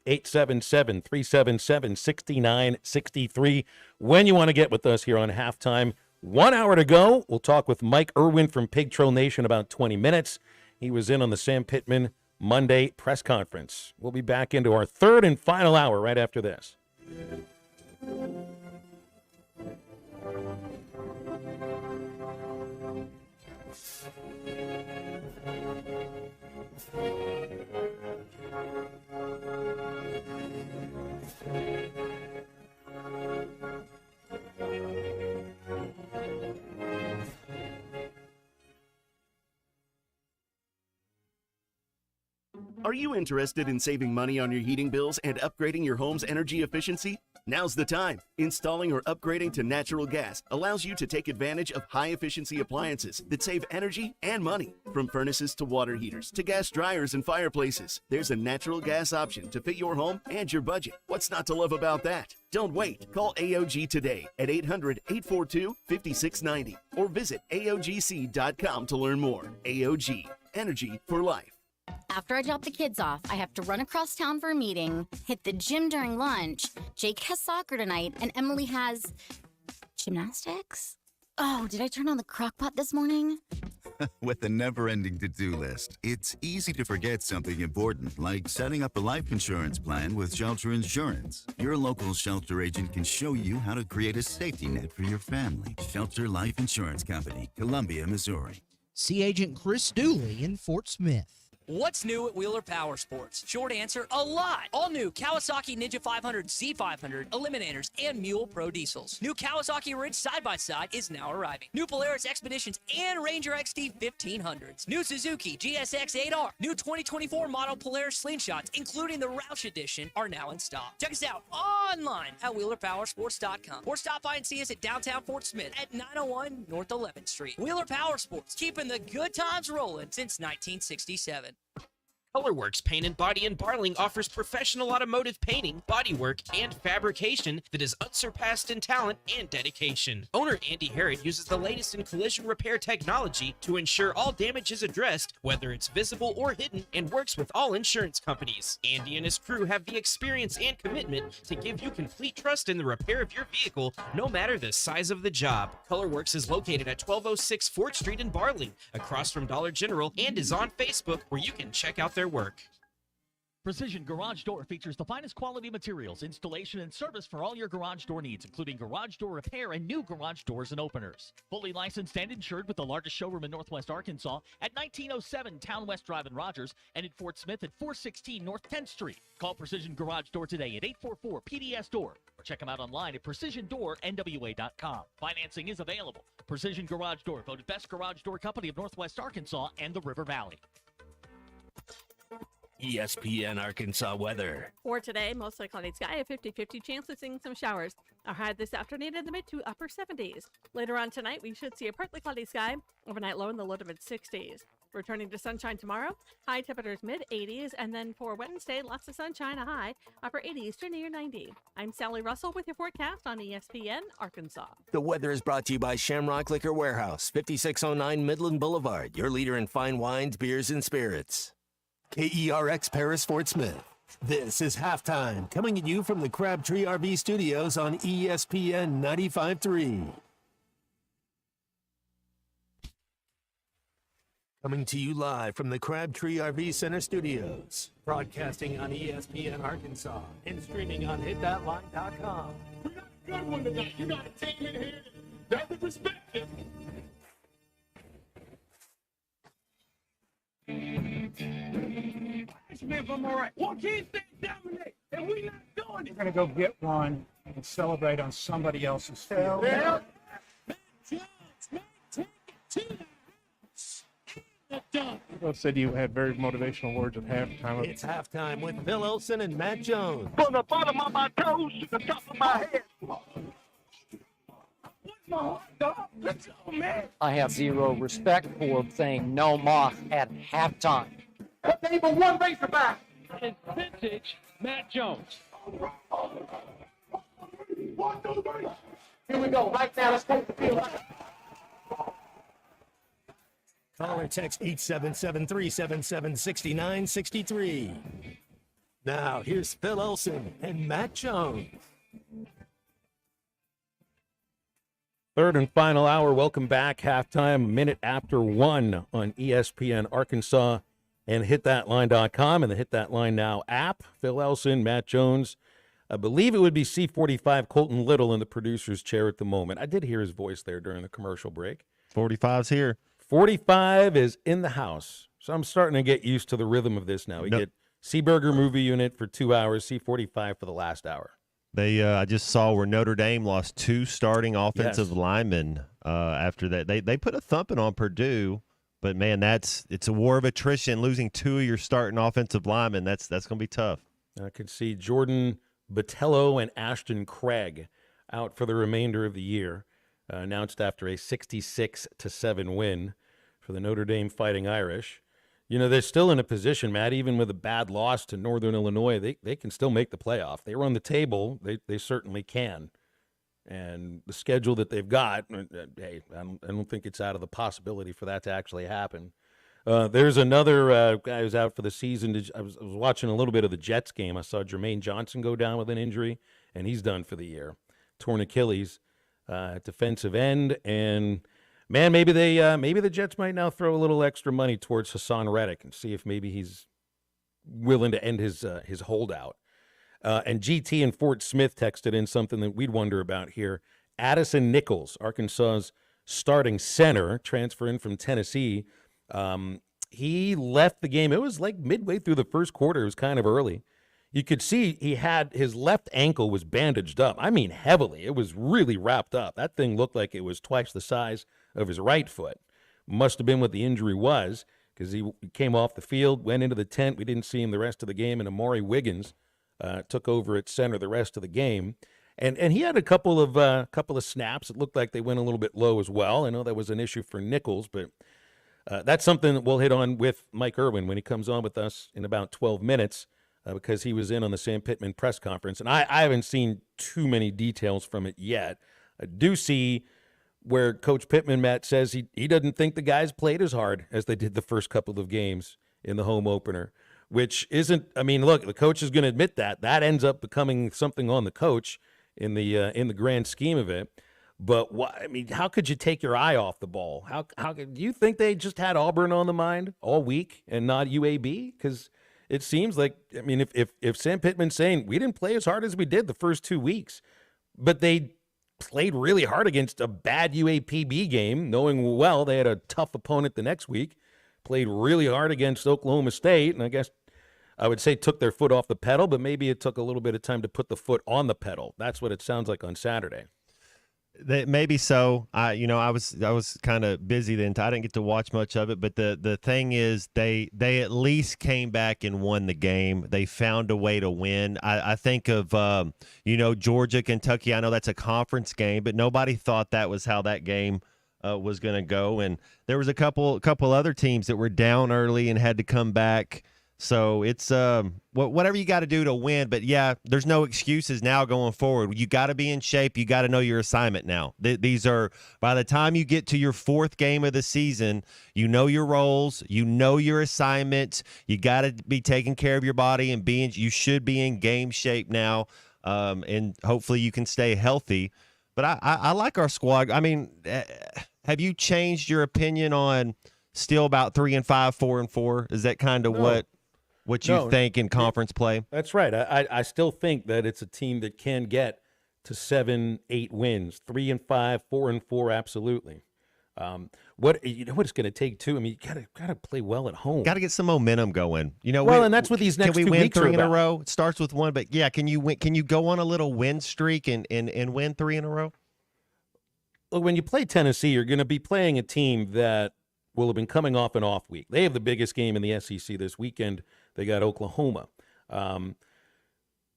877-377-6963. When you want to get with us here on Halftime. 1 hour to go. We'll talk with Mike Irwin from Pig Trail Nation about 20 minutes. He was in on the Sam Pittman Monday press conference. We'll be back into our third and final hour right after this.
Are you interested in saving money on your heating bills and upgrading your home's energy efficiency? Now's the time. Installing or upgrading to natural gas allows you to take advantage of high-efficiency appliances that save energy and money. From furnaces to water heaters to gas dryers and fireplaces, there's a natural gas option to fit your home and your budget. What's not to love about that? Don't wait. Call AOG today at 800-842-5690 or visit AOGC.com to learn more. AOG, energy for life.
After I drop the kids off, I have to run across town for a meeting, hit the gym during lunch. Jake has soccer tonight, and Emily has gymnastics. Oh, did I turn on the crock pot this morning?
With the never-ending to-do list, it's easy to forget something important, like setting up a life insurance plan with Shelter Insurance. Your local Shelter agent can show you how to create a safety net for your family. Shelter Life Insurance Company, Columbia, Missouri.
See Agent Chris Dooley in Fort Smith.
What's new at Wheeler Power Sports? Short answer, a lot. All new Kawasaki Ninja 500, Z500, Eliminators, and Mule Pro Diesels. New Kawasaki Ridge side-by-side is now arriving. New Polaris Expeditions and Ranger XD 1500s. New Suzuki GSX 8R. New 2024 model Polaris Slingshots, including the Roush Edition, are now in stock. Check us out online at WheelerPowersports.com or stop by and see us at downtown Fort Smith at 901 North 11th Street. Wheeler Power Sports, keeping the good times rolling since 1967.
Colorworks Paint and Body in Barling offers professional automotive painting, bodywork, and fabrication that is unsurpassed in talent and dedication. Owner Andy Herod uses the latest in collision repair technology to ensure all damage is addressed, whether it's visible or hidden, and works with all insurance companies. Andy and his crew have the experience and commitment to give you complete trust in the repair of your vehicle, no matter the size of the job. Colorworks is located at 1206 4th Street in Barling, across from Dollar General, and is on Facebook, where you can check out their work.
Precision Garage Door features the finest quality materials, installation, and service for all your garage door needs, including garage door repair and new garage doors and openers. Fully licensed and insured with the largest showroom in Northwest Arkansas at 1907 Town West Drive in Rogers and in Fort Smith at 416 North 10th Street. Call Precision Garage Door today at 844-PDS-DOOR or check them out online at PrecisionDoorNWA.com. Financing is available. Precision Garage Door, voted Best Garage Door Company of Northwest Arkansas and the River Valley.
ESPN Arkansas weather.
For today, mostly cloudy sky, a 50-50 chance of seeing some showers. Our high this afternoon in the mid to upper 70s. Later on tonight, we should see a partly cloudy sky, overnight low in the low to mid 60s. Returning to sunshine tomorrow, high temperatures mid 80s, and then for Wednesday, lots of sunshine, a high, upper 80s to near 90. I'm Sally Russell with your forecast on ESPN Arkansas.
The weather is brought to you by Shamrock Liquor Warehouse, 5609 Midland Boulevard, your leader in fine wines, beers, and spirits.
KERX Paris Fort Smith. This is Halftime, coming at you from the Crabtree RV Studios on ESPN 95.3.
Coming to you live from the Crabtree RV Center studios. Broadcasting on ESPN Arkansas and streaming on hitthatline.com.
We got a good one tonight. You got a team in here that doesn't respect it. If I'm all right. Why can't they dominate? And we not doing it.
We're going to go get one and celebrate on somebody else's field.
Yeah.
Phil said you had very motivational words at halftime.
It's halftime with Phil Olsen and Matt Jones.
From the bottom of my toes to the top of my head. What's my heart, dog? Let's go, man.
I have zero respect for saying no moss at halftime.
But they were one Razorback. It's vintage Matt Jones.
Here we go. Right now, let's take the field.
Call or text 877-377-6963. Now, here's Phil Olsen and Matt Jones.
Third and final hour. Welcome back. Halftime, a minute after 1 on ESPN Arkansas and hitthatline.com and the Hit That Line Now app. Phil Elson, Matt Jones. I believe it would be C45 Colton Little in the producer's chair at the moment. I did hear his voice there during the commercial break.
45's here.
45 is in the house. So I'm starting to get used to the rhythm of this now. We get Seaburger Movie Unit for 2 hours, C45 for the last hour.
They I just saw where Notre Dame lost 2 starting offensive linemen after that. They put a thumping on Purdue, but man, it's a war of attrition. Losing 2 of your starting offensive linemen, that's going to be tough.
I could see Jordan Botello and Ashton Craig out for the remainder of the year, announced after a 66-7 win for the Notre Dame Fighting Irish. You know, they're still in a position, Matt, even with a bad loss to Northern Illinois, they can still make the playoff. They were on the table. They certainly can. And the schedule that they've got, hey, I don't think it's out of the possibility for that to actually happen. There's another guy who's out for the season. I was watching a little bit of the Jets game. I saw Jermaine Johnson go down with an injury, and he's done for the year. Torn Achilles, defensive end. And, man, maybe the Jets might now throw a little extra money towards Hassan Reddick and see if maybe he's willing to end his holdout. And GT and Fort Smith texted in something that we'd wonder about here. Addison Nichols, Arkansas's starting center, transferring from Tennessee. He left the game. It was like midway through the first quarter. It was kind of early. You could see he had his left ankle was bandaged up. I mean, heavily. It was really wrapped up. That thing looked like it was twice the size of his right foot. Must have been what the injury was, because he came off the field, went into the tent. We didn't see him the rest of the game, and Amari Wiggins took over at center the rest of the game. And he had a couple of snaps. It looked like they went a little bit low as well. I know that was an issue for Nichols, but that's something that we'll hit on with Mike Irwin when he comes on with us in about 12 minutes, because he was in on the Sam Pittman press conference. And I haven't seen too many details from it yet. I do see where Coach Pittman, Matt, says he doesn't think the guys played as hard as they did the first couple of games in the home opener, which isn't – I mean, look, the coach is going to admit that. That ends up becoming something on the coach in the grand scheme of it. But how could you take your eye off the ball? How do you think they just had Auburn on the mind all week and not UAB? Because it seems like, I mean, if Sam Pittman's saying we didn't play as hard as we did the first 2 weeks, but they played really hard against a bad UAPB game, knowing well they had a tough opponent the next week, played really hard against Oklahoma State, and I guess I would say took their foot off the pedal, but maybe it took a little bit of time to put the foot on the pedal. That's what it sounds like on Saturday.
Maybe so. I was kind of busy then. I didn't get to watch much of it. But the thing is, they at least came back and won the game. They found a way to win. I think of Georgia, Kentucky. I know that's a conference game, but nobody thought that was how that game was going to go. And there was a couple other teams that were down early and had to come back. So it's whatever you got to do to win. But, yeah, there's no excuses now going forward. You got to be in shape. You got to know your assignment now. These are – by the time you get to your fourth game of the season, you know your roles. You know your assignments. You got to be taking care of your body and you should be in game shape now, and hopefully you can stay healthy. But I like our squad. I mean, have you changed your opinion on still about 3-5, 4-4? Is that kind of what you think in conference play?
That's right. I still think that it's a team that can get to 7-8 wins, 3-5, 4-4, absolutely. What it's going to take too. I mean, you gotta play well at home.
Got to get some momentum going.
And that's what these next 2 weeks are about.
Can we win 3 in a row? It starts with one, but yeah, can you win? Can you go on a little win streak and win 3 in a row?
Look, when you play Tennessee, you're going to be playing a team that will have been coming off an off week. They have the biggest game in the SEC this weekend. They got Oklahoma.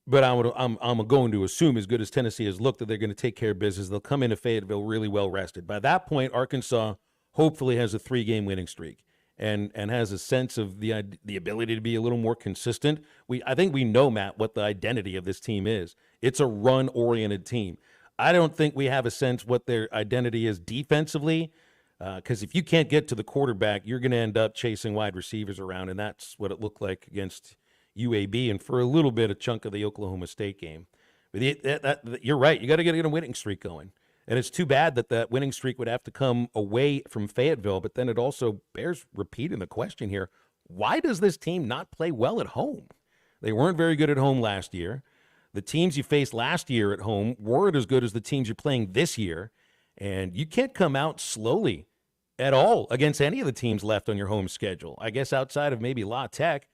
But I'm going to assume, as good as Tennessee has looked, that they're going to take care of business. They'll come into Fayetteville really well rested. By that point, Arkansas hopefully has a 3-game winning streak and has a sense of the ability to be a little more consistent. I think we know, Matt, what the identity of this team is. It's a run-oriented team. I don't think we have a sense what their identity is defensively, because if you can't get to the quarterback, you're going to end up chasing wide receivers around, and that's what it looked like against UAB and for a little bit, a chunk of the Oklahoma State game. But you're right. You got to get a winning streak going. And it's too bad that winning streak would have to come away from Fayetteville, but then it also bears repeating the question here. Why does this team not play well at home? They weren't very good at home last year. The teams you faced last year at home weren't as good as the teams you're playing this year. And you can't come out slowly at all against any of the teams left on your home schedule. I guess outside of maybe La Tech.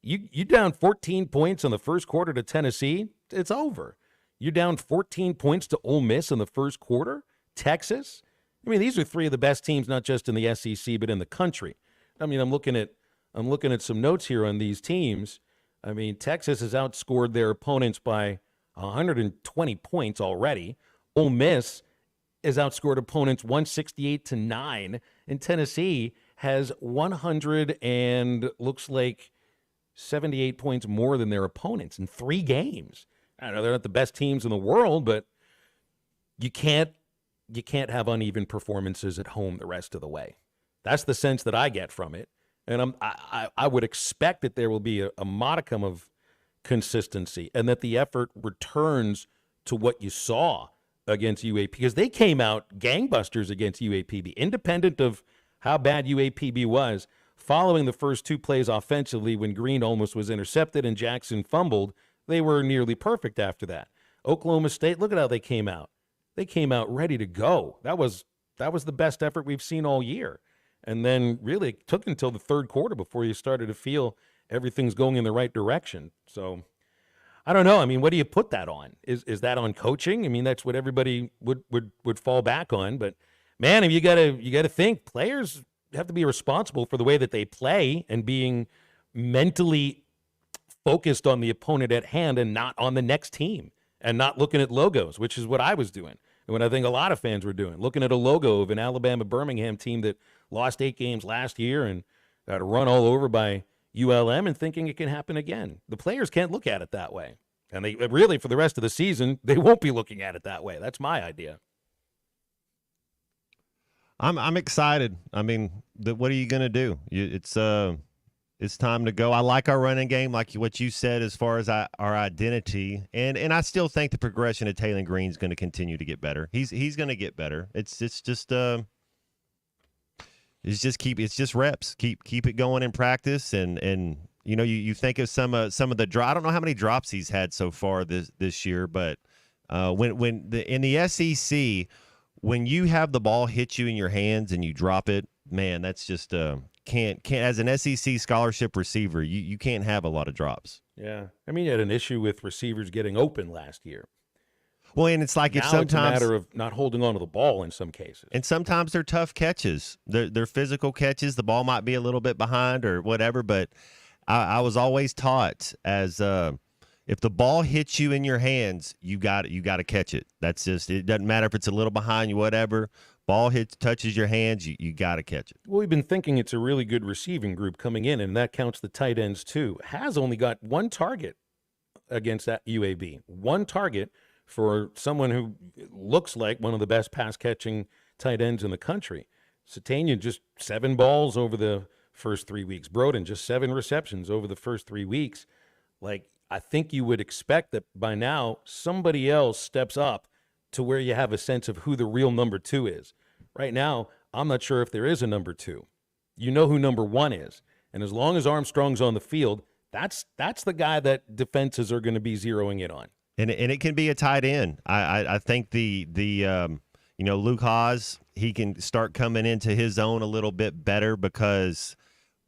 You down 14 points in the first quarter to Tennessee, it's over. You're down 14 points to Ole Miss in the first quarter, Texas. I mean, these are 3 of the best teams, not just in the SEC, but in the country. I mean, I'm looking at some notes here on these teams. I mean, Texas has outscored their opponents by 120 points already. Ole Miss has outscored opponents 168-9, and Tennessee has 100 and looks like 78 points more than their opponents in 3 games. I don't know, they're not the best teams in the world, but you can't have uneven performances at home the rest of the way. That's the sense that I get from it. And I would expect that there will be a modicum of consistency and that the effort returns to what you saw against UAP, because they came out gangbusters against UAPB, independent of how bad UAPB was. Following the first 2 plays offensively, when Green almost was intercepted and Jackson fumbled, they were nearly perfect after that. Oklahoma State, look at how they came out. They came out ready to go. That was the best effort we've seen all year. And then really it took until the third quarter before you started to feel everything's going in the right direction. So I don't know. I mean, what do you put that on? Is that on coaching? I mean, that's what everybody would fall back on. But man, you gotta think players have to be responsible for the way that they play and being mentally focused on the opponent at hand and not on the next team and not looking at logos, which is what I was doing. And what I think a lot of fans were doing, looking at a logo of an Alabama-Birmingham team that lost 8 games last year and got run all over by ULM and thinking it can happen again. The players can't look at it that way. And they really, for the rest of the season, they won't be looking at it that way. That's my idea.
I'm excited. I mean, what are you going to do? It's time to go. I like our running game, like what you said, as far as our identity, and I still think the progression of Taylor Green is going to continue to get better. He's going to get better. It's just reps. Keep it going in practice, and you know you think of some of the I don't know how many drops he's had so far this year, but in the SEC. When you have the ball hit you in your hands and you drop it, man, that's just can't as an SEC scholarship receiver, you can't have a lot of drops.
Yeah, I mean, you had an issue with receivers getting open last year.
Well, and it's like
now
if sometimes
it's a matter of not holding on to the ball in some cases,
and sometimes they're tough catches. They're physical catches. The ball might be a little bit behind or whatever, but I was always taught as if the ball hits you in your hands, you got to catch it. That's just, it doesn't matter if it's a little behind you, whatever. Ball touches your hands, you got to catch it.
Well, we've been thinking it's a really good receiving group coming in, and that counts the tight ends too. Has only got 1 target against that UAB. 1 target for someone who looks like one of the best pass-catching tight ends in the country. Satania just 7 balls over the first 3 weeks. Broden just 7 receptions over the first 3 weeks. I think you would expect that by now somebody else steps up to where you have a sense of who the real number 2 is. Right now, I'm not sure if there is a number 2. you know who number one is. And as long as Armstrong's on the field, that's the guy that defenses are going to be zeroing in on.
And it can be a tight end. I think the Luke Haas, he can start coming into his own a little bit better because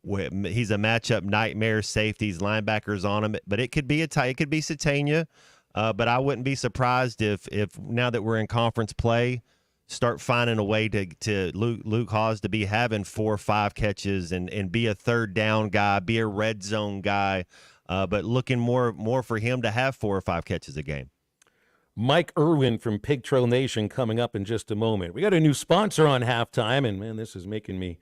he's a matchup nightmare. Safeties, linebackers on him, but it could be it could be Satania. But I wouldn't be surprised if now that we're in conference play, start finding a way to Luke Haas to be having 4 or 5 catches and be a third down guy, be a red zone guy, but looking more for him to have 4 or 5 catches a game.
Mike Irwin from Pig Trail Nation coming up in just a moment. We got a new sponsor on halftime, and man, this is making me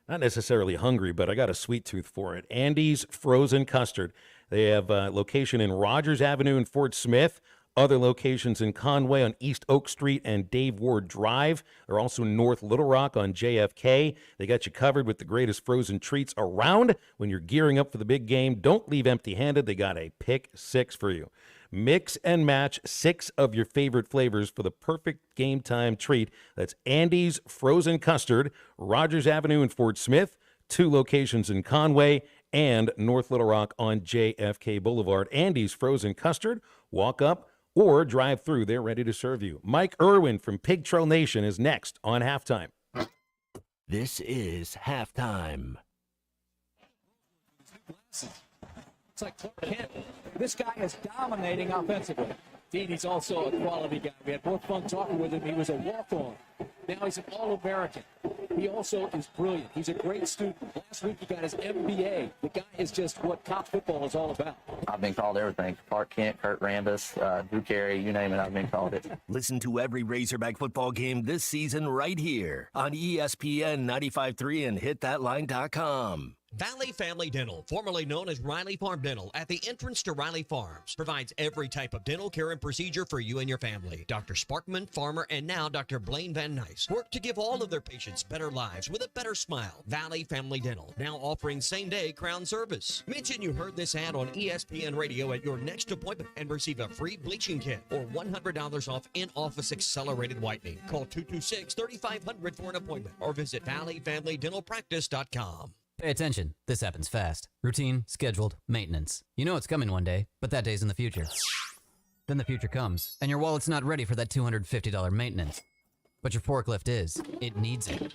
not necessarily hungry, but I got a sweet tooth for it. Andy's Frozen Custard. They have a location in Rogers Avenue in Fort Smith, other locations in Conway on East Oak Street and Dave Ward Drive. They're also in North Little Rock on JFK. They got you covered with the greatest frozen treats around. When you're gearing up for the big game, don't leave empty-handed. They got a pick 6 for you. Mix and match 6 of your favorite flavors for the perfect game time treat. That's Andy's Frozen Custard, Rogers Avenue in Fort Smith, 2 locations in Conway, and North Little Rock on JFK Boulevard. Andy's Frozen Custard. Walk up or drive through. They're ready to serve you. Mike Irwin from Pig Trail Nation is next on Halftime.
This is Halftime.
It's like Clark Kent. This guy is dominating offensively. He's also a quality guy. We had more fun talking with him. He was a walk-on. Now he's an All-American. He also is brilliant. He's a great student. Last week he got his MBA. The guy is just what college football is all about.
I've been called everything. Clark Kent, Kurt Rambis, Drew Carey, you name it, I've been called it.
Listen to every Razorback football game this season right here on ESPN 95.3 and hitthatline.com.
Valley Family Dental, formerly known as Riley Farm Dental, at the entrance to Riley Farms, provides every type of dental care and procedure for you and your family. Dr. Sparkman, Farmer, and now Dr. Blaine Van Nice work to give all of their patients better lives with a better smile. Valley Family Dental, now offering same-day crown service. Mention you heard this ad on ESPN Radio at your next appointment and receive a free bleaching kit or $100 off in-office accelerated whitening. Call 226-3500 for an appointment or visit valleyfamilydentalpractice.com.
Pay attention. This happens fast. Routine, scheduled, maintenance. You know it's coming one day, but that day's in the future. Then the future comes, and your wallet's not ready for that $250 maintenance. But your forklift is. It needs it.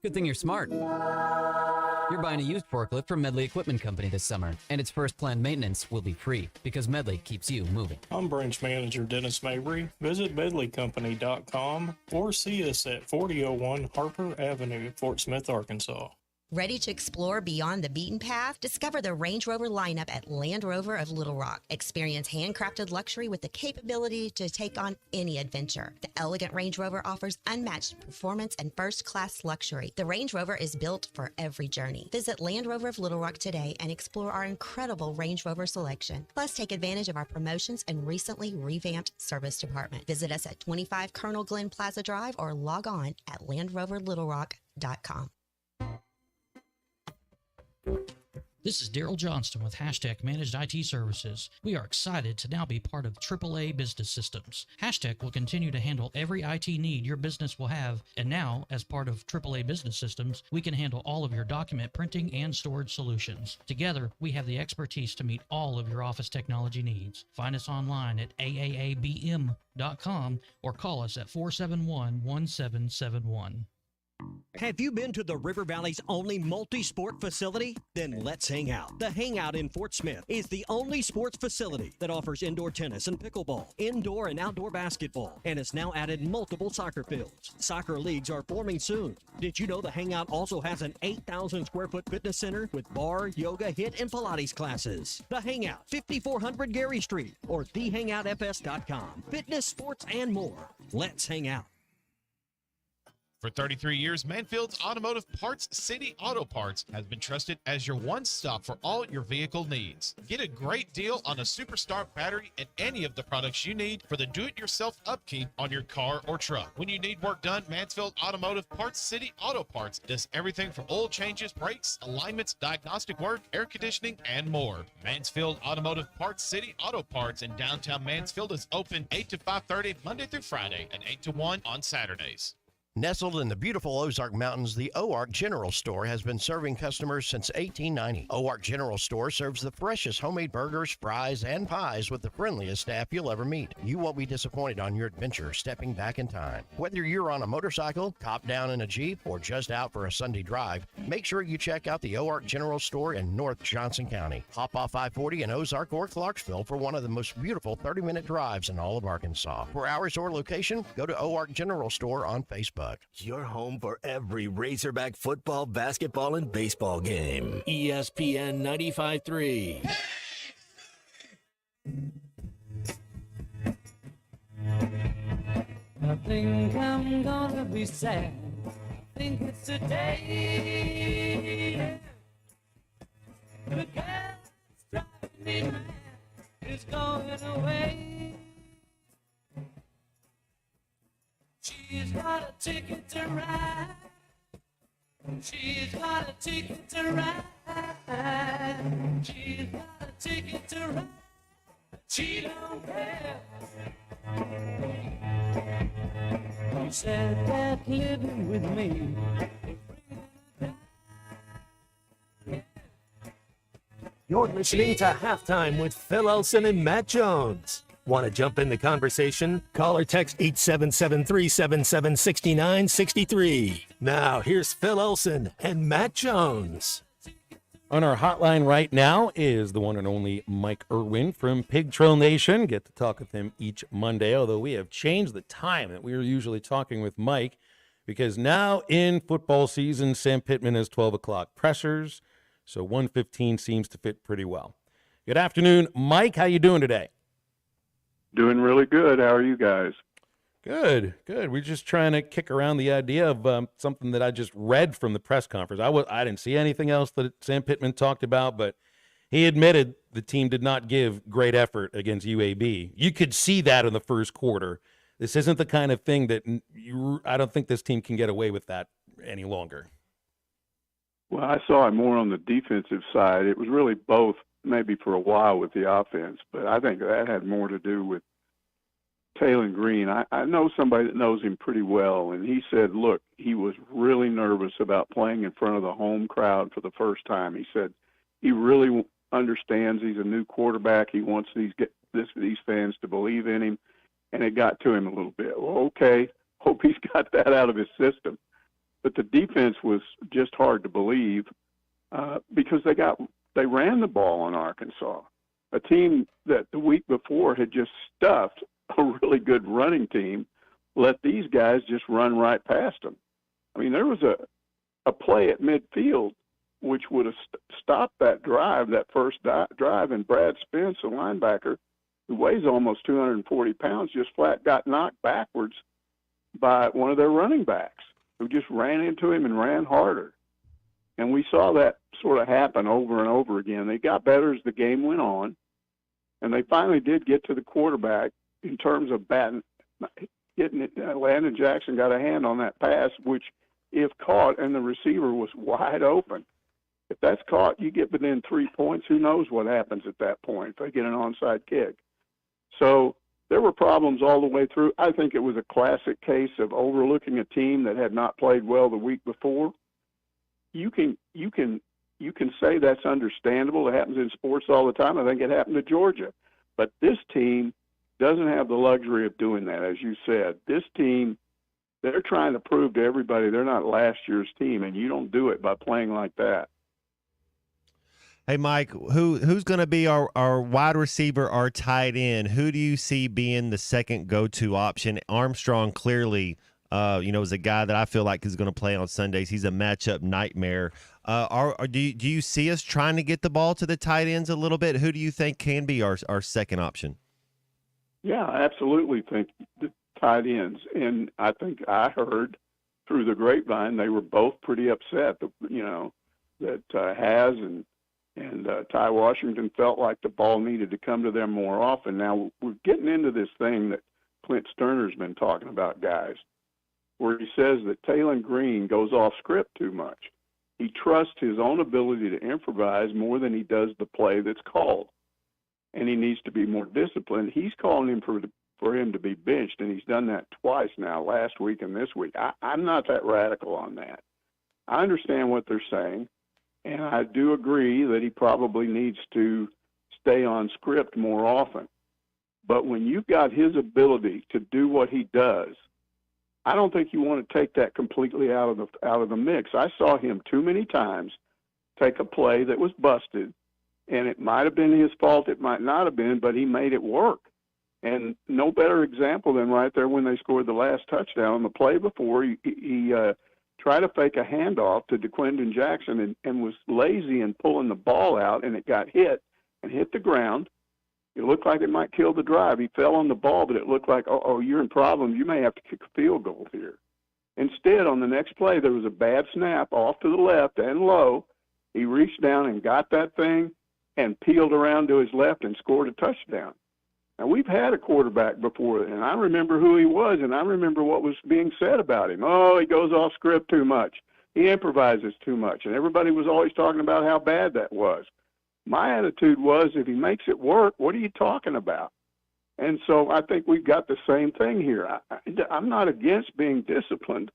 Good thing you're smart. You're buying a used forklift from Medley Equipment Company this summer, and its first planned maintenance will be free because Medley keeps you moving.
I'm branch manager Dennis Mabry. Visit medleycompany.com or see us at 4001 Harper Avenue, Fort Smith, Arkansas.
Ready to explore beyond the beaten path? Discover the Range Rover lineup at Land Rover of Little Rock. Experience handcrafted luxury with the capability to take on any adventure. The elegant Range Rover offers unmatched performance and first-class luxury. The Range Rover is built for every journey. Visit Land Rover of Little Rock today and explore our incredible Range Rover selection. Plus, take advantage of our promotions and recently revamped service department. Visit us at 25 Colonel Glenn Plaza Drive or log on at LandRoverLittleRock.com.
This is Daryl Johnston with Hashtag Managed IT Services. We are excited to now be part of AAA Business Systems. Hashtag will continue to handle every IT need your business will have, and now, as part of AAA Business Systems, we can handle all of your document printing and storage solutions. Together, we have the expertise to meet all of your office technology needs. Find us online at aaabm.com or call us at 471-1771.
Have you been to the River Valley's only multi-sport facility? Then let's hang out. The Hangout in Fort Smith is the only sports facility that offers indoor tennis and pickleball, indoor and outdoor basketball, and has now added multiple soccer fields. Soccer leagues are forming soon. Did you know the Hangout also has an 8,000 square foot fitness center with bar, yoga, HIIT, and Pilates classes? The Hangout, 5400 Gary Street, or thehangoutfs.com. Fitness, sports, and more. Let's hang out.
For 33 years, Manfield's Automotive Parts City Auto Parts has been trusted as your one-stop for all your vehicle needs. Get a great deal on a Superstar battery and any of the products you need for the do-it-yourself upkeep on your car or truck. When you need work done, Mansfield Automotive Parts City Auto Parts does everything from oil changes, brakes, alignments, diagnostic work, air conditioning, and more. Mansfield Automotive Parts City Auto Parts in downtown Mansfield is open 8 to 5:30 Monday through Friday and 8 to 1 on Saturdays.
Nestled in the beautiful Ozark Mountains, the OARC General Store has been serving customers since 1890. OARC General Store serves the freshest homemade burgers, fries, and pies with the friendliest staff you'll ever meet. You won't be disappointed on your adventure stepping back in time. Whether you're on a motorcycle, top down in a Jeep, or just out for a Sunday drive, make sure you check out the OARC General Store in North Johnson County. Hop off I-40 in Ozark or Clarksville for one of the most beautiful 30-minute drives in all of Arkansas. For hours or location, go to OARC General Store on Facebook.
Your home for every Razorback football, basketball, and baseball game. ESPN 95.3.
I think I'm gonna be sad. I think it's today. The girl that's driving me mad is going away. She's got a ticket to ride. She's got a ticket to ride. She's got a ticket to ride. She don't care. She said that living with me.
You're listening to Halftime with Phil Elson and Matt Jones. Want to jump in the conversation? Call or text 877-377-6963. Now, here's Phil Elson and Matt Jones.
On our hotline right now is the one and only Mike Irwin from Pig Trail Nation. Get to talk with him each Monday, although we have changed the time that we were usually talking with Mike because now in football season, Sam Pittman has 12 o'clock pressers, so 1:15 seems to fit pretty well. Good afternoon, Mike. How you doing today?
Doing really good. How are you guys?
Good. We're just trying to kick around the idea of something that I just read from the press conference. I didn't see anything else that Sam Pittman talked about, but he admitted the team did not give great effort against UAB. You could see that in the first quarter. This isn't the kind of thing that I don't think this team can get away with that any longer.
Well, I saw it more on the defensive side. It was really both, maybe for a while with the offense, but I think that had more to do with Taylor Green. I know somebody that knows him pretty well, and he said, look, he was really nervous about playing in front of the home crowd for the first time. He said he really understands he's a new quarterback. He wants these fans to believe in him, and it got to him a little bit. Well, okay, hope he's got that out of his system. But the defense was just hard to believe because they ran the ball on Arkansas, a team that the week before had just stuffed a really good running team, let these guys just run right past them. I mean, there was a play at midfield which would have stopped that drive, that first drive, and Brad Spence, a linebacker who weighs almost 240 pounds, just flat got knocked backwards by one of their running backs who just ran into him and ran harder. And we saw that sort of happen over and over again. They got better as the game went on, and they finally did get to the quarterback in terms of getting it. Landon Jackson got a hand on that pass, which, if caught, and the receiver was wide open. If that's caught, you get within 3 points. Who knows what happens at that point if they get an onside kick? So there were problems all the way through. I think it was a classic case of overlooking a team that had not played well the week before. You can say that's understandable. It happens in sports all the time. I think it happened to Georgia. But this team doesn't have the luxury of doing that, as you said. This team, they're trying to prove to everybody they're not last year's team, and you don't do it by playing like that.
Hey, Mike, who's going to be our wide receiver, our tight end? Who do you see being the second go-to option? Armstrong clearly, is a guy that I feel like is going to play on Sundays. He's a matchup nightmare. Do you see us trying to get the ball to the tight ends a little bit? Who do you think can be our second option?
Yeah, I absolutely think the tight ends. And I think I heard through the grapevine they were both pretty upset, that Has and Ty Washington felt like the ball needed to come to them more often. Now, we're getting into this thing that Clint Sterner's been talking about, guys, where he says that Taylor Green goes off script too much. He trusts his own ability to improvise more than he does the play that's called. And he needs to be more disciplined. He's calling him for for him to be benched, and he's done that twice now, last week and this week. I'm not that radical on that. I understand what they're saying, and I do agree that he probably needs to stay on script more often. But when you've got his ability to do what he does, I don't think you want to take that completely out of the mix. I saw him too many times take a play that was busted, and it might have been his fault, it might not have been, but he made it work. And no better example than right there when they scored the last touchdown. On the play before, he tried to fake a handoff to DeQuindon Jackson and was lazy in pulling the ball out, and it got hit and hit the ground. It looked like it might kill the drive. He fell on the ball, but it looked like, oh, you're in problems. You may have to kick a field goal here. Instead, on the next play, there was a bad snap off to the left and low. He reached down and got that thing and peeled around to his left and scored a touchdown. Now, we've had a quarterback before, and I remember who he was, and I remember what was being said about him. Oh, he goes off script too much. He improvises too much, and everybody was always talking about how bad that was. My attitude was, if he makes it work, what are you talking about? And so I think we've got the same thing here. I'm not against being disciplined,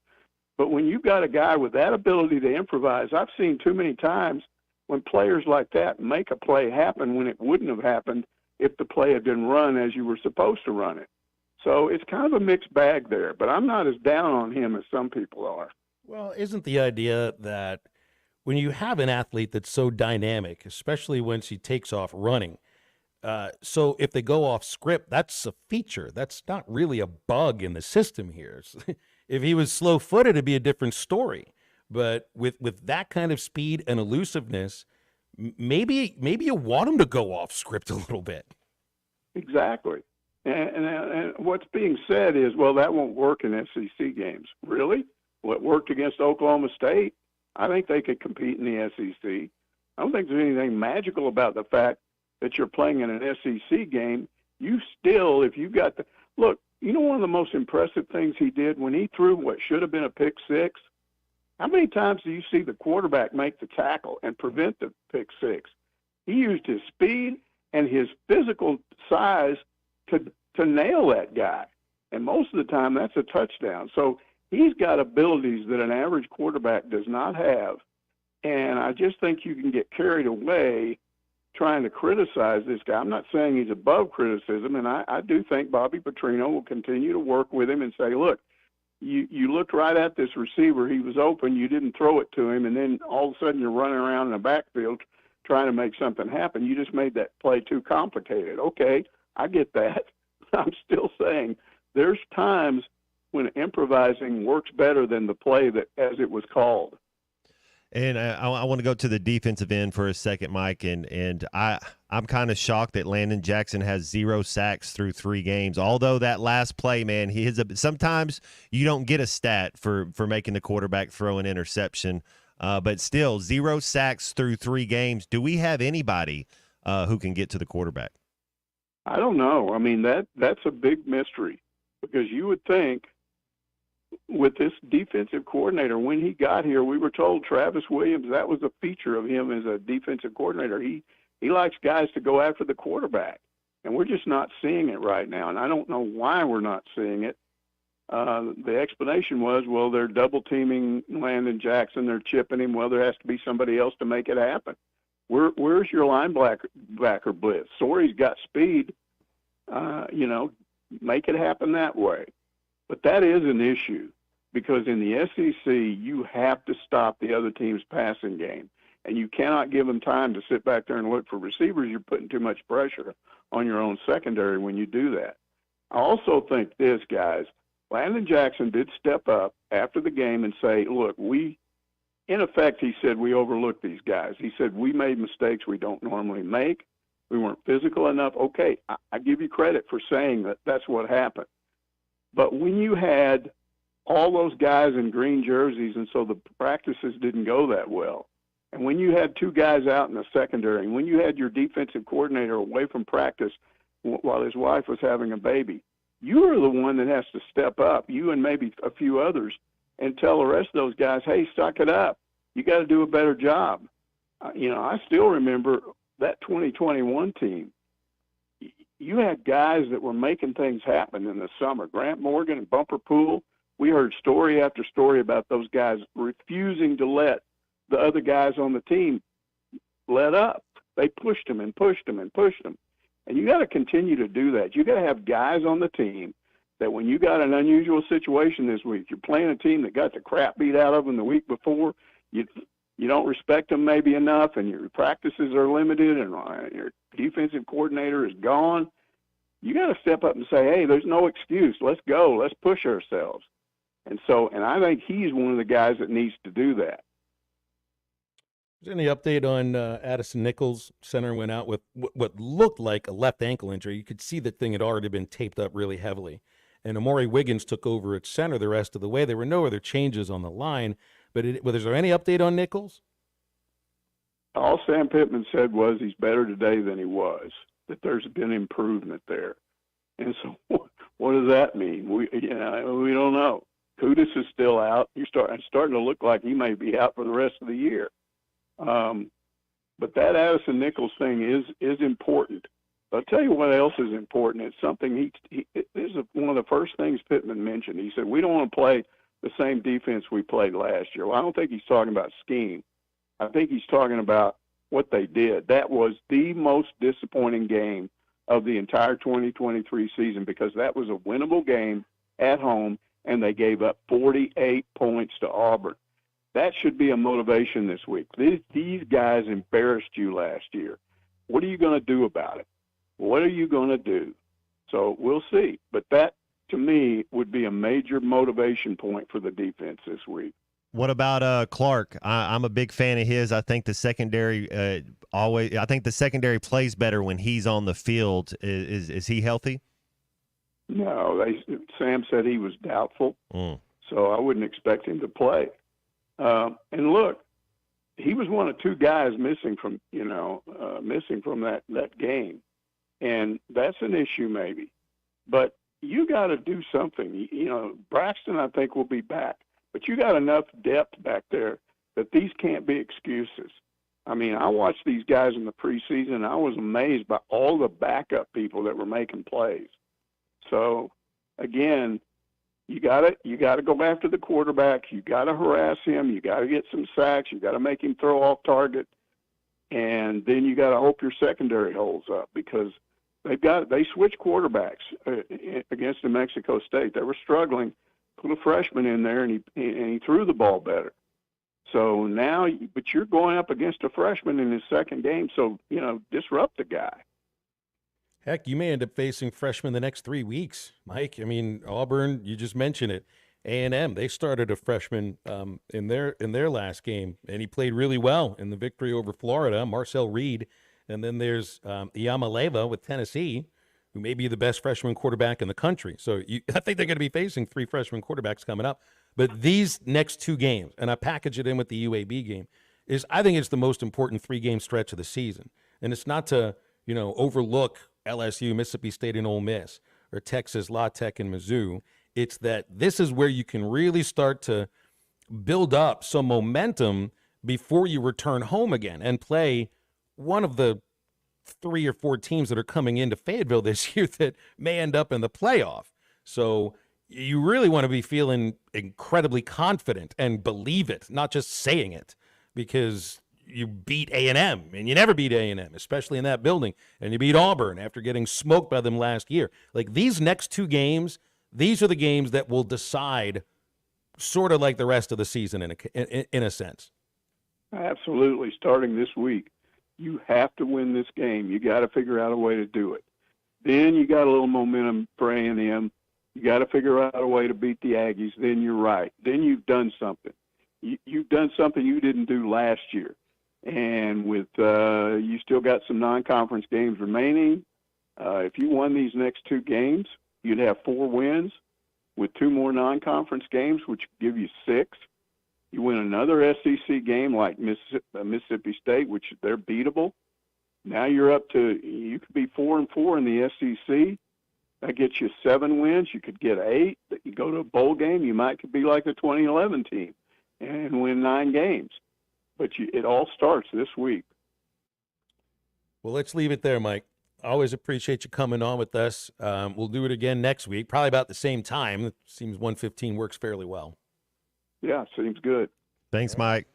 but when you've got a guy with that ability to improvise, I've seen too many times when players like that make a play happen when it wouldn't have happened if the play had been run as you were supposed to run it. So it's kind of a mixed bag there, but I'm not as down on him as some people are.
Well, isn't the idea that when you have an athlete that's so dynamic, especially when she takes off running, so if they go off script, that's a feature. That's not really a bug in the system here. If he was slow-footed, it'd be a different story. But with that kind of speed and elusiveness, maybe you want him to go off script a little bit.
Exactly. And what's being said is, well, that won't work in SEC games. Really? Well, it worked against Oklahoma State. I think they could compete in the SEC. I don't think there's anything magical about the fact that you're playing in an SEC game. You still, if you've got the – look, you know one of the most impressive things he did when he threw what should have been a pick six? How many times do you see the quarterback make the tackle and prevent the pick six? He used his speed and his physical size to nail that guy. And most of the time, that's a touchdown. So he's got abilities that an average quarterback does not have. And I just think you can get carried away trying to criticize this guy. I'm not saying he's above criticism, and I do think Bobby Petrino will continue to work with him and say, look, you looked right at this receiver. He was open. You didn't throw it to him, and then all of a sudden you're running around in the backfield trying to make something happen. You just made that play too complicated. Okay, I get that. I'm still saying there's times when improvising works better than the play that as it was called.
And I want to go to the defensive end for a second, Mike, and I'm kind of shocked that Landon Jackson has 0 sacks through 3 games. Although that last play, man, sometimes you don't get a stat for making the quarterback throw an interception, but still 0 sacks through 3 games. Do we have anybody who can get to the quarterback?
I don't know. I mean, that's a big mystery because you would think with this defensive coordinator, when he got here, we were told Travis Williams, that was a feature of him as a defensive coordinator. He likes guys to go after the quarterback, and we're just not seeing it right now. And I don't know why we're not seeing it. The explanation was, well, they're double teaming Landon Jackson. They're chipping him. Well, there has to be somebody else to make it happen. Where's your linebacker blitz? Sorey's got speed. Make it happen that way. But that is an issue because in the SEC, you have to stop the other team's passing game, and you cannot give them time to sit back there and look for receivers. You're putting too much pressure on your own secondary when you do that. I also think this, guys, Landon Jackson did step up after the game and say, look, in effect, he said, we overlooked these guys. He said, we made mistakes we don't normally make. We weren't physical enough. Okay, I give you credit for saying that that's what happened. But when you had all those guys in green jerseys, and so the practices didn't go that well, and when you had 2 guys out in the secondary, and when you had your defensive coordinator away from practice while his wife was having a baby, you are the one that has to step up, you and maybe a few others, and tell the rest of those guys, hey, suck it up. You got to do a better job. I still remember that 2021 team. you had guys that were making things happen in the summer. Grant Morgan and Bumper Poole. We heard story after story about those guys refusing to let the other guys on the team let up. They pushed them and pushed them and pushed them. And you got to continue to do that. You got to have guys on the team that when you got an unusual situation this week, you're playing a team that got the crap beat out of them the week before, you don't respect them maybe enough, and your practices are limited, and your defensive coordinator is gone. You got to step up and say, hey, there's no excuse. Let's go. Let's push ourselves. And I think he's one of the guys that needs to do that.
Is there any update on Addison Nichols? Center went out with what looked like a left ankle injury. You could see the thing had already been taped up really heavily. And Amari Wiggins took over at center the rest of the way. There were no other changes on the line. But is there any update on Nichols?
All Sam Pittman said was he's better today than he was, that there's been improvement there. And so what does that mean? We don't know. Kudus is still out. It's starting to look like he may be out for the rest of the year. But that Addison Nichols thing is important. I'll tell you what else is important. It's something this is one of the first things Pittman mentioned. He said, we don't want to play the same defense we played last year. Well, I don't think he's talking about scheme. I think he's talking about what they did. That was the most disappointing game of the entire 2023 season because that was a winnable game at home, and they gave up 48 points to Auburn. That should be a motivation this week. These guys embarrassed you last year. What are you going to do about it? What are you going to do? So we'll see. But that, to me, would be a major motivation point for the defense this week.
What about Clark? I'm a big fan of his. I think the secondary I think the secondary plays better when he's on the field. Is he healthy?
No, Sam said he was doubtful, so I wouldn't expect him to play. And look, he was one of two guys missing from that game, and that's an issue maybe. But you got to do something. Braxton, I think, will be back, but you got enough depth back there that these can't be excuses. I mean, I watched these guys in the preseason, and I was amazed by all the backup people that were making plays. So, again, you got to go after the quarterback. You got to harass him. You got to get some sacks. You got to make him throw off target, and then you got to hope your secondary holds up because they switched quarterbacks against New Mexico State. They were struggling. Put a freshman in there, and he threw the ball better. So now, but you're going up against a freshman in his second game, so disrupt the guy.
Heck, you may end up facing freshmen the next 3 weeks, Mike. I mean, Auburn, you just mentioned it. A&M, they started a freshman in their last game, and he played really well in the victory over Florida, Marcel Reed. And then there's Yamaleva with Tennessee, who may be the best freshman quarterback in the country. So I think they're going to be facing three freshman quarterbacks coming up. But these next two games, and I package it in with the UAB game, I think it's the most important 3-game stretch of the season. And it's not to, overlook LSU, Mississippi State, and Ole Miss, or Texas, La Tech, and Mizzou. It's that this is where you can really start to build up some momentum before you return home again and play one of the 3 or 4 teams that are coming into Fayetteville this year that may end up in the playoff. So you really want to be feeling incredibly confident and believe it, not just saying it, because you beat A&M, and you never beat A&M, especially in that building, and you beat Auburn after getting smoked by them last year. Like, these next 2 games, these are the games that will decide sort of like the rest of the season in a sense.
Absolutely. Starting this week, you have to win this game. You got to figure out a way to do it. Then you got a little momentum for A&M. You got to figure out a way to beat the Aggies. Then you're right. Then you've done something. You've done something you didn't do last year. And with you still got some non-conference games remaining. If you won these next 2 games, you'd have 4 wins with 2 more non-conference games, which give you 6. You win another SEC game like Mississippi State, which they're beatable. Now you're up to, you could be 4-4 in the SEC. That gets you 7 wins. You could get 8. You go to a bowl game, you might could be like the 2011 team and win 9 games. But it all starts this week.
Well, let's leave it there, Mike. always appreciate you coming on with us. We'll do it again next week, probably about the same time. It seems 1:15 works fairly well.
Yeah, seems good.
Thanks, Mike.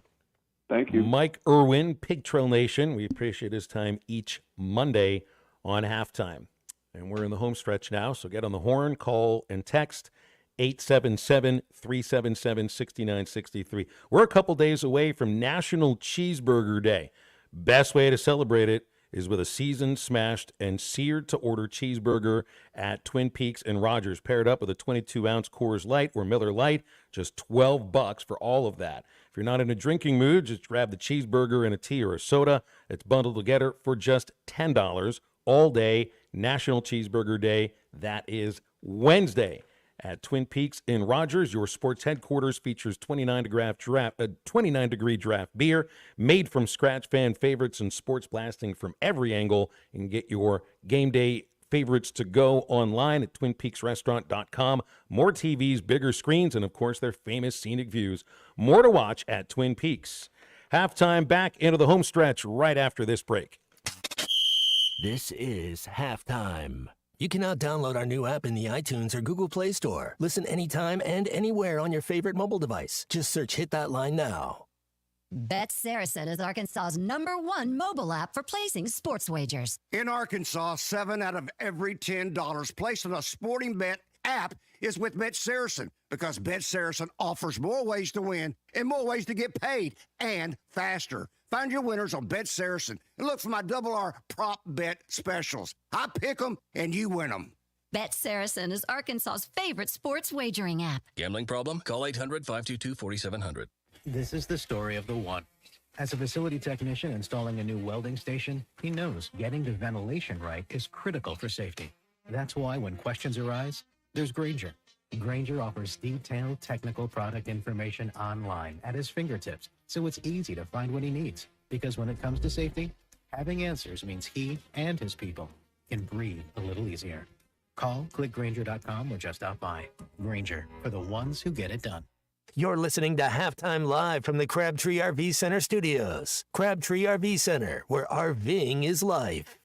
Thank you.
Mike Irwin, Pig Trail Nation. We appreciate his time each Monday on Halftime. And we're in the home stretch now, so get on the horn, call, and text 877-377-6963. We're a couple days away from National Cheeseburger Day. Best way to celebrate it is with a seasoned, smashed, and seared-to-order cheeseburger at Twin Peaks and Rogers, paired up with a 22-ounce Coors Light or Miller Lite, just $12 for all of that. If you're not in a drinking mood, just grab the cheeseburger and a tea or a soda. It's bundled together for just $10 all day. National Cheeseburger Day. That is Wednesday at Twin Peaks in Rogers. Your sports headquarters features 29-degree draft beer made from scratch, fan favorites, and sports blasting from every angle. You can get your game day favorites to go online at twinpeaksrestaurant.com. More TVs, bigger screens, and, of course, their famous scenic views. More to watch at Twin Peaks. Halftime back into the home stretch right after this break.
This is Halftime. You can now download our new app in the iTunes or Google Play Store. Listen anytime and anywhere on your favorite mobile device. Just search Hit That Line now.
Bet Saracen is Arkansas's #1 mobile app for placing sports wagers.
In Arkansas, 7 out of every $10 placed on a sporting bet app is with Bet Saracen, because Bet Saracen offers more ways to win and more ways to get paid, and faster. Find your winners on Bet Saracen and look for my R prop bet specials. I pick them and you win them.
Bet Saracen is Arkansas's favorite sports wagering app.
Gambling problem? Call 800-522-4700.
This is the story of the one. As a facility technician installing a new welding station, he knows getting the ventilation right is critical for safety. That's why when questions arise, there's Grainger. Grainger offers detailed technical product information online at his fingertips, so it's easy to find what he needs. Because when it comes to safety, having answers means he and his people can breathe a little easier. Call, click Grainger.com, or just stop by. Grainger, for the ones who get it done.
You're listening to Halftime Live from the Crabtree RV Center studios. Crabtree RV Center, where RVing is life.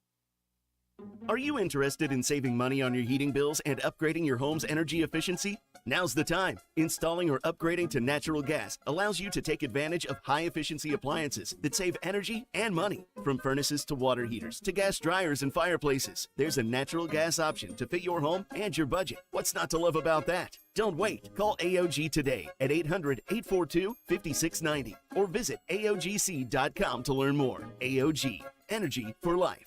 Are you interested in saving money on your heating bills and upgrading your home's energy efficiency? Now's the time. Installing or upgrading to natural gas allows you to take advantage of high-efficiency appliances that save energy and money. From furnaces to water heaters to gas dryers and fireplaces, there's a natural gas option to fit your home and your budget. What's not to love about that? Don't wait. Call AOG today at 800-842-5690 or visit AOGC.com to learn more. AOG, energy for life.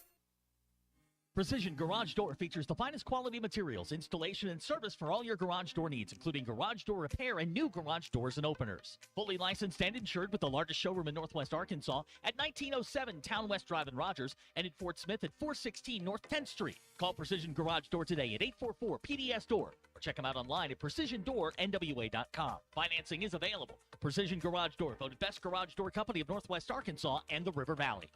Precision Garage Door features the finest quality materials, installation, and service for all your garage door needs, including garage door repair and new garage doors and openers. Fully licensed and insured with the largest showroom in Northwest Arkansas at 1907 Town West Drive in Rogers and in Fort Smith at 416 North 10th Street. Call Precision Garage Door today at 844-PDS-DOOR or check them out online at PrecisionDoorNWA.com. Financing is available. Precision Garage Door, voted best garage door company of Northwest Arkansas and the River Valley.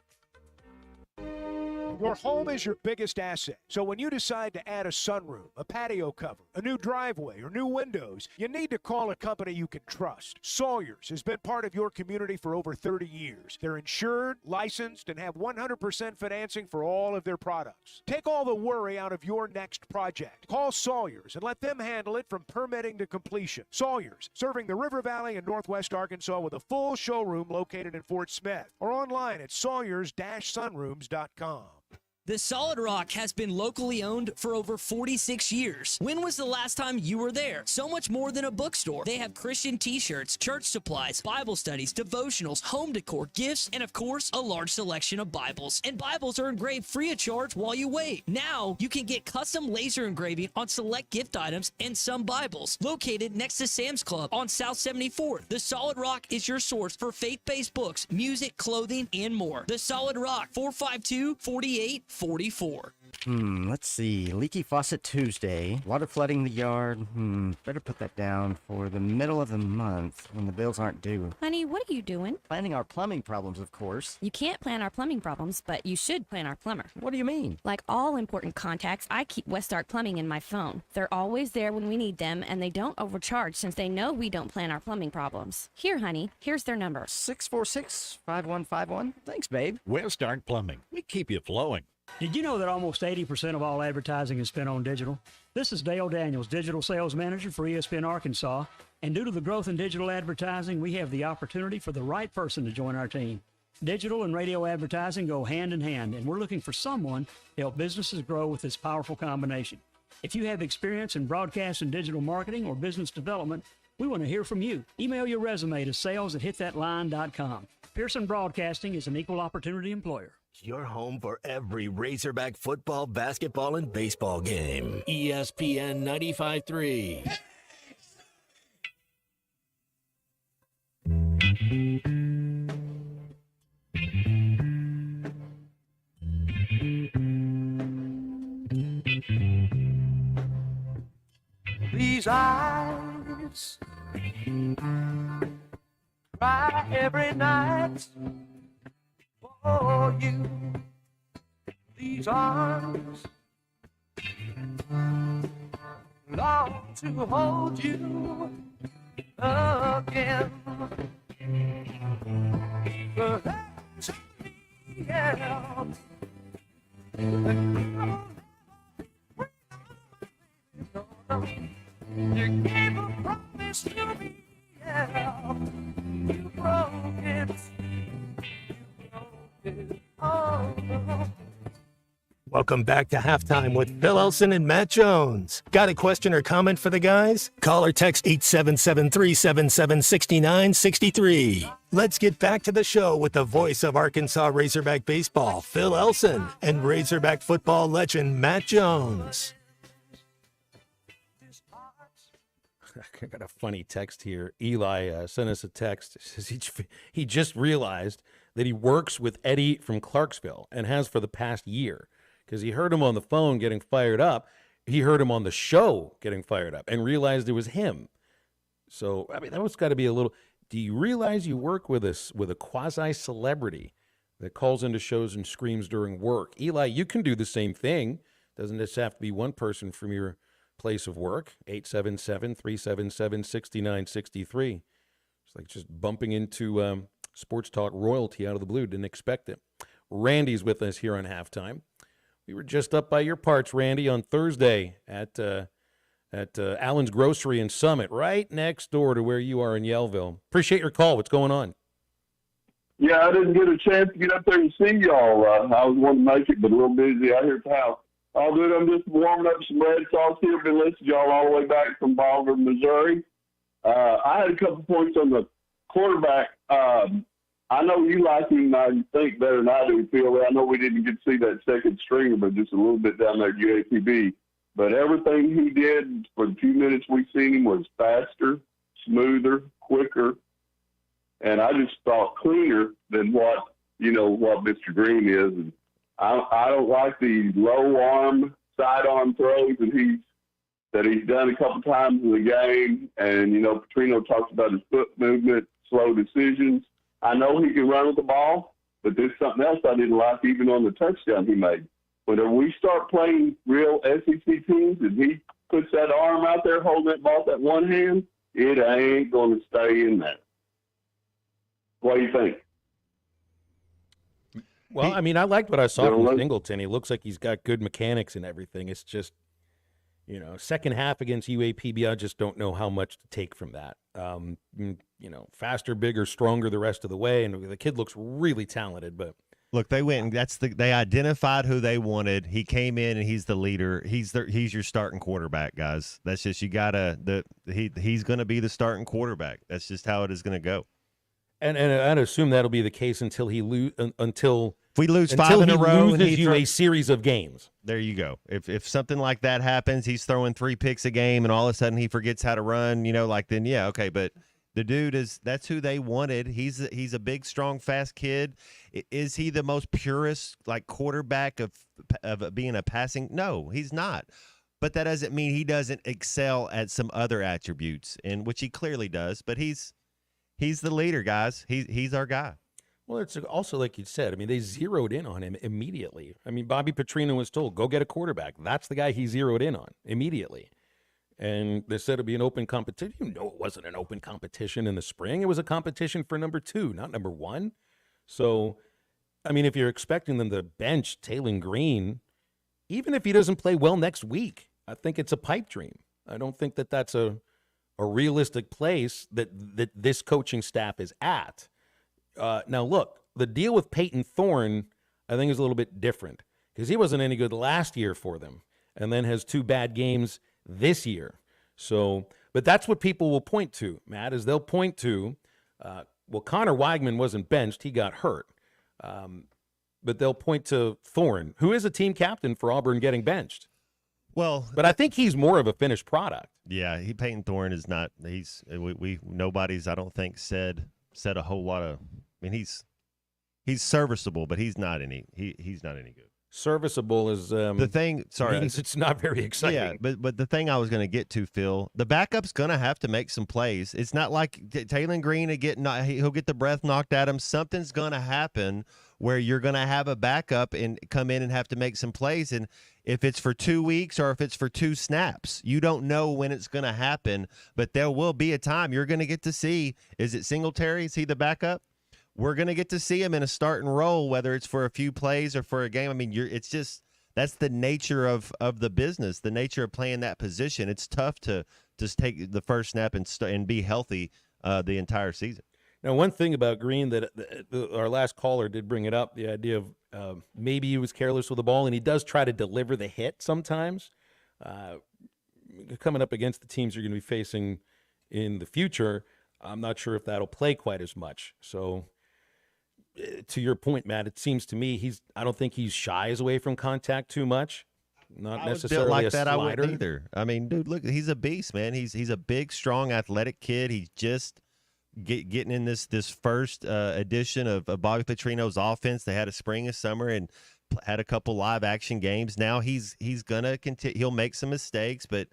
Your home is your biggest asset. So when you decide to add a sunroom, a patio cover, a new driveway, or new windows, you need to call a company you can trust. Sawyers has been part of your community for over 30 years. They're insured, licensed, and have 100% financing for all of their products. Take all the worry out of your next project. Call Sawyers and let them handle it from permitting to completion. Sawyers, serving the River Valley and Northwest Arkansas with a full showroom located in Fort Smith or online at sawyers-sunrooms.com.
The Solid Rock has been locally owned for over 46 years. When was the last time you were there? So much more than a bookstore. They have Christian t-shirts, church supplies, Bible studies, devotionals, home decor, gifts, and of course, a large selection of Bibles. And Bibles are engraved free of charge while you wait. Now, you can get custom laser engraving on select gift items and some Bibles. Located next to Sam's Club on South 74th, The Solid Rock is your source for faith-based books, music, clothing, and more. The Solid Rock, 452-4844.
Let's see. Leaky faucet Tuesday. Water flooding the yard. Better put that down for the middle of the month when the bills aren't due.
Honey, what are you doing?
Planning our plumbing problems, of course.
You can't plan our plumbing problems, but you should plan our plumber.
What do you mean?
Like all important contacts, I keep Westark Plumbing in my phone. They're always there when we need them, and they don't overcharge since they know we don't plan our plumbing problems. Here, honey, here's their number.
646-5151. Thanks, babe.
Westark Plumbing. We keep you flowing.
Did you know that almost 80% of all advertising is spent on digital? This is Dale Daniels, Digital Sales Manager for ESPN Arkansas, and due to the growth in digital advertising, we have the opportunity for the right person to join our team. Digital and radio advertising go hand in hand, and we're looking for someone to help businesses grow with this powerful combination. If you have experience in broadcast and digital marketing or business development, we want to hear from you. Email your resume to sales@hitthatline.com. Pearson Broadcasting is an equal opportunity employer.
Your home for every Razorback football, basketball, and baseball game. ESPN 95.3.
These eyes cry every night for you. These arms long to hold you again. Perhaps yeah. You gave a promise to me, yeah. You broke it. Oh.
Welcome back to Halftime with Phil Elson and Matt Jones. Got a question or comment for the guys? Call or text 877-377-6963. Let's get back to the show with the voice of Arkansas Razorback baseball, Phil Elson, and Razorback football legend Matt Jones.
I got a funny text here. Eli sent us a text. It says he just realized that he works with Eddie from Clarksville and has for the past year, because he heard him on the phone getting fired up. He heard him on the show getting fired up and realized it was him. So, I mean, that was got to be a little. Do you realize you work with a quasi-celebrity that calls into shows and screams during work? Eli, you can do the same thing. Doesn't this have to be one person from your place of work? 877-377-6963. It's like just bumping into sports talk royalty out of the blue. Didn't expect it. Randy's with us here on Halftime. We were just up by your parts, Randy, on Thursday at Allen's Grocery in Summit, right next door to where you are in Yellville. Appreciate your call. What's going on?
Yeah, I didn't get a chance to get up there and see y'all. I was wanting to make it, but a little busy out here at the house. All good. I'm just warming up some red sauce here. Been listening to y'all all the way back from Bolivar, Missouri. I had a couple points on the quarterback. I know you like him. I think better than I do, Phil. I know we didn't get to see that second stringer, but just a little bit down there at UAPB. But everything he did for the few minutes we seen him was faster, smoother, quicker, and I just thought cleaner than what Mr. Green is. And I don't like the low arm, sidearm throws that he's done a couple times in the game. And, Petrino talks about his foot movement, slow decisions. I know he can run with the ball, but there's something else I didn't like even on the touchdown he made. Whenever we start playing real SEC teams and he puts that arm out there holding that ball with that one hand, it ain't going to stay in there. What do you think?
Well, I mean, I liked what I saw from Singleton. He looks like he's got good mechanics and everything. It's just, second half against UAPB, I just don't know how much to take from that. Faster, bigger, stronger the rest of the way, and the kid looks really talented. But
look, they went and they identified who they wanted. He came in and he's the leader. He's your starting quarterback, guys. That's just he's going to be the starting quarterback. That's just how it is going to go.
And I'd assume that'll be the case until we lose 5 in a row and he a series of games.
There you go. If something like that happens, he's throwing 3 picks a game and all of a sudden he forgets how to run, then yeah, okay, but the dude that's who they wanted. He's a big, strong, fast kid. Is he the most purest quarterback of being a passing? No, he's not. But that doesn't mean he doesn't excel at some other attributes, in which he clearly does, but he's the leader, guys. He's our guy.
Well, it's also like you said. I mean, they zeroed in on him immediately. I mean, Bobby Petrino was told, go get a quarterback. That's the guy he zeroed in on immediately. And they said it'd be an open competition. It wasn't an open competition in the spring. It was a competition for number 2, not number 1. So I mean, if you're expecting them to bench Taylon Green, even if he doesn't play well next week, I think it's a pipe dream. I don't think that that's a realistic place that this coaching staff is at. Now, look, the deal with Peyton Thorne, I think, is a little bit different because he wasn't any good last year for them and then has 2 bad games this year. So, but that's what people will point to, Matt, is they'll point to, well, Connor Weigman wasn't benched. He got hurt. But they'll point to Thorne, who is a team captain for Auburn, getting benched.
Well,
but I think he's more of a finished product.
Yeah, Peyton Thorne is not. Nobody's, I don't think, said a whole lot of. I mean, he's serviceable, but he's not any. He's not any good.
Serviceable is
the thing. Sorry,
means it's not very exciting.
Yeah, but the thing I was going to get to, Phil, the backup's going to have to make some plays. It's not like Taylon Green he'll get the breath knocked out of him. Something's going to happen where you're going to have a backup and come in and have to make some plays. And if it's for 2 weeks or if it's for 2 snaps, you don't know when it's going to happen. But there will be a time you're going to get to see. Is it Singletary? Is he the backup? We're going to get to see him in a starting role, whether it's for a few plays or for a game. I mean, it's just that's the nature of the business, the nature of playing that position. It's tough to just take the first snap and be healthy the entire season.
Now, one thing about Green that our last caller did bring it up, the idea of maybe he was careless with the ball, and he does try to deliver the hit sometimes. Coming up against the teams you're going to be facing in the future, I'm not sure if that'll play quite as much. So, to your point, Matt, it seems to me I don't think he shies away from contact too much. Not necessarily
like
a
that.
slider.
I wouldn't either. I mean, dude, look, he's a beast, man. He's a big, strong, athletic kid. He's just getting in this first edition of Bobby Petrino's offense. They had a spring and summer and had a couple live action games. Now he's gonna continue. He'll make some mistakes, but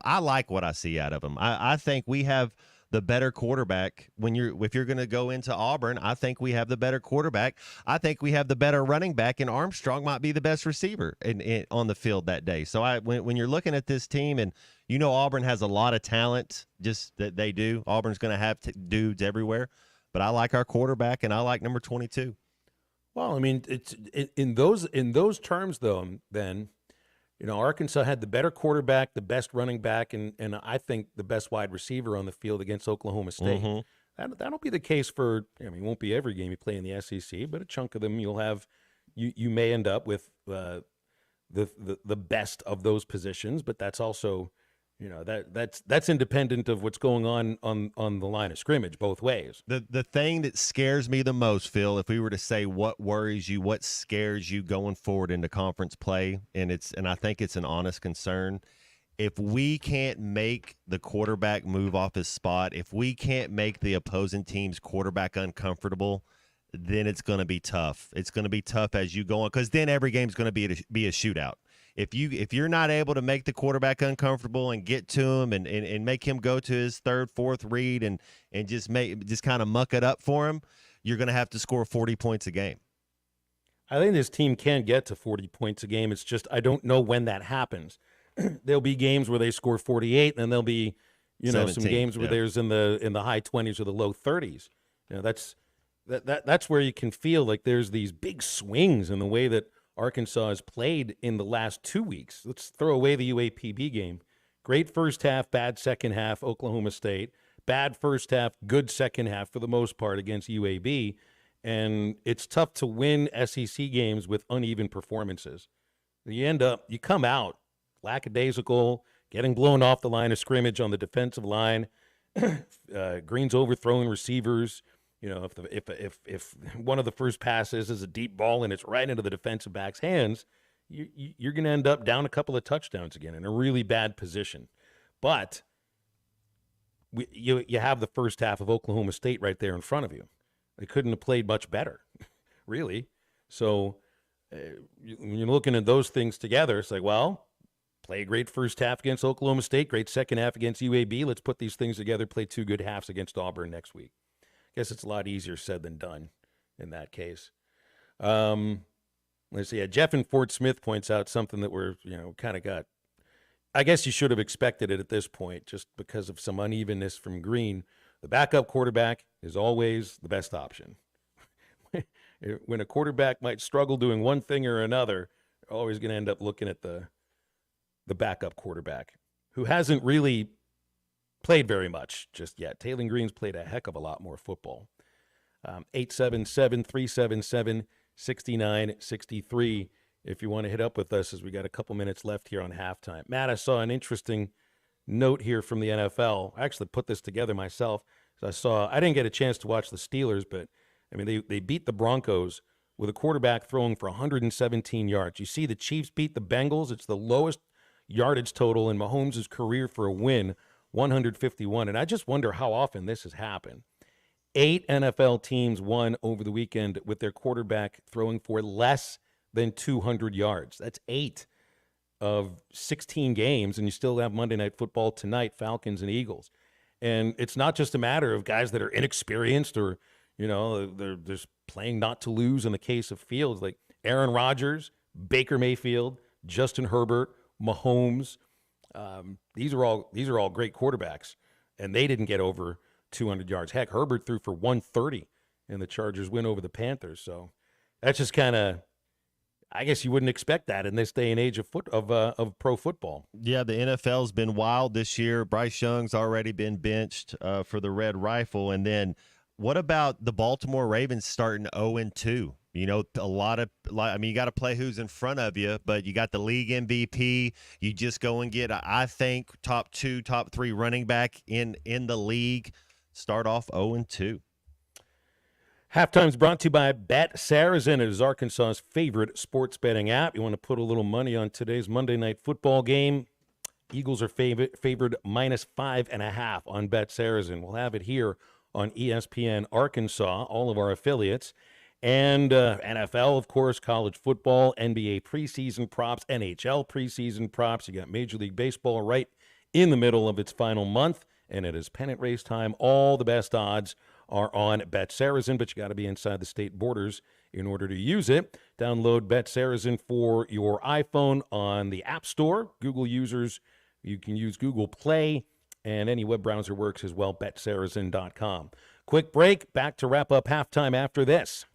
I like what I see out of him. I think we have the better quarterback if you're going to go into Auburn. I think we have the better quarterback. I think we have the better running back, and Armstrong might be the best receiver on the field that day. So when you're looking at this team, and Auburn has a lot of talent, just that they do. Auburn's going to have dudes everywhere, but I like our quarterback, and I like number 22.
Well, I mean, it's in those terms, though. Then, Arkansas had the better quarterback, the best running back, and I think the best wide receiver on the field against Oklahoma State. Mm-hmm. That'll be the case for. I mean, it won't be every game you play in the SEC, but a chunk of them you'll have. You may end up with the best of those positions, but that's also. That's independent of what's going on the line of scrimmage both ways.
The thing that scares me the most, Phil, if we were to say what worries you, what scares you going forward into conference play, and I think it's an honest concern, if we can't make the quarterback move off his spot, if we can't make the opposing team's quarterback uncomfortable, then it's going to be tough. It's going to be tough as you go on, because then every game's going to be a shootout. If you're not able to make the quarterback uncomfortable and get to him and make him go to his third, fourth read and just kind of muck it up for him, you're going to have to score 40 points a game.
I think this team can get to 40 points a game. It's just I don't know when that happens. There'll be games where they score 48, and then there'll be 17, some games where there's in the high 20s or the low 30s. That's where you can feel like there's these big swings in the way that Arkansas has played in the last 2 weeks. Let's throw away the UAPB game. Great first half, bad second half, Oklahoma State. Bad first half, good second half for the most part against UAB. And it's tough to win SEC games with uneven performances. You come out lackadaisical, getting blown off the line of scrimmage on the defensive line. Green's overthrowing receivers. If one of the first passes is a deep ball and it's right into the defensive back's hands, you're going to end up down a couple of touchdowns again in a really bad position. But you have the first half of Oklahoma State right there in front of you. They couldn't have played much better, really. So when you're looking at those things together, it's like, well, play a great first half against Oklahoma State, great second half against UAB. Let's put these things together, play 2 good halves against Auburn next week. I guess it's a lot easier said than done in that case. Let's see. Jeff in Fort Smith points out something that we're, kind of got. I guess you should have expected it at this point just because of some unevenness from Green. The backup quarterback is always the best option. When a quarterback might struggle doing one thing or another, they're always going to end up looking at the backup quarterback, who hasn't really played very much just yet. Taylen Green's played a heck of a lot more football. 877-377-6963 if you want to hit up with us, as we got a couple minutes left here on halftime. Matt, I saw an interesting note here from the NFL. I actually put this together myself. I didn't get a chance to watch the Steelers, but I mean, they beat the Broncos with a quarterback throwing for 117 yards. You see the Chiefs beat the Bengals. It's the lowest yardage total in Mahomes' career for a win, 151. And I just wonder how often this has happened. 8 NFL teams won over the weekend with their quarterback throwing for less than 200 yards. That's 8 of 16 games, and you still have Monday Night Football tonight, Falcons and Eagles. And it's not just a matter of guys that are inexperienced or, they're just playing not to lose in the case of Fields, like Aaron Rodgers, Baker Mayfield, Justin Herbert, Mahomes. These are all great quarterbacks, and they didn't get over 200 yards. Heck, Herbert threw for 130 in the Chargers' win over the Panthers. So that's just kind of, I guess you wouldn't expect that in this day and age of pro football.
Yeah, the NFL's been wild this year. Bryce Young's already been benched for the Red Rifle. And then what about the Baltimore Ravens starting 0-2? You got to play who's in front of you, but you got the league MVP. You just go and get, I think, top 2, top 3 running back in the league. Start off 0-2.
Halftime's brought to you by BetSarazin. It is Arkansas's favorite sports betting app. You want to put a little money on today's Monday Night Football game? Eagles are favored -5.5 on BetSarazin. We'll have it here on ESPN Arkansas, all of our affiliates. And NFL, of course, college football, NBA preseason props, NHL preseason props. You got Major League Baseball right in the middle of its final month, and it is pennant race time. All the best odds are on BetSarazin, but you got to be inside the state borders in order to use it. Download BetSarazin for your iPhone on the App Store. Google users, you can use Google Play, and any web browser works as well, betsarazin.com. Quick break, back to wrap up halftime after this.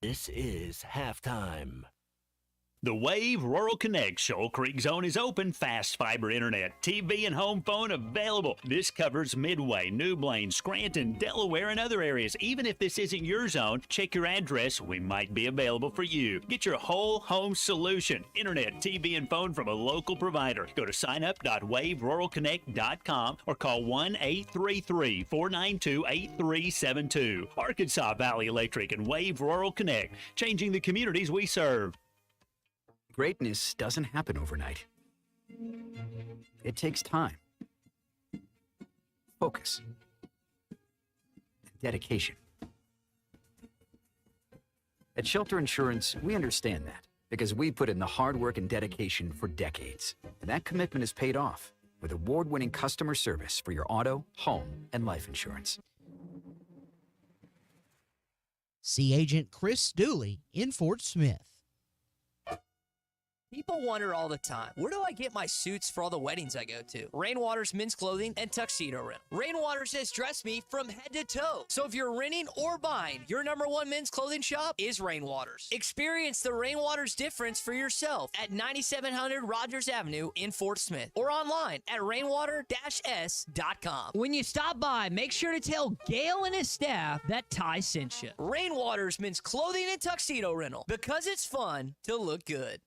This is halftime. The Wave Rural Connect Shoal Creek Zone is open. Fast fiber internet, TV, and home phone available. This covers Midway, New Blaine, Scranton, Delaware, and other areas. Even if this isn't your zone, check your address. We might be available for you. Get your whole home solution. Internet, TV, and phone from a local provider. Go to signup.waveruralconnect.com or call 1-833-492-8372. Arkansas Valley Electric and Wave Rural Connect, changing the communities we serve.
Greatness doesn't happen overnight. It takes time, focus, and dedication. At Shelter Insurance, we understand that because we put in the hard work and dedication for decades. And that commitment is paid off with award-winning customer service for your auto, home, and life insurance.
See Agent Chris Dooley in Fort Smith.
People wonder all the time, where do I get my suits for all the weddings I go to? Rainwater's Men's Clothing and Tuxedo Rental. Rainwater's has dressed me from head to toe. So if you're renting or buying, your #1 men's clothing shop is Rainwater's. Experience the Rainwater's difference for yourself at 9700 Rogers Avenue in Fort Smith or online at rainwater-s.com. When you stop by, make sure to tell Gail and his staff that Ty sent you. Rainwater's Men's Clothing and Tuxedo Rental, because it's fun to look good.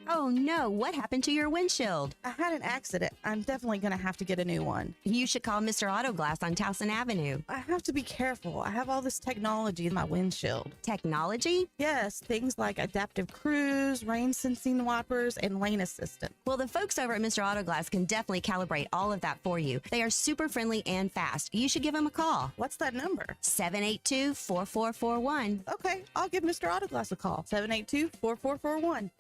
Oh no, what happened to your windshield?
I had an accident. I'm definitely going to have to get a new one.
You should call Mr. Auto Glass on Towson Avenue.
I have to be careful. I have all this technology in my windshield.
Technology?
Yes, things like adaptive cruise, rain sensing wipers, and lane assistant.
Well, the folks over at Mr. Auto Glass can definitely calibrate all of that for you. They are super friendly and fast. You should give them a call.
What's that number?
782-4441.
Okay, I'll give Mr. Auto Glass a call. 782-4441.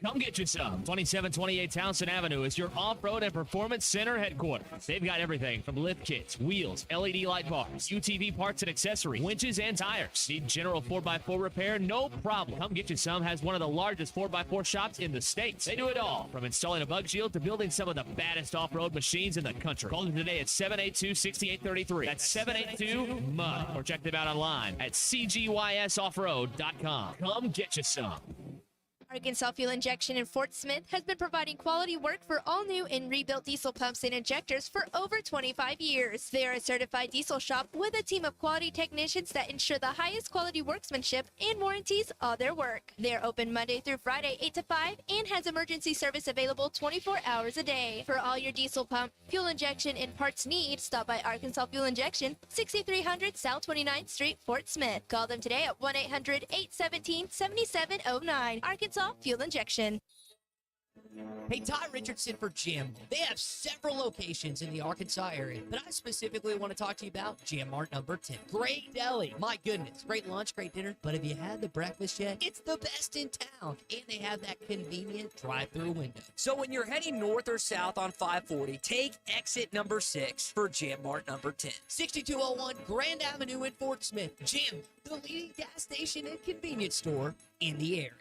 Come get you some. 2728 Townsend Avenue is your off-road and performance center headquarters. They've got everything from lift kits, wheels, LED light bars, UTV parts and accessories, winches and tires. Need general 4x4 repair? No problem. Come get you some has one of the largest 4x4 shops in the States. They do it all, from installing a bug shield to building some of the baddest off-road machines in the country. Call them today at 782-6833. That's 782-MUD. Or check them out online at cgysoffroad.com. Come get you some.
Arkansas Fuel Injection in Fort Smith has been providing quality work for all new and rebuilt diesel pumps and injectors for over 25 years. They are a certified diesel shop with a team of quality technicians that ensure the highest quality workmanship and warranties all their work. They are open Monday through Friday 8 to 5 and has emergency service available 24 hours a day. For all your diesel pump, fuel injection, and parts needs, stop by Arkansas Fuel Injection, 6300 South 29th Street, Fort Smith. Call them today at 1-800-817-7709. Arkansas Fuel Injection.
Hey, Ty Richardson for Jim. They have several locations in the Arkansas area, but I specifically want to talk to you about Jim Mart number 10. Great deli. My goodness. Great lunch, great dinner. But have you had the breakfast yet? It's the best in town. And they have that convenient drive-through window. So when you're heading north or south on 540, take exit number 6 for Jim Mart number 10. 6201 Grand Avenue in Fort Smith. Jim, the leading gas station and convenience store in the area.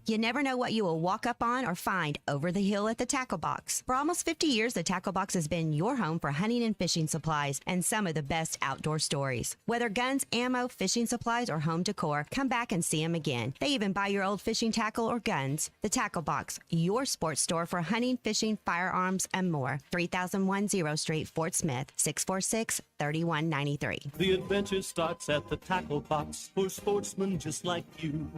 You never know what you will walk up on or find over the hill at the Tackle Box. For almost 50 years, the Tackle Box has been your home for hunting and fishing supplies and some of the best outdoor stories. Whether guns, ammo, fishing supplies, or home decor, come back and see them again. They even buy your old fishing tackle or guns. The Tackle Box, your sports store for hunting, fishing, firearms, and more. 3010 Street, Fort Smith, 646-3193.
The adventure starts at the Tackle Box for sportsmen just like you.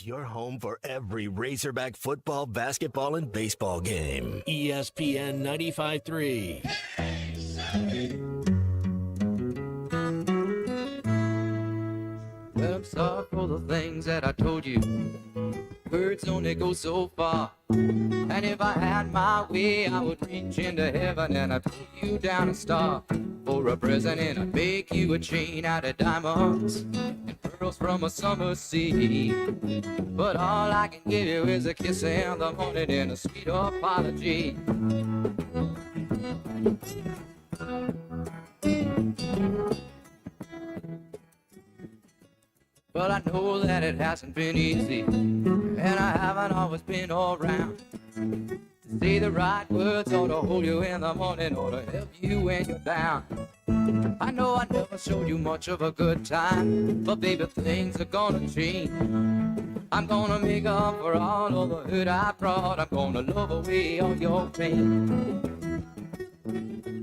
Your home for every Razorback football, basketball, and baseball game. ESPN 95.3.
Well, I'm sorry for the things that I told you. Words only go so far. And if I had my way, I would reach into heaven and I'd put you down a star. For a present, and I'd make you a chain out of diamonds and pearls from a summer sea. But all I can give you is a kiss in the morning and a sweet apology. But I know that it hasn't been easy, and I haven't always been around to say the right words or to hold you in the morning or to help you when you're down. I know I never showed you much of a good time, but baby, things are gonna change. I'm gonna make up for all of the hurt I brought. I'm gonna love away all your pain.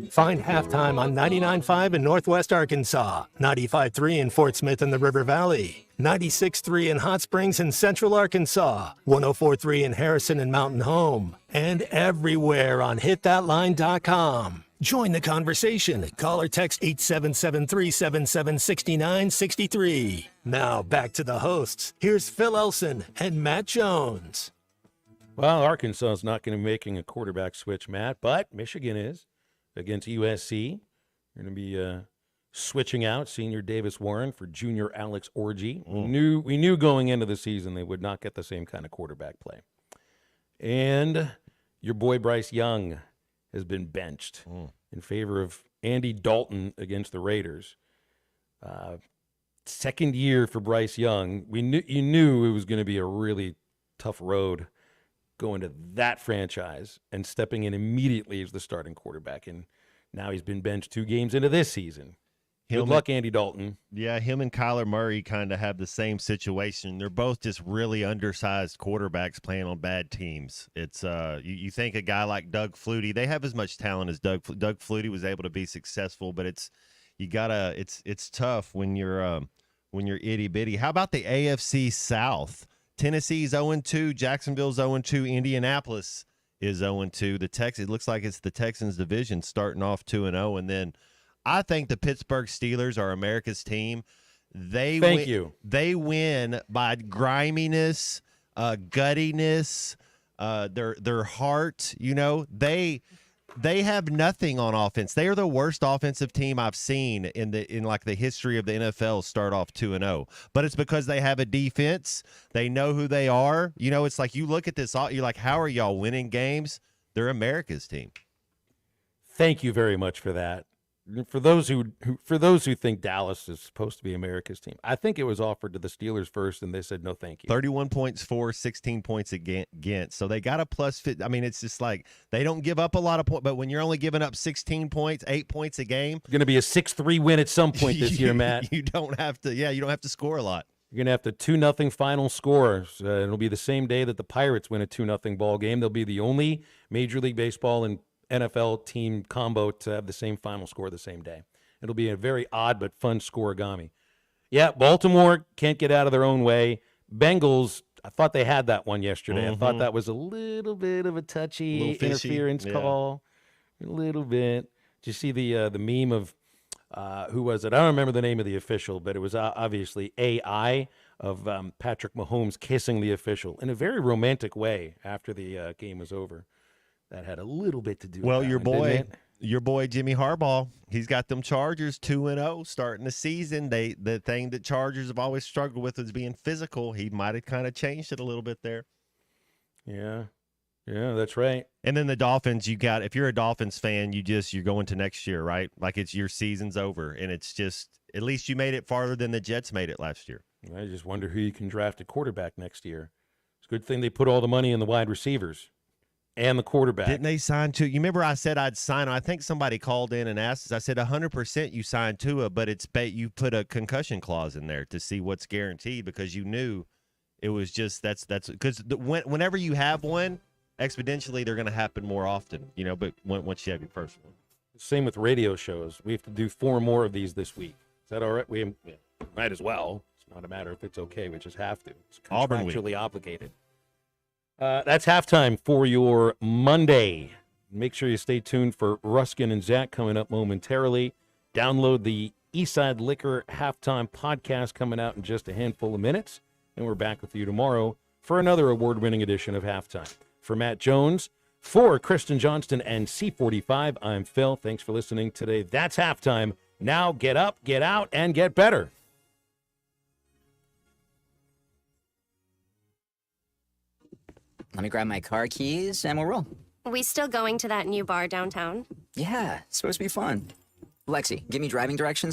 Find Halftime on 99.5 in Northwest Arkansas, 95.3 in Fort Smith and the River Valley, 96.3 in Hot Springs and Central Arkansas, 104.3 in Harrison and Mountain Home, and everywhere on hitthatline.com. Join the conversation. Call or text 877-377-6963. Now back to the hosts. Here's Phil Elson and Matt Jones.
Well, Arkansas is not going to be making a quarterback switch, Matt, but Michigan is against USC. We're going to be switching out senior Davis Warren for junior Alex Orji. We knew going into the season they would not get the same kind of quarterback play. And your boy Bryce Young has been benched in favor of Andy Dalton against the Raiders. Second year for Bryce Young. You knew it was going to be a really tough road going to that franchise and stepping in immediately as the starting quarterback. And now he's been benched 2 games into this season. Good luck, Andy Dalton.
Yeah, him and Kyler Murray kind of have the same situation. They're both just really undersized quarterbacks playing on bad teams. It's you think a guy like Doug Flutie, they have as much talent as Doug Flutie was able to be successful, but it's tough when you're itty bitty. How about the AFC South? Tennessee's 0-2, Jacksonville's 0-2, Indianapolis is 0-2. It looks like it's the Texans division starting off 2-0, and then I think the Pittsburgh Steelers are America's team. They win by griminess, guttiness, their heart. You know, They have nothing on offense. They are the worst offensive team I've seen in the history of the NFL start off 2-0. But it's because they have a defense. They know who they are. You know, it's like you look at this, you're like, how are y'all winning games? They're America's team.
Thank you very much for that. For those who think Dallas is supposed to be America's team, I think it was offered to the Steelers first, and they said no, thank you.
31 points for, 16 points against. So they got a plus fit. I mean, it's just like they don't give up a lot of points, but when you're only giving up 16 points, 8 points a game,
it's going to be a 6-3 win at some point this year, Matt.
You don't have to score a lot.
You're going to have the 2-0 final score. It'll be the same day that the Pirates win a 2-0 ball game. They'll be the only Major League Baseball and NFL team combo to have the same final score the same day. It'll be a very odd but fun scoregami. Yeah, Baltimore can't get out of their own way. Bengals, I thought they had that one yesterday. I thought that was a little bit of a touchy interference call. A little bit. Did you see the meme of who was it? I don't remember the name of the official, but it was obviously AI of Patrick Mahomes kissing the official in a very romantic way after the game was over. That had a little bit to do with
Well,
that
your boy Jimmy Harbaugh, he's got them Chargers 2-0 starting the season. The thing that Chargers have always struggled with is being physical. He might have kind of changed it a little bit there.
Yeah, that's right.
And then the Dolphins, if you're a Dolphins fan, you're going to next year, right? Like your season's over, and it's just at least you made it farther than the Jets made it last year.
I just wonder who you can draft a quarterback next year. It's a good thing they put all the money in the wide receivers. And the quarterback.
Didn't they sign Tua? You remember I said I'd sign him. I think somebody called in and asked us. I said 100% you signed Tua, but you put a concussion clause in there to see what's guaranteed because you knew it was just that's because whenever you have one, exponentially they're going to happen more often. You know, but once you have your first one.
Same with radio shows. We have to do 4 more of these this week. Is that all right? We might as well. It's not a matter if it's okay. We just have to. It's contractually obligated. That's halftime for your Monday. Make sure you stay tuned for Ruskin and Zach coming up momentarily. Download the Eastside Liquor Halftime podcast coming out in just a handful of minutes. And we're back with you tomorrow for another award-winning edition of Halftime. For Matt Jones, for Kristen Johnston and C45, I'm Phil. Thanks for listening today. That's halftime. Now get up, get out, and get better.
Let me grab my car keys and we'll roll.
We still going to that new bar downtown?
Yeah, it's supposed to be fun. Lexi, give me driving directions.